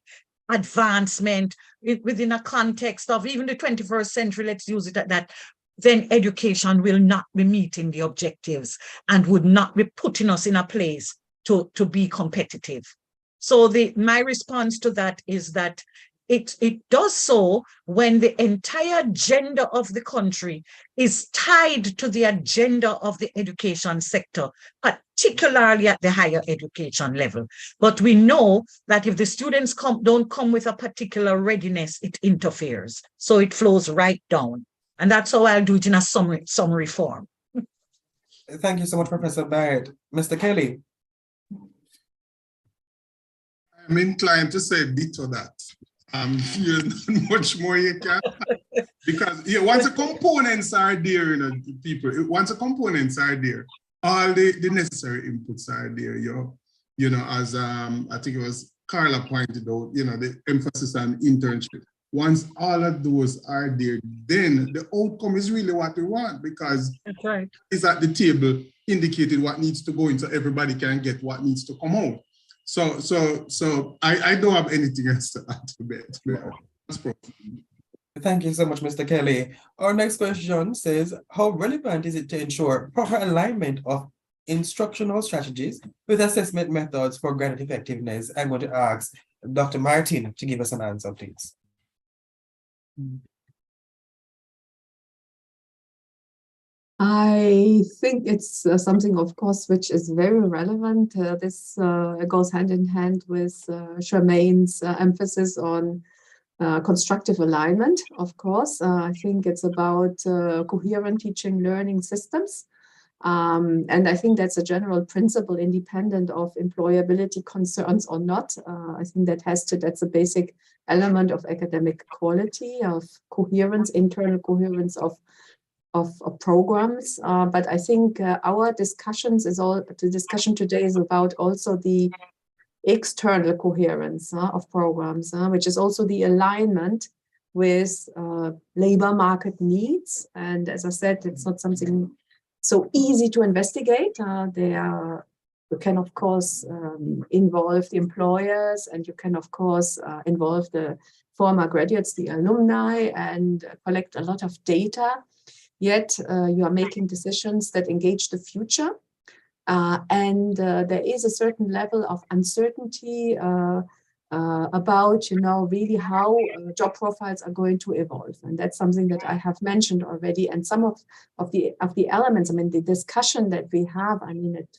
advancement, within a context of even the 21st century, let's use it at that, then education will not be meeting the objectives and would not be putting us in a place to be competitive. So my response to that is that it does so when the entire agenda of the country is tied to the agenda of the education sector, particularly at the higher education level. But we know that if the students don't come with a particular readiness, it interferes. So it flows right down. And that's how I'll do it in a summary form. Thank you so much, Professor Barrett. Mr. Kelly. I'm inclined to say ditto that. Not much more you can, because once the components are there, people, once the components are there, all the necessary inputs are there, as I think it was Carla pointed out, the emphasis on internship. Once all of those are there, then the outcome is really what we want, because that's right. It's at the table indicated what needs to go in so everybody can get what needs to come out. So I don't have anything else to add to that. Thank you so much, Mr. Kelly. Our next question says, how relevant is it to ensure proper alignment of instructional strategies with assessment methods for graded effectiveness? I'm going to ask Dr. Martin to give us an answer, please. I think it's something, of course, which is very relevant. This goes hand in hand with Charmaine's emphasis on constructive alignment, of course. I think it's about coherent teaching learning systems. And I think that's a general principle independent of employability concerns or not. I think that's a basic element of academic quality, of coherence, internal coherence of programs. But I think our the discussion today is about also the external coherence of programs, which is also the alignment with labor market needs. And as I said, it's not something so easy to investigate. You can, of course, involve the employers, and you can, of course, involve the former graduates, the alumni, and collect a lot of data. Yet you are making decisions that engage the future. And there is a certain level of uncertainty about, really how job profiles are going to evolve. And that's something that I have mentioned already. And some of the elements, the discussion that we have,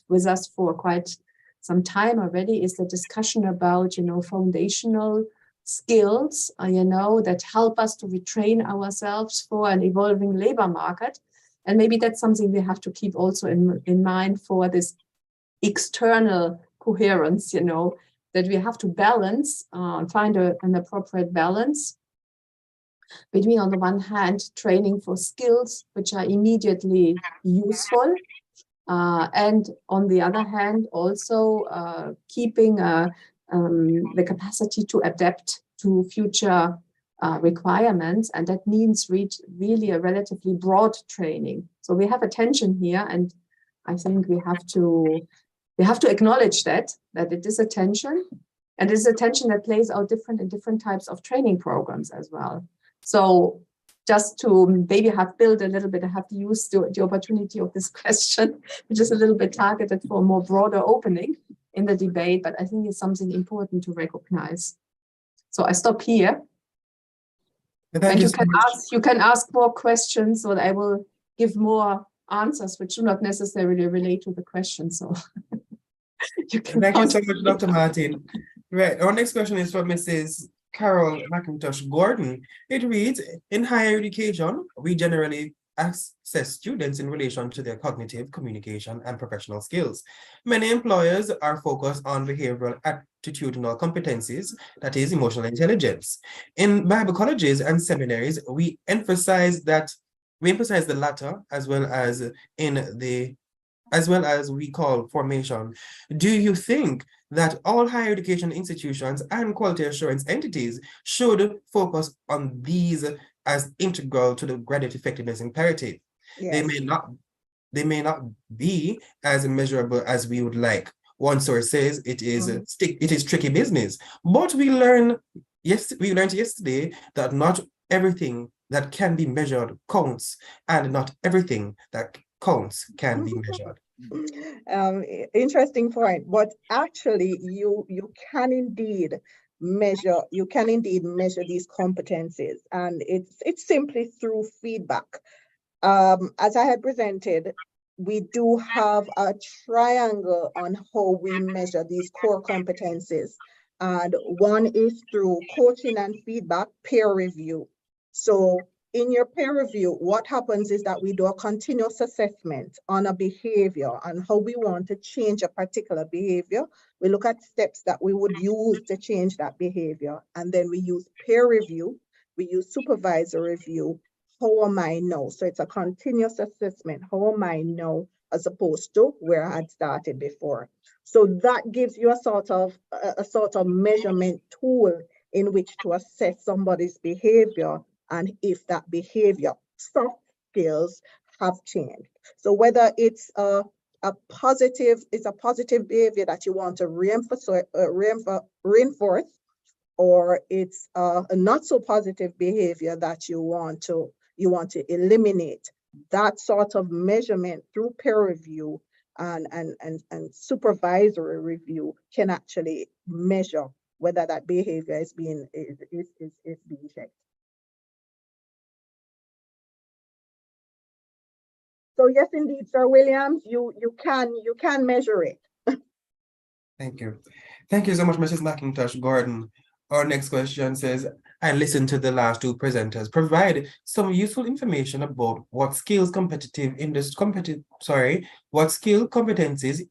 with us for quite some time already, is the discussion about, foundational skills, that help us to retrain ourselves for an evolving labor market. And maybe that's something we have to keep also in mind for this external coherence, that we have to balance, find an appropriate balance between, on the one hand, training for skills which are immediately useful, and on the other hand, also keeping the capacity to adapt to future requirements, and that means really a relatively broad training. So we have a tension here, and I think we have to acknowledge that it is a tension, and it is a tension that plays out in different types of training programs as well. So just to maybe have built a little bit, I have to use the opportunity of this question, which is a little bit targeted for a more broader opening in the debate, but I think it's something important to recognize. So I stop here. And you can ask more questions, or I will give more answers which do not necessarily relate to the question. So Thank you so much, Dr. Martin. Right, our next question is from Mrs. Carol McIntosh Gordon. It reads, in higher education, we generally assess students in relation to their cognitive, communication, and professional skills. Many employers are focused on behavioral attitudinal competencies, that is emotional intelligence. In Bible colleges and seminaries, we emphasize the latter as well as we call formation. Do you think that all higher education institutions and quality assurance entities should focus on these as integral to the graduate effectiveness imperative. Yes. They may not be as measurable as we would like. One source says it is tricky business, but we learned yesterday that not everything that can be measured counts, and not everything that counts can be measured. Interesting point, but actually you can indeed measure these competencies, and it's simply through feedback. As I had presented, we do have a triangle on how we measure these core competencies, and one is through coaching and feedback, peer review. So in your peer review, what happens is that we do a continuous assessment on a behavior and how we want to change a particular behavior. We look at steps that we would use to change that behavior, and then we use peer review, we use supervisor review. How am I now? So it's a continuous assessment. How am I now, as opposed to where I had started before? So that gives you a sort of measurement tool in which to assess somebody's behavior and if that behavior, soft skills, have changed. So whether it's a positive behavior that you want to reinforce, or it's a not so positive behavior that you want to eliminate, that sort of measurement through peer review and supervisory review can actually measure whether that behavior is being checked. So yes, indeed, Sir Williams, you can measure it. Thank you. Thank you so much, Mrs. McIntosh Gordon. Our next question says, I listened to the last two presenters provide some useful information about what skill competencies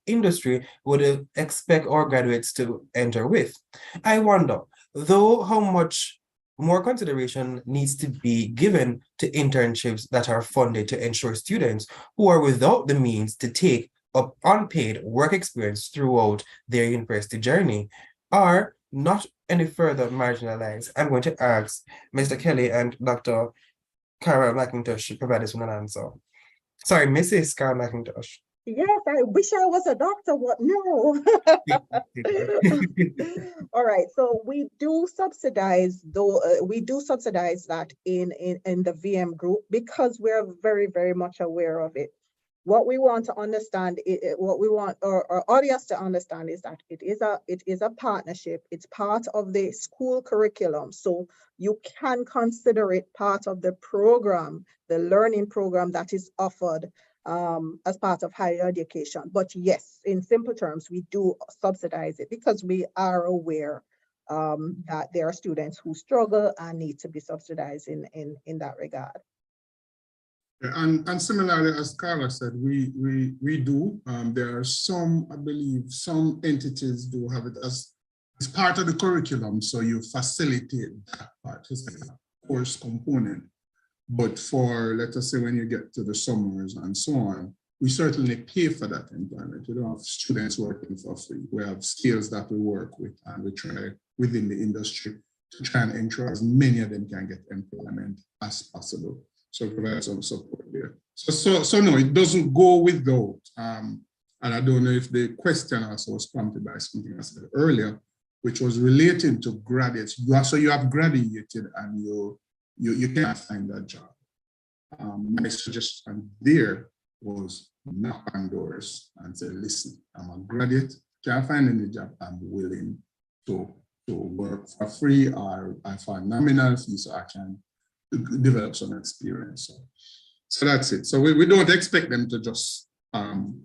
industry would expect our graduates to enter with. I wonder, though, how much more consideration needs to be given to internships that are funded to ensure students who are without the means to take up unpaid work experience throughout their university journey are not any further marginalized. I'm going to ask Mr. Kelly and Dr. Carol McIntosh to provide us with an answer. Sorry, Mrs. Carol McIntosh. Yes, I wish I was a doctor, but no. All right, so we do subsidize that in the VM group because we're very, very much aware of it. What we want to understand, what we want our audience to understand is that it is a partnership. It's part of the school curriculum. So you can consider it part of the program, the learning program that is offered as part of higher education. But yes, in simple terms, we do subsidize it because we are aware that there are students who struggle and need to be subsidized in that regard. And similarly, as Carla said, we do. There are some, I believe, some entities do have it as part of the curriculum, so you facilitate that part, it's a course component. But for, let us say, when you get to the summers and so on, we certainly pay for that employment. We don't have students working for free. We have skills that we work with, and we try within the industry to try and ensure as many of them can get employment as possible. So provide some support there. So no, it doesn't go without. And I don't know if the question also was prompted by something I said earlier, which was relating to graduates. So you have graduated and you can't find that job. My suggestion there was knock on doors and say, listen, I'm a graduate, can't find any job, I'm willing to work for free or for a nominal fee so I can develop some experience. So that's it. So we don't expect them to just come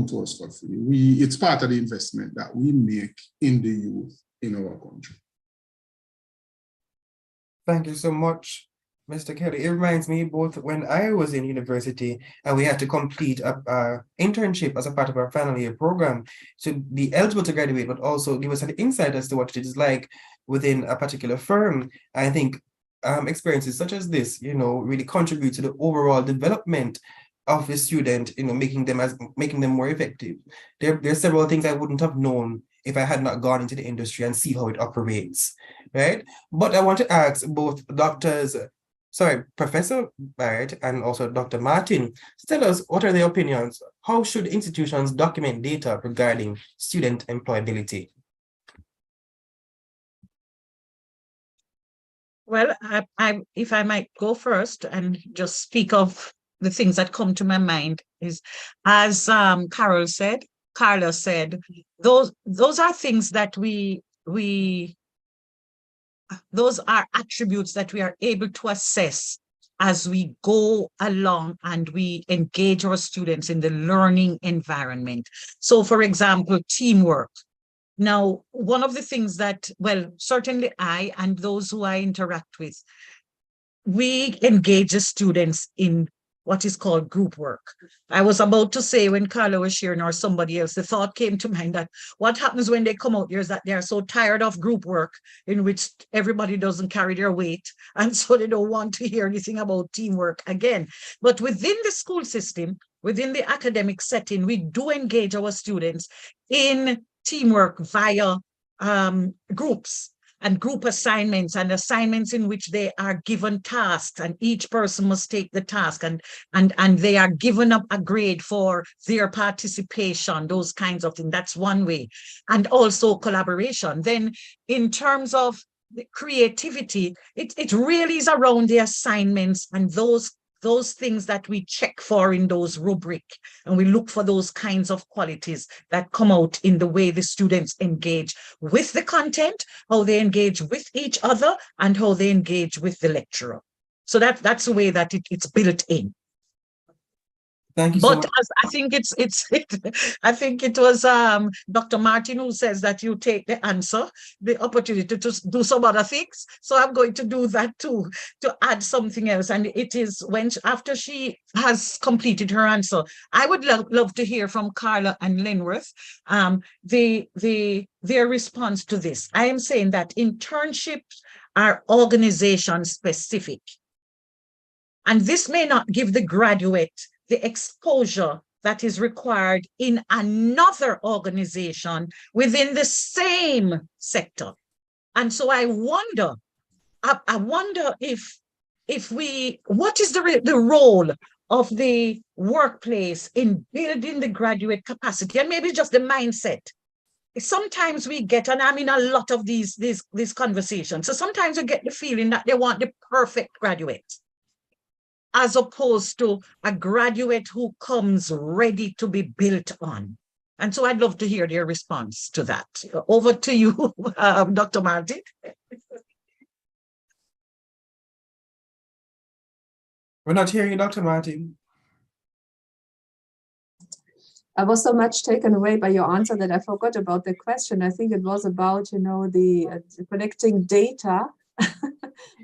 to us for free. It's part of the investment that we make in the youth in our country. Thank you so much, Mr. Kelly. It reminds me both when I was in university and we had to complete a internship as a part of our final year program to be eligible to graduate, but also give us an insight as to what it is like within a particular firm. I think experiences such as this, really contribute to the overall development of the student, making them more effective. There are several things I wouldn't have known if I had not gone into the industry and see how it operates, right? But I want to ask both Professor Barrett and also Dr. Martin, to tell us what are their opinions? How should institutions document data regarding student employability? Well, if I might go first and just speak of the things that come to my mind is, as Carla said, those are things that those are attributes that we are able to assess as we go along and we engage our students in the learning environment. So, for example, teamwork. Now, one of the things that, well, certainly I and those who I interact with, we engage the students in what is called group work. I was about to say when Carla was sharing or somebody else, the thought came to mind that what happens when they come out here is that they are so tired of group work in which everybody doesn't carry their weight. And so they don't want to hear anything about teamwork again. But within the school system, within the academic setting, we do engage our students in teamwork via groups and group assignments and assignments in which they are given tasks and each person must take the task and they are given up a grade for their participation, those kinds of things. That's one way. And also collaboration. Then in terms of the creativity, it really is around the assignments and those things that we check for in those rubric, and we look for those kinds of qualities that come out in the way the students engage with the content, how they engage with each other, and how they engage with the lecturer. So that's the way that it's built in. Thank you so But much. I think I think it was Dr. Martin who says that you take the answer, the opportunity to do some other things. So I'm going to do that too, to add something else. And it is after she has completed her answer, I would love to hear from Carla and Linworth, their response to this. I am saying that internships are organization specific. And this may not give the graduate the exposure that is required in another organization within the same sector. And so I wonder what is the role of the workplace in building the graduate capacity, and maybe just the mindset. Sometimes we get, and I'm in a lot of these conversations, so sometimes we get the feeling that they want the perfect graduate, as opposed to a graduate who comes ready to be built on. And so I'd love to hear their response to that. Over to you, Dr. Martin. We're not hearing you, Dr. Martin. I was so much taken away by your answer that I forgot about the question. I think it was about, the collecting data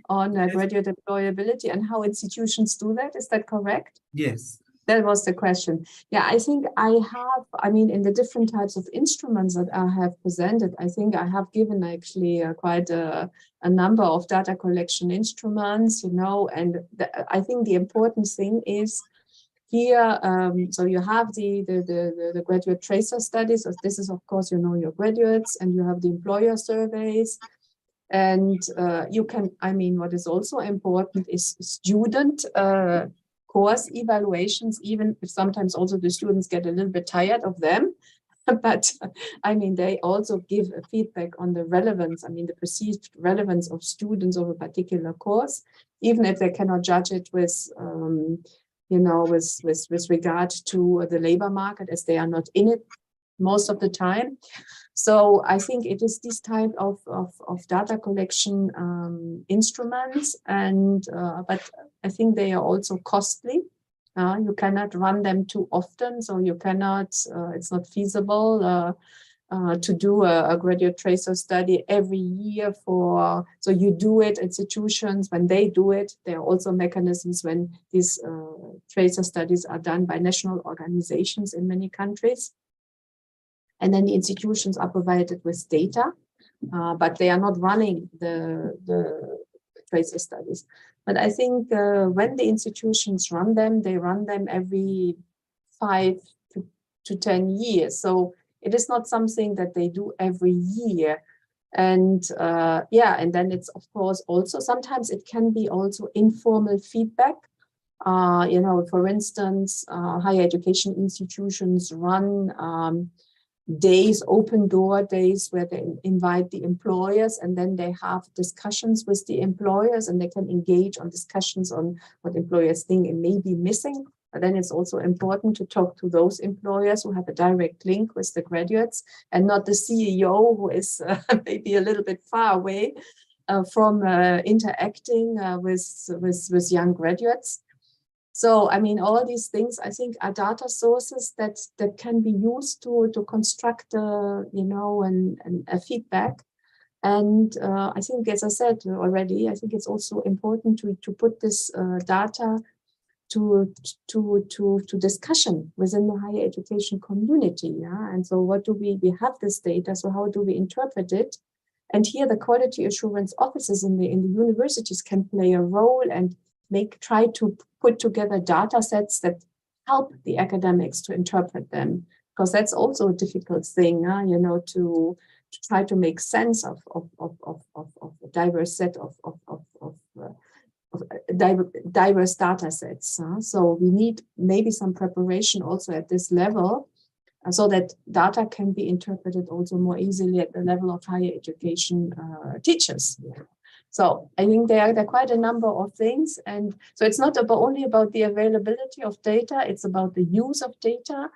on graduate employability and how institutions do that. Is that correct? Yes. That was the question. Yeah, I think in the different types of instruments that I have presented, I think I have given actually quite a number of data collection instruments, and I think the important thing is here, so you have the graduate tracer studies. This is, of course, your graduates, and you have the employer surveys. And you can, what is also important is student course evaluations, even if sometimes also the students get a little bit tired of them. But they also give a feedback on the relevance, the perceived relevance of students of a particular course, even if they cannot judge it with, with regard to the labor market, as they are not in it most of the time. So I think it is this type of data collection instruments, and but I think they are also costly. You cannot run them too often, so you cannot. It's not feasible to do a graduate tracer study every year for. So you do it. Institutions, when they do it, there are also mechanisms when these tracer studies are done by national organizations in many countries. And then the institutions are provided with data, but they are not running the tracer studies. But I think when the institutions run them, they run them every 5 to 10 years. So it is not something that they do every year. And yeah, and then it's of course also sometimes it can be also informal feedback. You know, for instance, higher education institutions run days, open door days, where they invite the employers, and then they have discussions with the employers, and they can engage on discussions on what employers think it may be missing. But then it's also important to talk to those employers who have a direct link with the graduates, and not the CEO who is maybe a little bit far away from interacting with young graduates. So, I mean, all these things, I think, are data sources that can be used to construct, you know, a feedback. And I think, as I said already, I think it's also important to put this data to discussion within the higher education community. Yeah? And so what do we have this data, so how do we interpret it? And here the quality assurance offices in the universities can play a role and try to put together data sets that help the academics to interpret them, because that's also a difficult thing, you know, to try to make sense of a diverse set of diverse data sets. So we need maybe some preparation also at this level, so that data can be interpreted also more easily at the level of higher education teachers. So I think there are quite a number of things. And so it's not only about the availability of data, it's about the use of data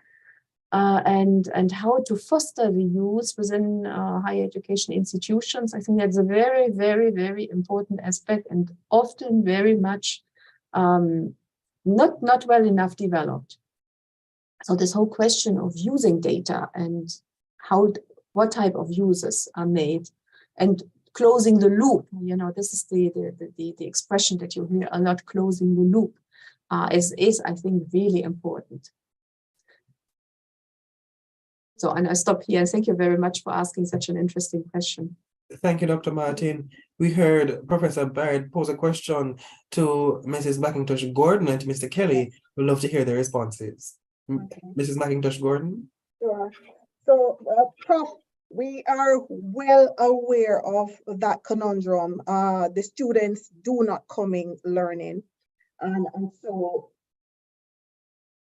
and how to foster the use within higher education institutions. I think that's a very, very, very important aspect, and often very much not well enough developed. So this whole question of using data and what type of uses are made, and closing the loop, you know, this is the expression that you hear a lot, closing the loop, is I think really important. So, and I stop here. Thank you very much for asking such an interesting question. Thank you, Dr. Martin. We heard Professor Barrett pose a question to Mrs. McIntosh Gordon and to Mr. Kelly. We'd love to hear their responses. Okay. Mrs. McIntosh Gordon. Sure. So, Prof, we are well aware of that conundrum. The students do not come in learning. And so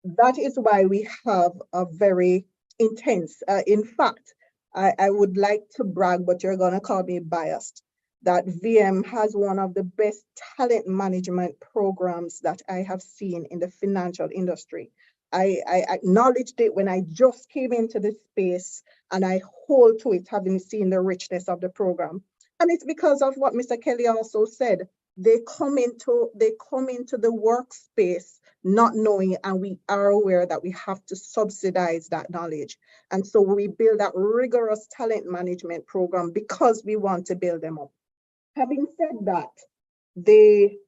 that is why we have a very intense, in fact, I would like to brag, but you're gonna call me biased, that VM has one of the best talent management programs that I have seen in the financial industry. I acknowledged it when I just came into this space, and I hold to it, having seen the richness of the program. And it's because of what Mr. Kelly also said. They come into the workspace not knowing, and we are aware that we have to subsidize that knowledge. And so we build that rigorous talent management program because we want to build them up. Having said that, the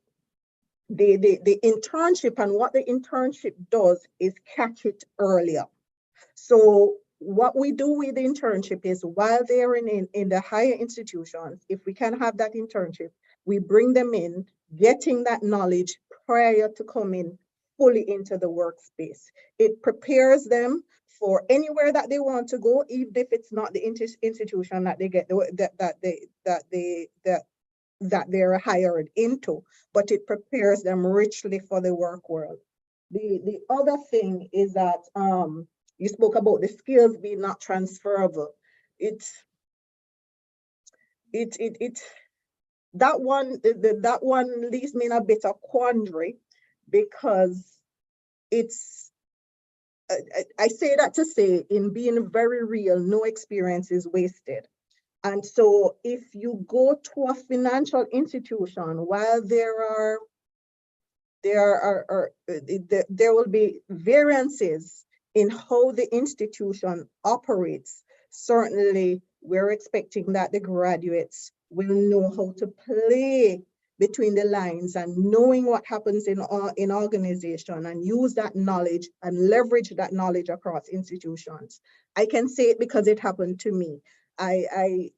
internship, and what the internship does is catch it earlier. So what we do with the internship is, while they're in the higher institutions, if we can have that internship, we bring them in, getting that knowledge prior to coming fully into the workspace. It prepares them for anywhere that they want to go, even if it's not the institution that they get that they're hired into, but it prepares them richly for the work world. The other thing is that you spoke about the skills being not transferable. That one leaves me in a bit of quandary, because I say that to say, in being very real, no experience is wasted. And so if you go to a financial institution, while there will be variances in how the institution operates, certainly we're expecting that the graduates will know how to play between the lines, and knowing what happens in organization, and use that knowledge and leverage that knowledge across institutions. I can say it because it happened to me. I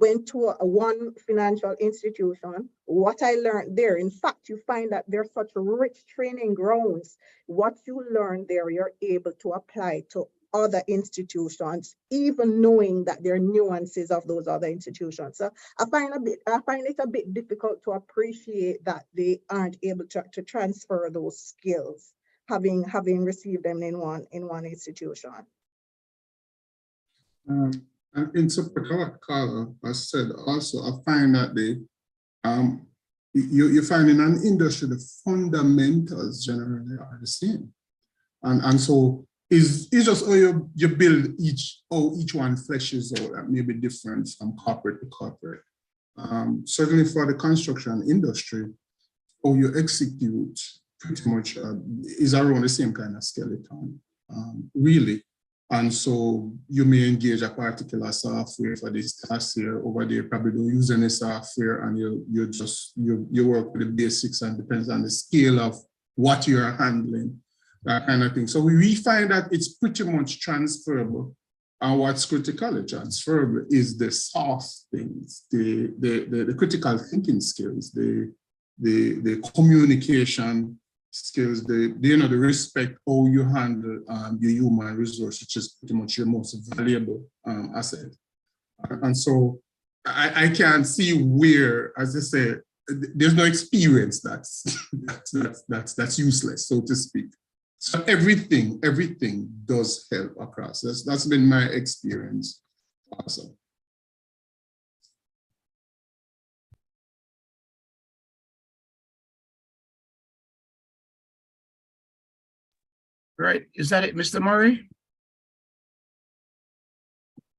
went to one financial institution. What I learned there, in fact, you find that there's such rich training grounds. What you learn there, you're able to apply to other institutions, even knowing that there are nuances of those other institutions. So I find it a bit difficult to appreciate that they aren't able to transfer those skills, having received them in one institution. And in support of what Carla has said, also I find that you find in an industry the fundamentals generally are the same, and so it's just how you build each one fleshes out that may be different from corporate to corporate. Certainly for the construction industry, how you execute pretty much is around the same kind of skeleton, really. And so you may engage a particular software for this task here. Over there, probably don't use any software, and you work with the basics, and depends on the scale of what you are handling, that kind of thing. So we find that it's pretty much transferable. And what's critically transferable is the soft things, the critical thinking skills, the communication skills, the respect how you handle your human resource, which is pretty much your most valuable asset. And so I can't see where, as I say, there's no experience that's useless, so to speak. So everything does help across. That's been my experience also. Right, is that it, Mr. Murray?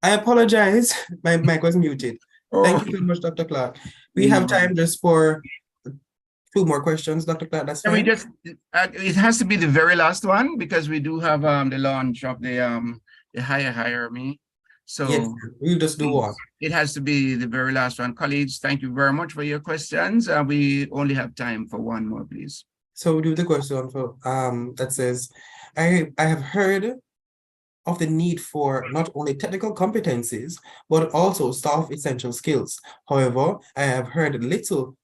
I apologize, my mic was muted. Oh. Thank you very much, Dr. Clark. We have time just for 2 more questions, Dr. Clark, that's fine. It has to be the very last one, because we do have the launch of the hire me. So yes, we'll just do one. It has to be the very last one. Colleagues, thank you very much for your questions. We only have time for one more, please. So we'll do the question for that says, I have heard of the need for not only technical competencies, but also soft essential skills. However, I have heard little,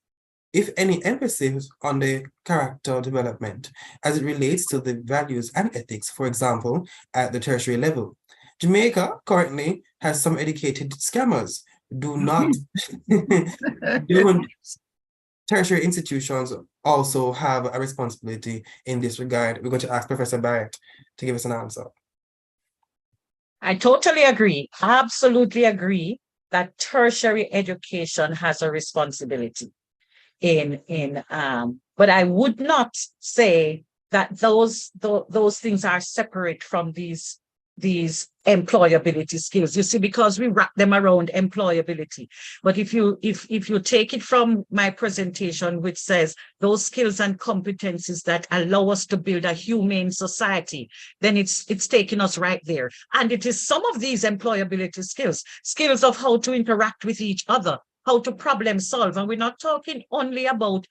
if any, emphasis on the character development as it relates to the values and ethics, for example, at the tertiary level. Jamaica currently has some educated scammers. Tertiary institutions also have a responsibility in this regard? We're going to ask Professor Barrett to give us an answer. I totally agree, absolutely agree that tertiary education has a responsibility but I would not say that those things are separate from these employability skills, you see, because we wrap them around employability. But if you take it from my presentation, which says those skills and competencies that allow us to build a humane society, then it's taking us right there. And it is some of these employability skills of how to interact with each other, how to problem solve. And we're not talking only about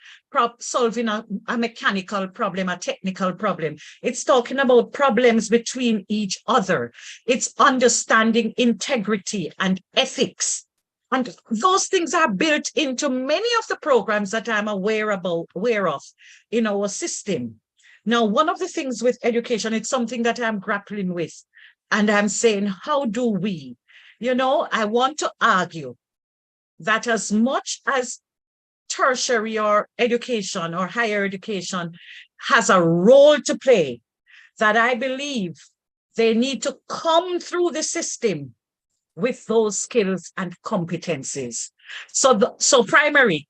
solving a mechanical problem, a technical problem. It's talking about problems between each other. It's understanding integrity and ethics. And those things are built into many of the programs that I'm aware of in our system. Now, one of the things with education, it's something that I'm grappling with. And I'm saying, how do we? I want to argue that as much as tertiary or education or higher education has a role to play, that I believe they need to come through the system with those skills and competencies. So primary,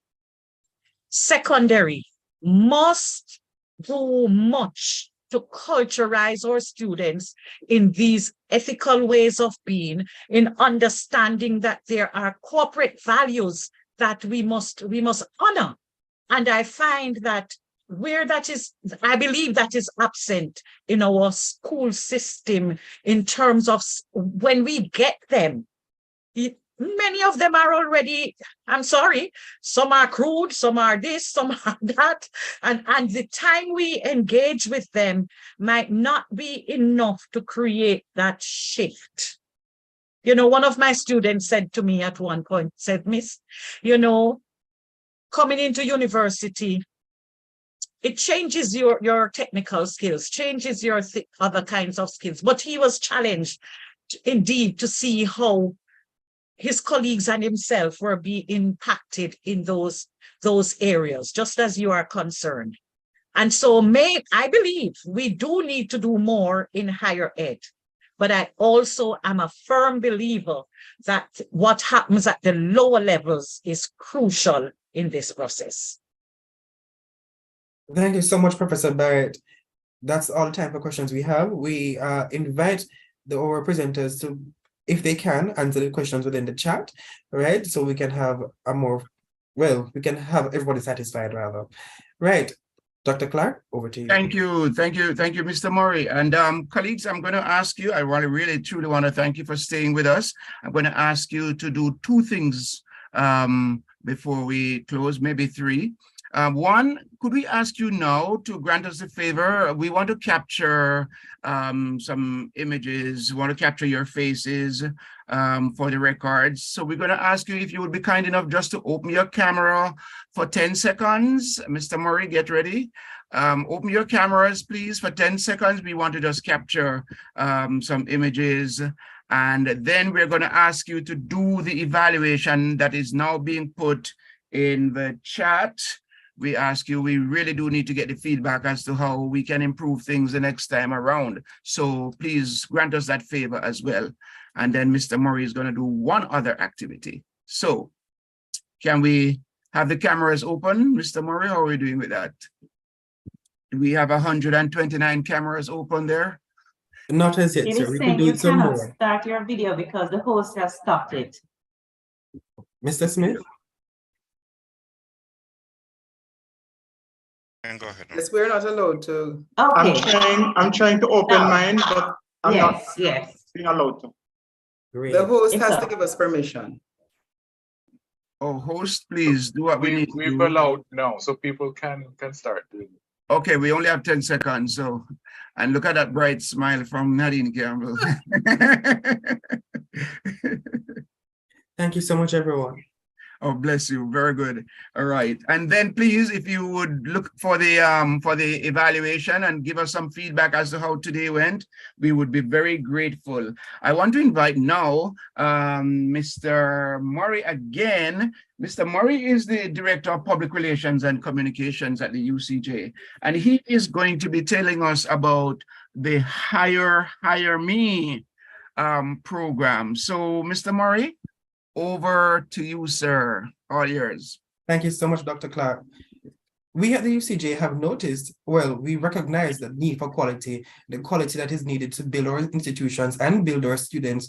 secondary must do much to culturalize our students in these ethical ways of being, in understanding that there are corporate values that we must honor. And I find that I believe that is absent in our school system in terms of when we get them. Many of them are already, I'm sorry, some are crude, some are this, some are that. And the time we engage with them might not be enough to create that shift. One of my students said to me at one point, said, Miss, coming into university, it changes your technical skills, changes your other kinds of skills. But he was challenged indeed to see how his colleagues and himself were being impacted in those areas, just as you are concerned. And so I believe we do need to do more in higher ed. But I also am a firm believer that what happens at the lower levels is crucial in this process. Thank you so much, Professor Barrett. That's all the time for questions we have. We invite our presenters to, if they can, answer the questions within the chat, right? So we can have we can have everybody satisfied rather. Right. Dr. Clark, over to you. Thank you, Mr. Murray. And colleagues, I'm going to ask you, I really truly want to thank you for staying with us. I'm going to ask you to do two things before we close, maybe three. One, could we ask you now to grant us a favor? We want to capture some images, we want to capture your faces for the records. So we're going to ask you if you would be kind enough just to open your camera for 10 seconds. Mr. Murray, get ready. Open your cameras, please, for 10 seconds. We want to just capture some images. And then we're going to ask you to do the evaluation that is now being put in the chat. We ask you, we really do need to get the feedback as to how we can improve things the next time around. So please grant us that favor as well. And then Mr. Murray is going to do one other activity. So can we have the cameras open, Mr. Murray? How are we doing with that? Do we have 129 cameras open there? Not as yet, sir. We can do it some more. Start your video because the host has stopped it. Mr. Smith? And go ahead. Yes, we're not allowed to. Okay. I'm trying to open mine, but I'm not being allowed to. Great. The host has to give us permission. Oh, host, please do what we need. We've allowed now, so people can start doing it. Okay, we only have 10 seconds. So, and look at that bright smile from Nadine Campbell. Thank you so much, everyone. Oh, bless you. Very good. All right. And then please, if you would look for the evaluation and give us some feedback as to how today went, we would be very grateful. I want to invite now Mr. Murray again. Mr. Murray is the Director of Public Relations and Communications at the UCJ, and he is going to be telling us about the Hire Me program. So, Mr. Murray, over to you, sir. All yours. Thank you so much, Dr. Clark. We at the UCJ have noticed, we recognize the need for quality, the quality that is needed to build our institutions and build our students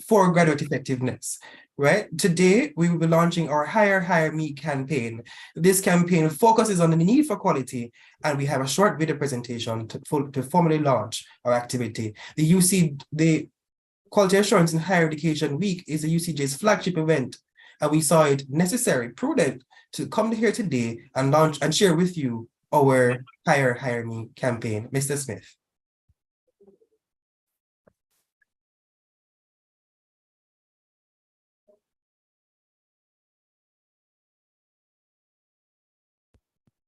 for graduate effectiveness, right? Today, we will be launching our Hire Me campaign. This campaign focuses on the need for quality, and we have a short video presentation to formally launch our activity. The Quality Assurance in Higher Education Week is the UCJ's flagship event, and we saw it necessary, prudent, to come here today and launch and share with you our Hire Me campaign. Mr. Smith.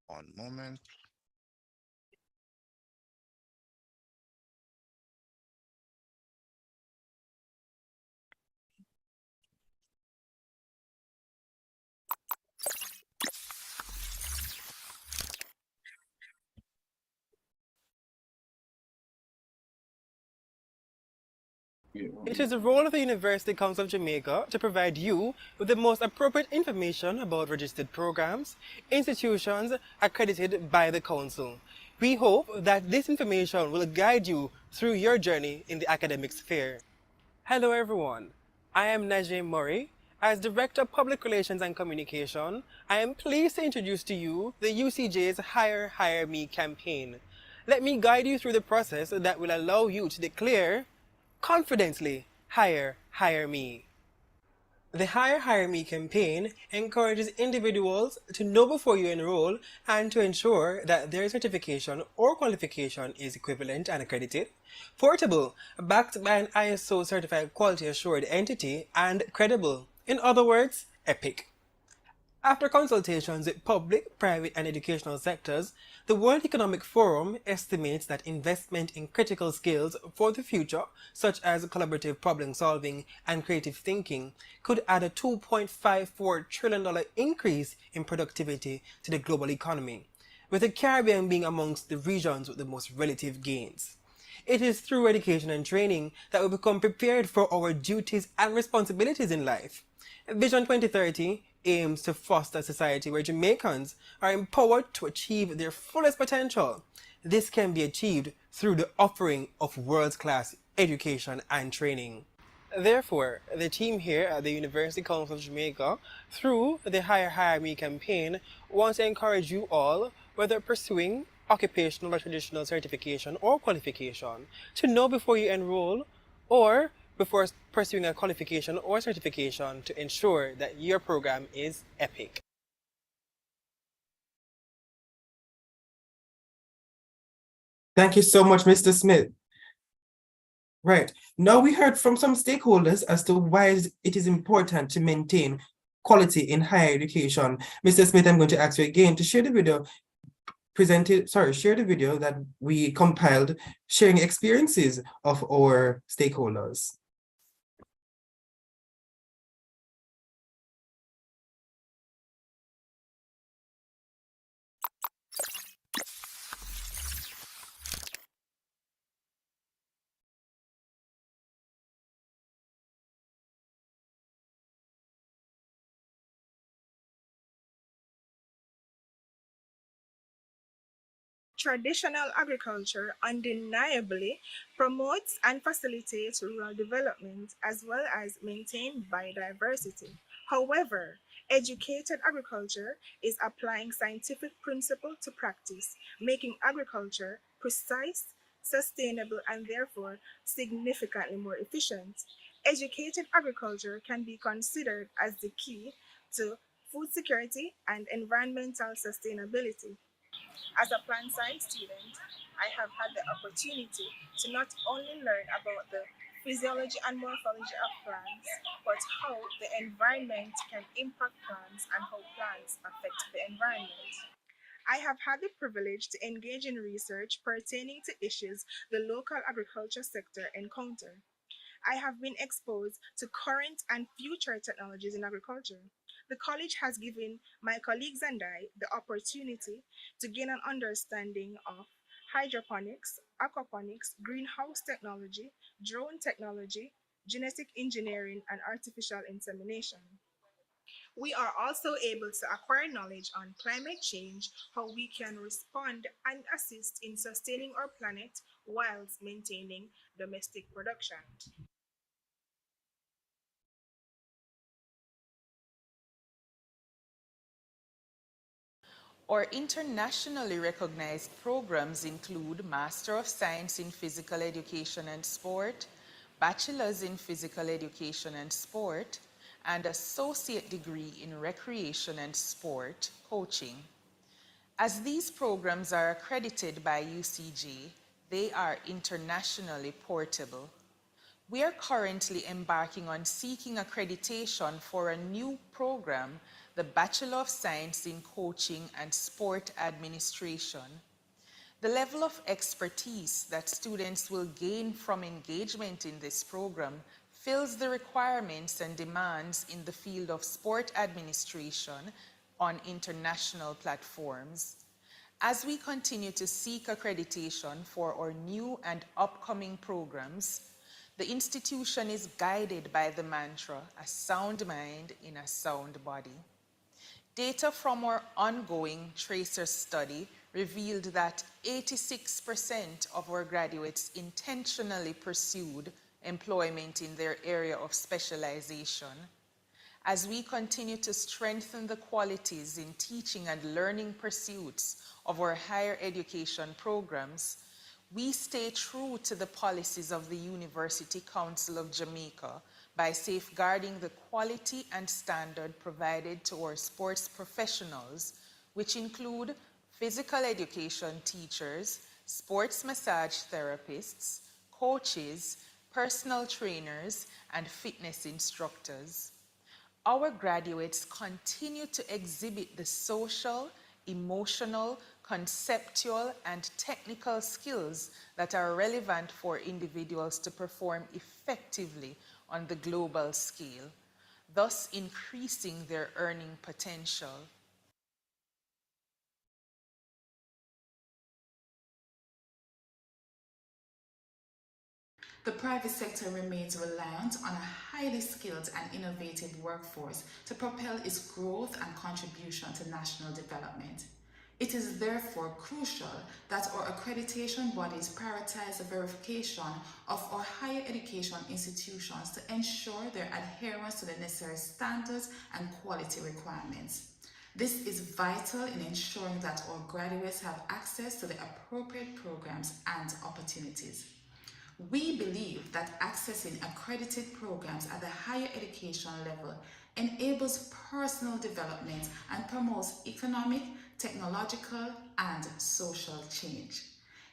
One moment. It is the role of the University Council of Jamaica to provide you with the most appropriate information about registered programs, institutions accredited by the Council. We hope that this information will guide you through your journey in the academic sphere. Hello everyone, I am Najee Murray. As Director of Public Relations and Communication, I am pleased to introduce to you the UCJ's Hire Me campaign. Let me guide you through the process that will allow you to declare confidently, Hire Me. The Hire Me campaign encourages individuals to know before you enroll and to ensure that their certification or qualification is equivalent and accredited, portable, backed by an ISO certified quality assured entity, and credible. In other words, EPIC. After consultations with public, private, and educational sectors, the World Economic Forum estimates that investment in critical skills for the future, such as collaborative problem solving and creative thinking, could add a $2.54 trillion increase in productivity to the global economy, with the Caribbean being amongst the regions with the most relative gains. It is through education and training that we become prepared for our duties and responsibilities in life. Vision 2030 aims to foster a society where Jamaicans are empowered to achieve their fullest potential. This can be achieved through the offering of world-class education and training. Therefore, the team here at the University Council of Jamaica, through the Hire Me campaign, wants to encourage you all, whether pursuing occupational or traditional certification or qualification, to know before you enroll or before pursuing a qualification or certification to ensure that your program is epic. Thank you so much, Mr. Smith. Right. Now we heard from some stakeholders as to why it is important to maintain quality in higher education. Mr. Smith, I'm going to ask you again to share the video share the video that we compiled sharing experiences of our stakeholders. Traditional agriculture undeniably promotes and facilitates rural development as well as maintain biodiversity. However, educated agriculture is applying scientific principle to practice, making agriculture precise, sustainable, and therefore significantly more efficient. Educated agriculture can be considered as the key to food security and environmental sustainability. As a plant science student, I have had the opportunity to not only learn about the physiology and morphology of plants, but how the environment can impact plants and how plants affect the environment. I have had the privilege to engage in research pertaining to issues the local agriculture sector encounter. I have been exposed to current and future technologies in agriculture. The college has given my colleagues and I the opportunity to gain an understanding of hydroponics, aquaponics, greenhouse technology, drone technology, genetic engineering, and artificial insemination. We are also able to acquire knowledge on climate change, how we can respond and assist in sustaining our planet whilst maintaining domestic production. Our internationally recognized programs include Master of Science in Physical Education and Sport, Bachelor's in Physical Education and Sport, and Associate Degree in Recreation and Sport Coaching. As these programs are accredited by UCG, they are internationally portable. We are currently embarking on seeking accreditation for a new program, the Bachelor of Science in Coaching and Sport Administration. The level of expertise that students will gain from engagement in this program fills the requirements and demands in the field of sport administration on international platforms. As we continue to seek accreditation for our new and upcoming programs, the institution is guided by the mantra, a sound mind in a sound body. Data from our ongoing Tracer study revealed that 86% of our graduates intentionally pursued employment in their area of specialization. As we continue to strengthen the qualities in teaching and learning pursuits of our higher education programs, we stay true to the policies of the University Council of Jamaica by safeguarding the quality and standard provided to our sports professionals, which include physical education teachers, sports massage therapists, coaches, personal trainers, and fitness instructors. our graduates continue to exhibit the social, emotional, conceptual, and technical skills that are relevant for individuals to perform effectively on the global scale, thus increasing their earning potential. The private sector remains reliant on a highly skilled and innovative workforce to propel its growth and contribution to national development. It is therefore crucial that our accreditation bodies prioritize the verification of our higher education institutions to ensure their adherence to the necessary standards and quality requirements. This is vital in ensuring that our graduates have access to the appropriate programs and opportunities. We believe that accessing accredited programs at the higher education level enables personal development and promotes economic, technological, and social change.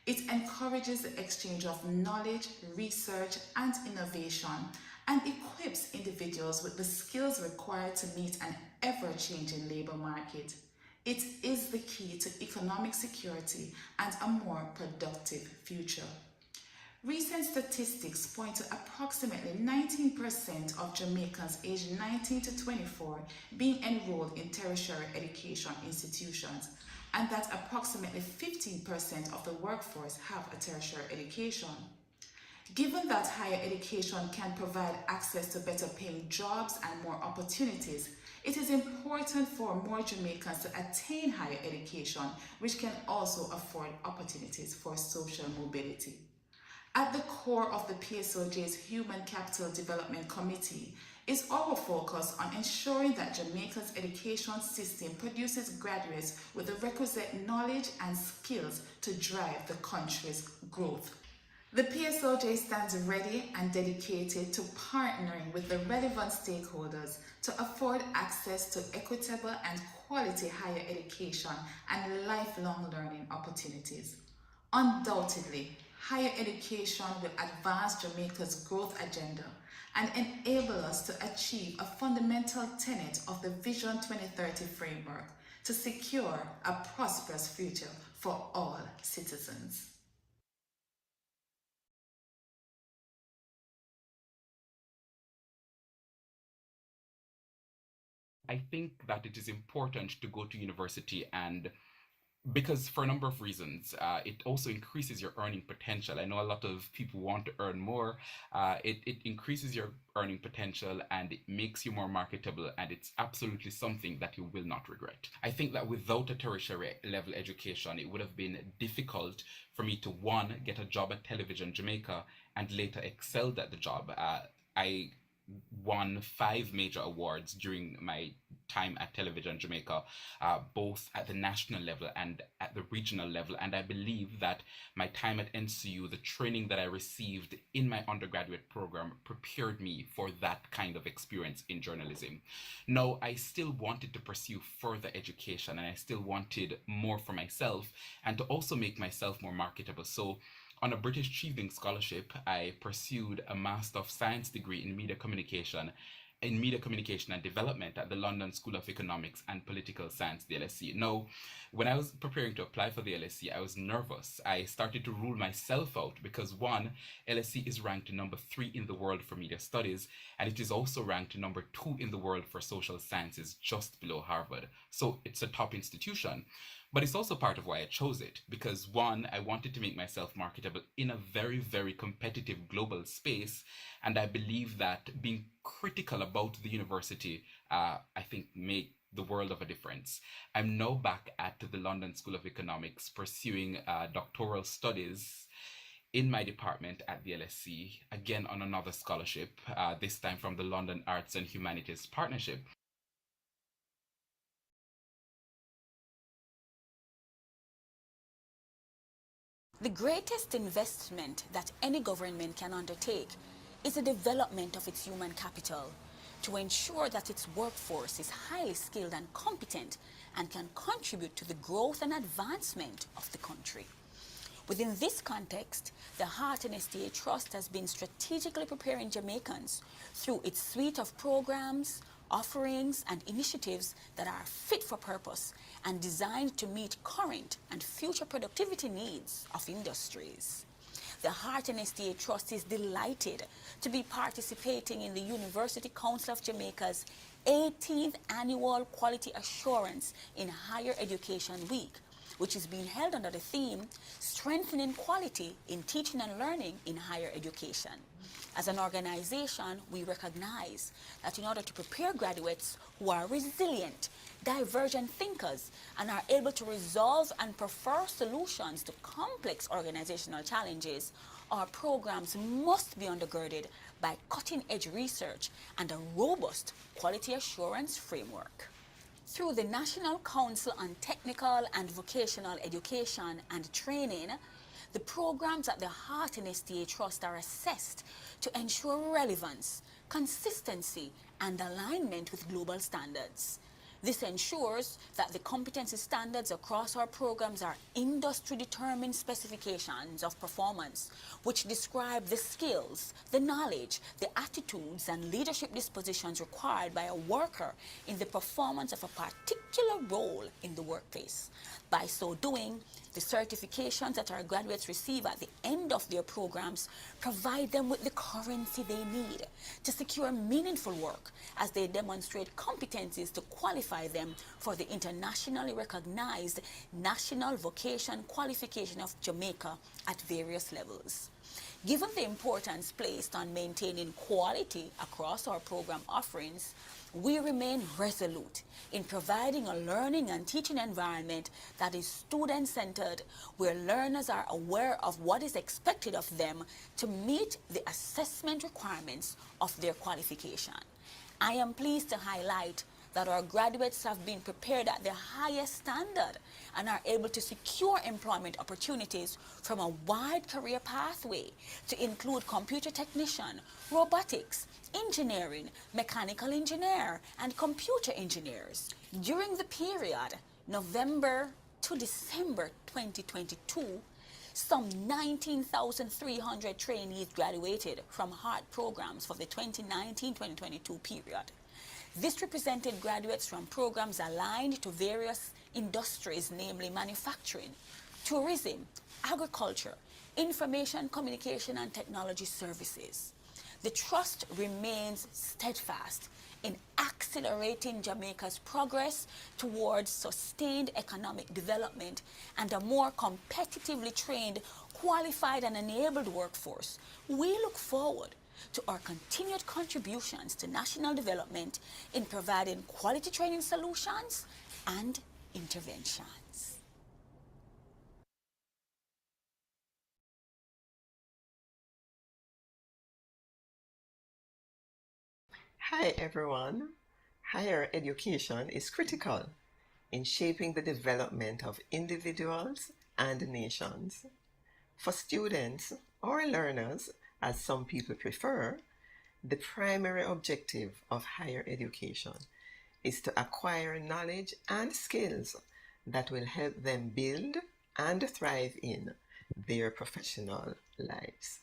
It encourages the exchange of knowledge, research, and innovation, and equips individuals with the skills required to meet an ever-changing labor market. It is the key to economic security and a more productive future. Recent statistics point to approximately 19% of Jamaicans aged 19 to 24 being enrolled in tertiary education institutions, and that approximately 15% of the workforce have a tertiary education. Given that higher education can provide access to better paying jobs and more opportunities, it is important for more Jamaicans to attain higher education, which can also afford opportunities for social mobility. At the core of the PSOJ's Human Capital Development Committee is our focus on ensuring that Jamaica's education system produces graduates with the requisite knowledge and skills to drive the country's growth. The PSOJ stands ready and dedicated to partnering with the relevant stakeholders to afford access to equitable and quality higher education and lifelong learning opportunities. Undoubtedly, higher education will advance Jamaica's growth agenda and enable us to achieve a fundamental tenet of the Vision 2030 framework to secure a prosperous future for all citizens. I think that it is important to go to university, and because for a number of reasons, it also increases your earning potential. I know a lot of people want to earn more. It increases your earning potential and it makes you more marketable, and it's absolutely something that you will not regret. I think that without a tertiary level education, it would have been difficult for me to, one, get a job at Television Jamaica and later excelled at the job. I won 5 major awards during my time at Television Jamaica, both at the national level and at the regional level. And I believe that my time at NCU, the training that I received in my undergraduate program, prepared me for that kind of experience in journalism. Now, I still wanted to pursue further education, and I still wanted more for myself and to also make myself more marketable. So on a British Achieving Scholarship, I pursued a Master of Science degree in Media Communication and Development at the London School of Economics and Political Science, the LSE. Now, when I was preparing to apply for the LSE, I was nervous. I started to rule myself out because, one, LSE is ranked number 3 in the world for media studies, and it is also ranked number 2 in the world for social sciences, just below Harvard. So it's a top institution. But it's also part of why I chose it, because, one, I wanted to make myself marketable in a very, very competitive global space. And I believe that being critical about the university, I think, make the world of a difference. I'm now back at the London School of Economics pursuing doctoral studies in my department at the LSE, again on another scholarship, this time from the London Arts and Humanities Partnership. The greatest investment that any government can undertake is the development of its human capital to ensure that its workforce is highly skilled and competent and can contribute to the growth and advancement of the country. Within this context, the Heart and SDA Trust has been strategically preparing Jamaicans through its suite of programs, offerings and initiatives that are fit for purpose and designed to meet current and future productivity needs of industries. The Heart and STA Trust is delighted to be participating in the University Council of Jamaica's 18th Annual Quality Assurance in Higher Education Week, which is being held under the theme, Strengthening Quality in Teaching and Learning in Higher Education. As an organization, we recognize that in order to prepare graduates who are resilient, divergent thinkers, and are able to resolve and prefer solutions to complex organizational challenges, our programs must be undergirded by cutting-edge research and a robust quality assurance framework. Through the National Council on Technical and Vocational Education and Training, the programs at the Heart and STA Trust are assessed to ensure relevance, consistency, and alignment with global standards. This ensures that the competency standards across our programs are industry-determined specifications of performance, which describe the skills, the knowledge, the attitudes, and leadership dispositions required by a worker in the performance of a particular role in the workplace. By so doing, the certifications that our graduates receive at the end of their programs provide them with the currency they need to secure meaningful work as they demonstrate competencies to qualify them for the internationally recognized National Vocation Qualification of Jamaica at various levels. Given the importance placed on maintaining quality across our program offerings, we remain resolute in providing a learning and teaching environment that is student-centered, where learners are aware of what is expected of them to meet the assessment requirements of their qualification. I am pleased to highlight that our graduates have been prepared at the highest standard and are able to secure employment opportunities from a wide career pathway to include computer technician, robotics, engineering, mechanical engineer, and computer engineers. During the period November to December 2022, some 19,300 trainees graduated from HEART programs for the 2019-2022 period. This represented graduates from programs aligned to various industries, namely manufacturing, tourism, agriculture, information, communication, and technology services. The Trust remains steadfast in accelerating Jamaica's progress towards sustained economic development and a more competitively trained, qualified, and enabled workforce. We look forward to our continued contributions to national development in providing quality training solutions and interventions. Hi everyone. Higher education is critical in shaping the development of individuals and nations. For students or learners, as some people prefer, the primary objective of higher education is to acquire knowledge and skills that will help them build and thrive in their professional lives.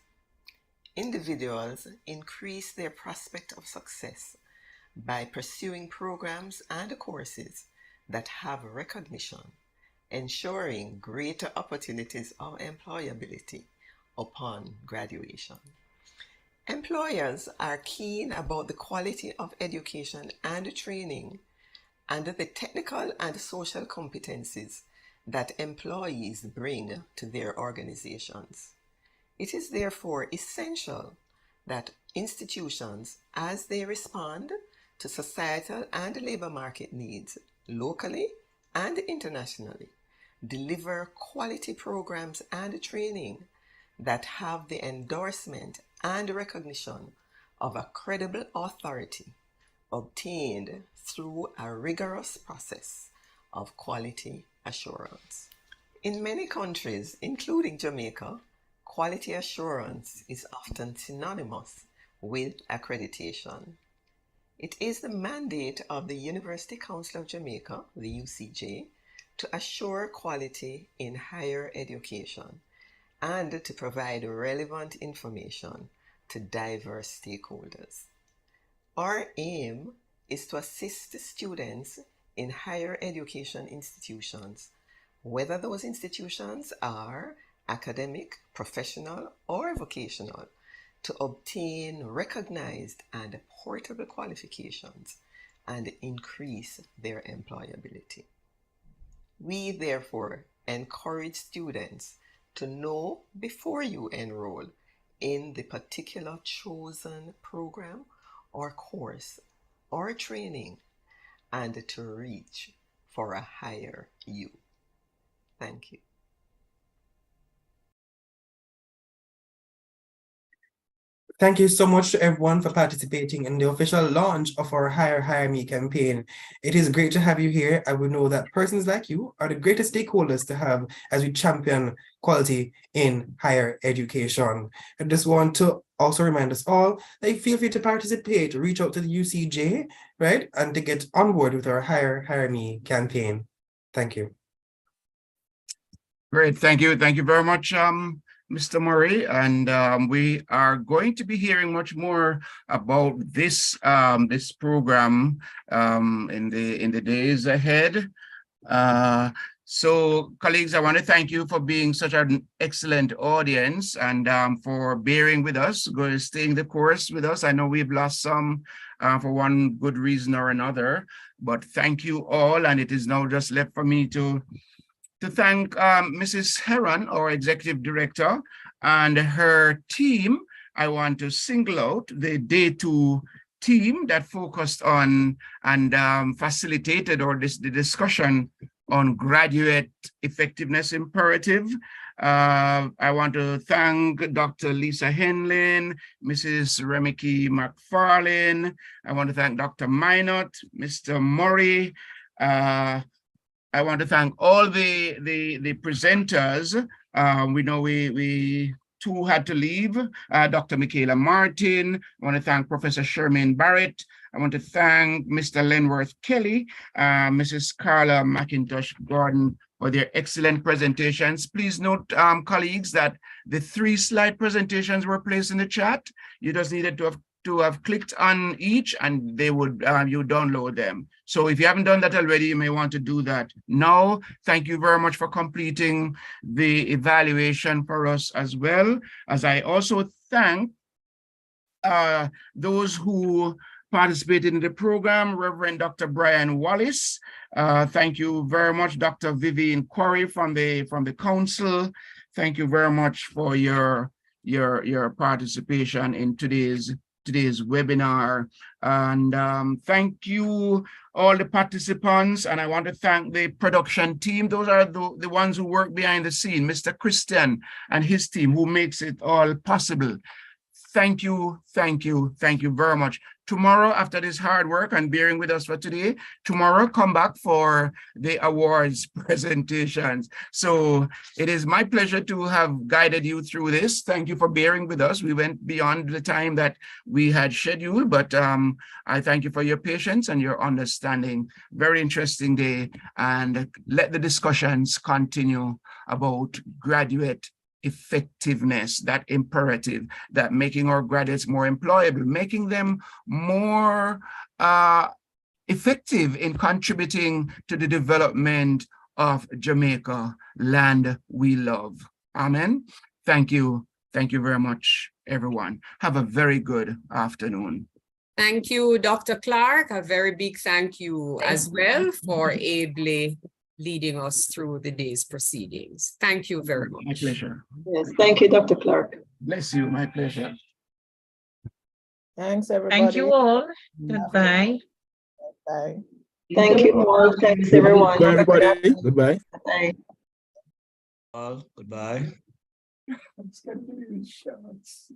Individuals increase their prospect of success by pursuing programs and courses that have recognition, ensuring greater opportunities of employability upon graduation. Employers are keen about the quality of education and training and the technical and social competencies that employees bring to their organizations. It is therefore essential that institutions, as they respond to societal and labor market needs locally and internationally, deliver quality programs and training that have the endorsement and recognition of a credible authority obtained through a rigorous process of quality assurance. In many countries, including Jamaica, quality assurance is often synonymous with accreditation. It is the mandate of the University Council of Jamaica, the UCJ, to assure quality in higher education and to provide relevant information to diverse stakeholders. Our aim is to assist students in higher education institutions, whether those institutions are academic, professional, or vocational, to obtain recognized and portable qualifications and increase their employability. We therefore encourage students to know before you enroll in the particular chosen program or course or training and to reach for a higher you. Thank you. Thank you so much to everyone for participating in the official launch of our Hire Me campaign. It is great to have you here. I would know that persons like you are the greatest stakeholders to have as we champion quality in higher education. I just want to also remind us all that you feel free to participate, reach out to the UCJ, right? And to get on board with our Hire Me campaign. Thank you. Great, thank you. Thank you very much, Mr. Murray, and we are going to be hearing much more about this this program in the days ahead. So, colleagues, I want to thank you for being such an excellent audience and for bearing with us, staying the course with us. I know we've lost some for one good reason or another, but thank you all, and it is now just left for me to thank Mrs. Heron, our executive director, and her team. I want to single out the Day 2 team that focused on and facilitated the discussion on graduate effectiveness imperative. I want to thank Dr. Lisa Henlin, Mrs. Remeke McFarlane. I want to thank Dr. Minot, Mr. Murray. I want to thank all the presenters. We know we two had to leave. Dr. Michaela Martin. I want to thank Professor Shermaine Barrett. I want to thank Mr. Lenworth Kelly, Mrs. Carla McIntosh Gordon for their excellent presentations. Please note, colleagues, that the 3 slide presentations were placed in the chat. You just needed to have clicked on each and they would you download them. So if you haven't done that already, you may want to do that now. Thank you very much for completing the evaluation for us as well. As I also thank those who participated in the program, Reverend Dr. Brian Wallace. Thank you very much, Dr. Vivian Quarry from the council. Thank you very much for your participation in today's webinar, and thank you all the participants, and I want to thank the production team. Those are the ones who work behind the scene, Mr. Christian and his team, who makes it all possible. Thank you, thank you, thank you very much. Tomorrow, after this hard work and bearing with us for today, tomorrow come back for the awards presentations. So it is my pleasure to have guided you through this. Thank you for bearing with us. We went beyond the time that we had scheduled, but I thank you for your patience and your understanding. Very interesting day, and let the discussions continue about graduate effectiveness, that imperative, that making our graduates more employable, making them more effective in contributing to the development of Jamaica, land we love. Amen. Thank you. Thank you very much, everyone. Have a very good afternoon. Thank you, Dr. Clark. A very big thank you as well for ably leading us through the day's proceedings. Thank you very much. My pleasure. Yes, thank you, Dr. Clark. Bless you, my pleasure. Thanks, everybody. Thank you all. Goodbye. Bye. Thank you all. Thanks, everyone. Goodbye, everybody. Goodbye. Bye. All, goodbye. I'm scared to shots.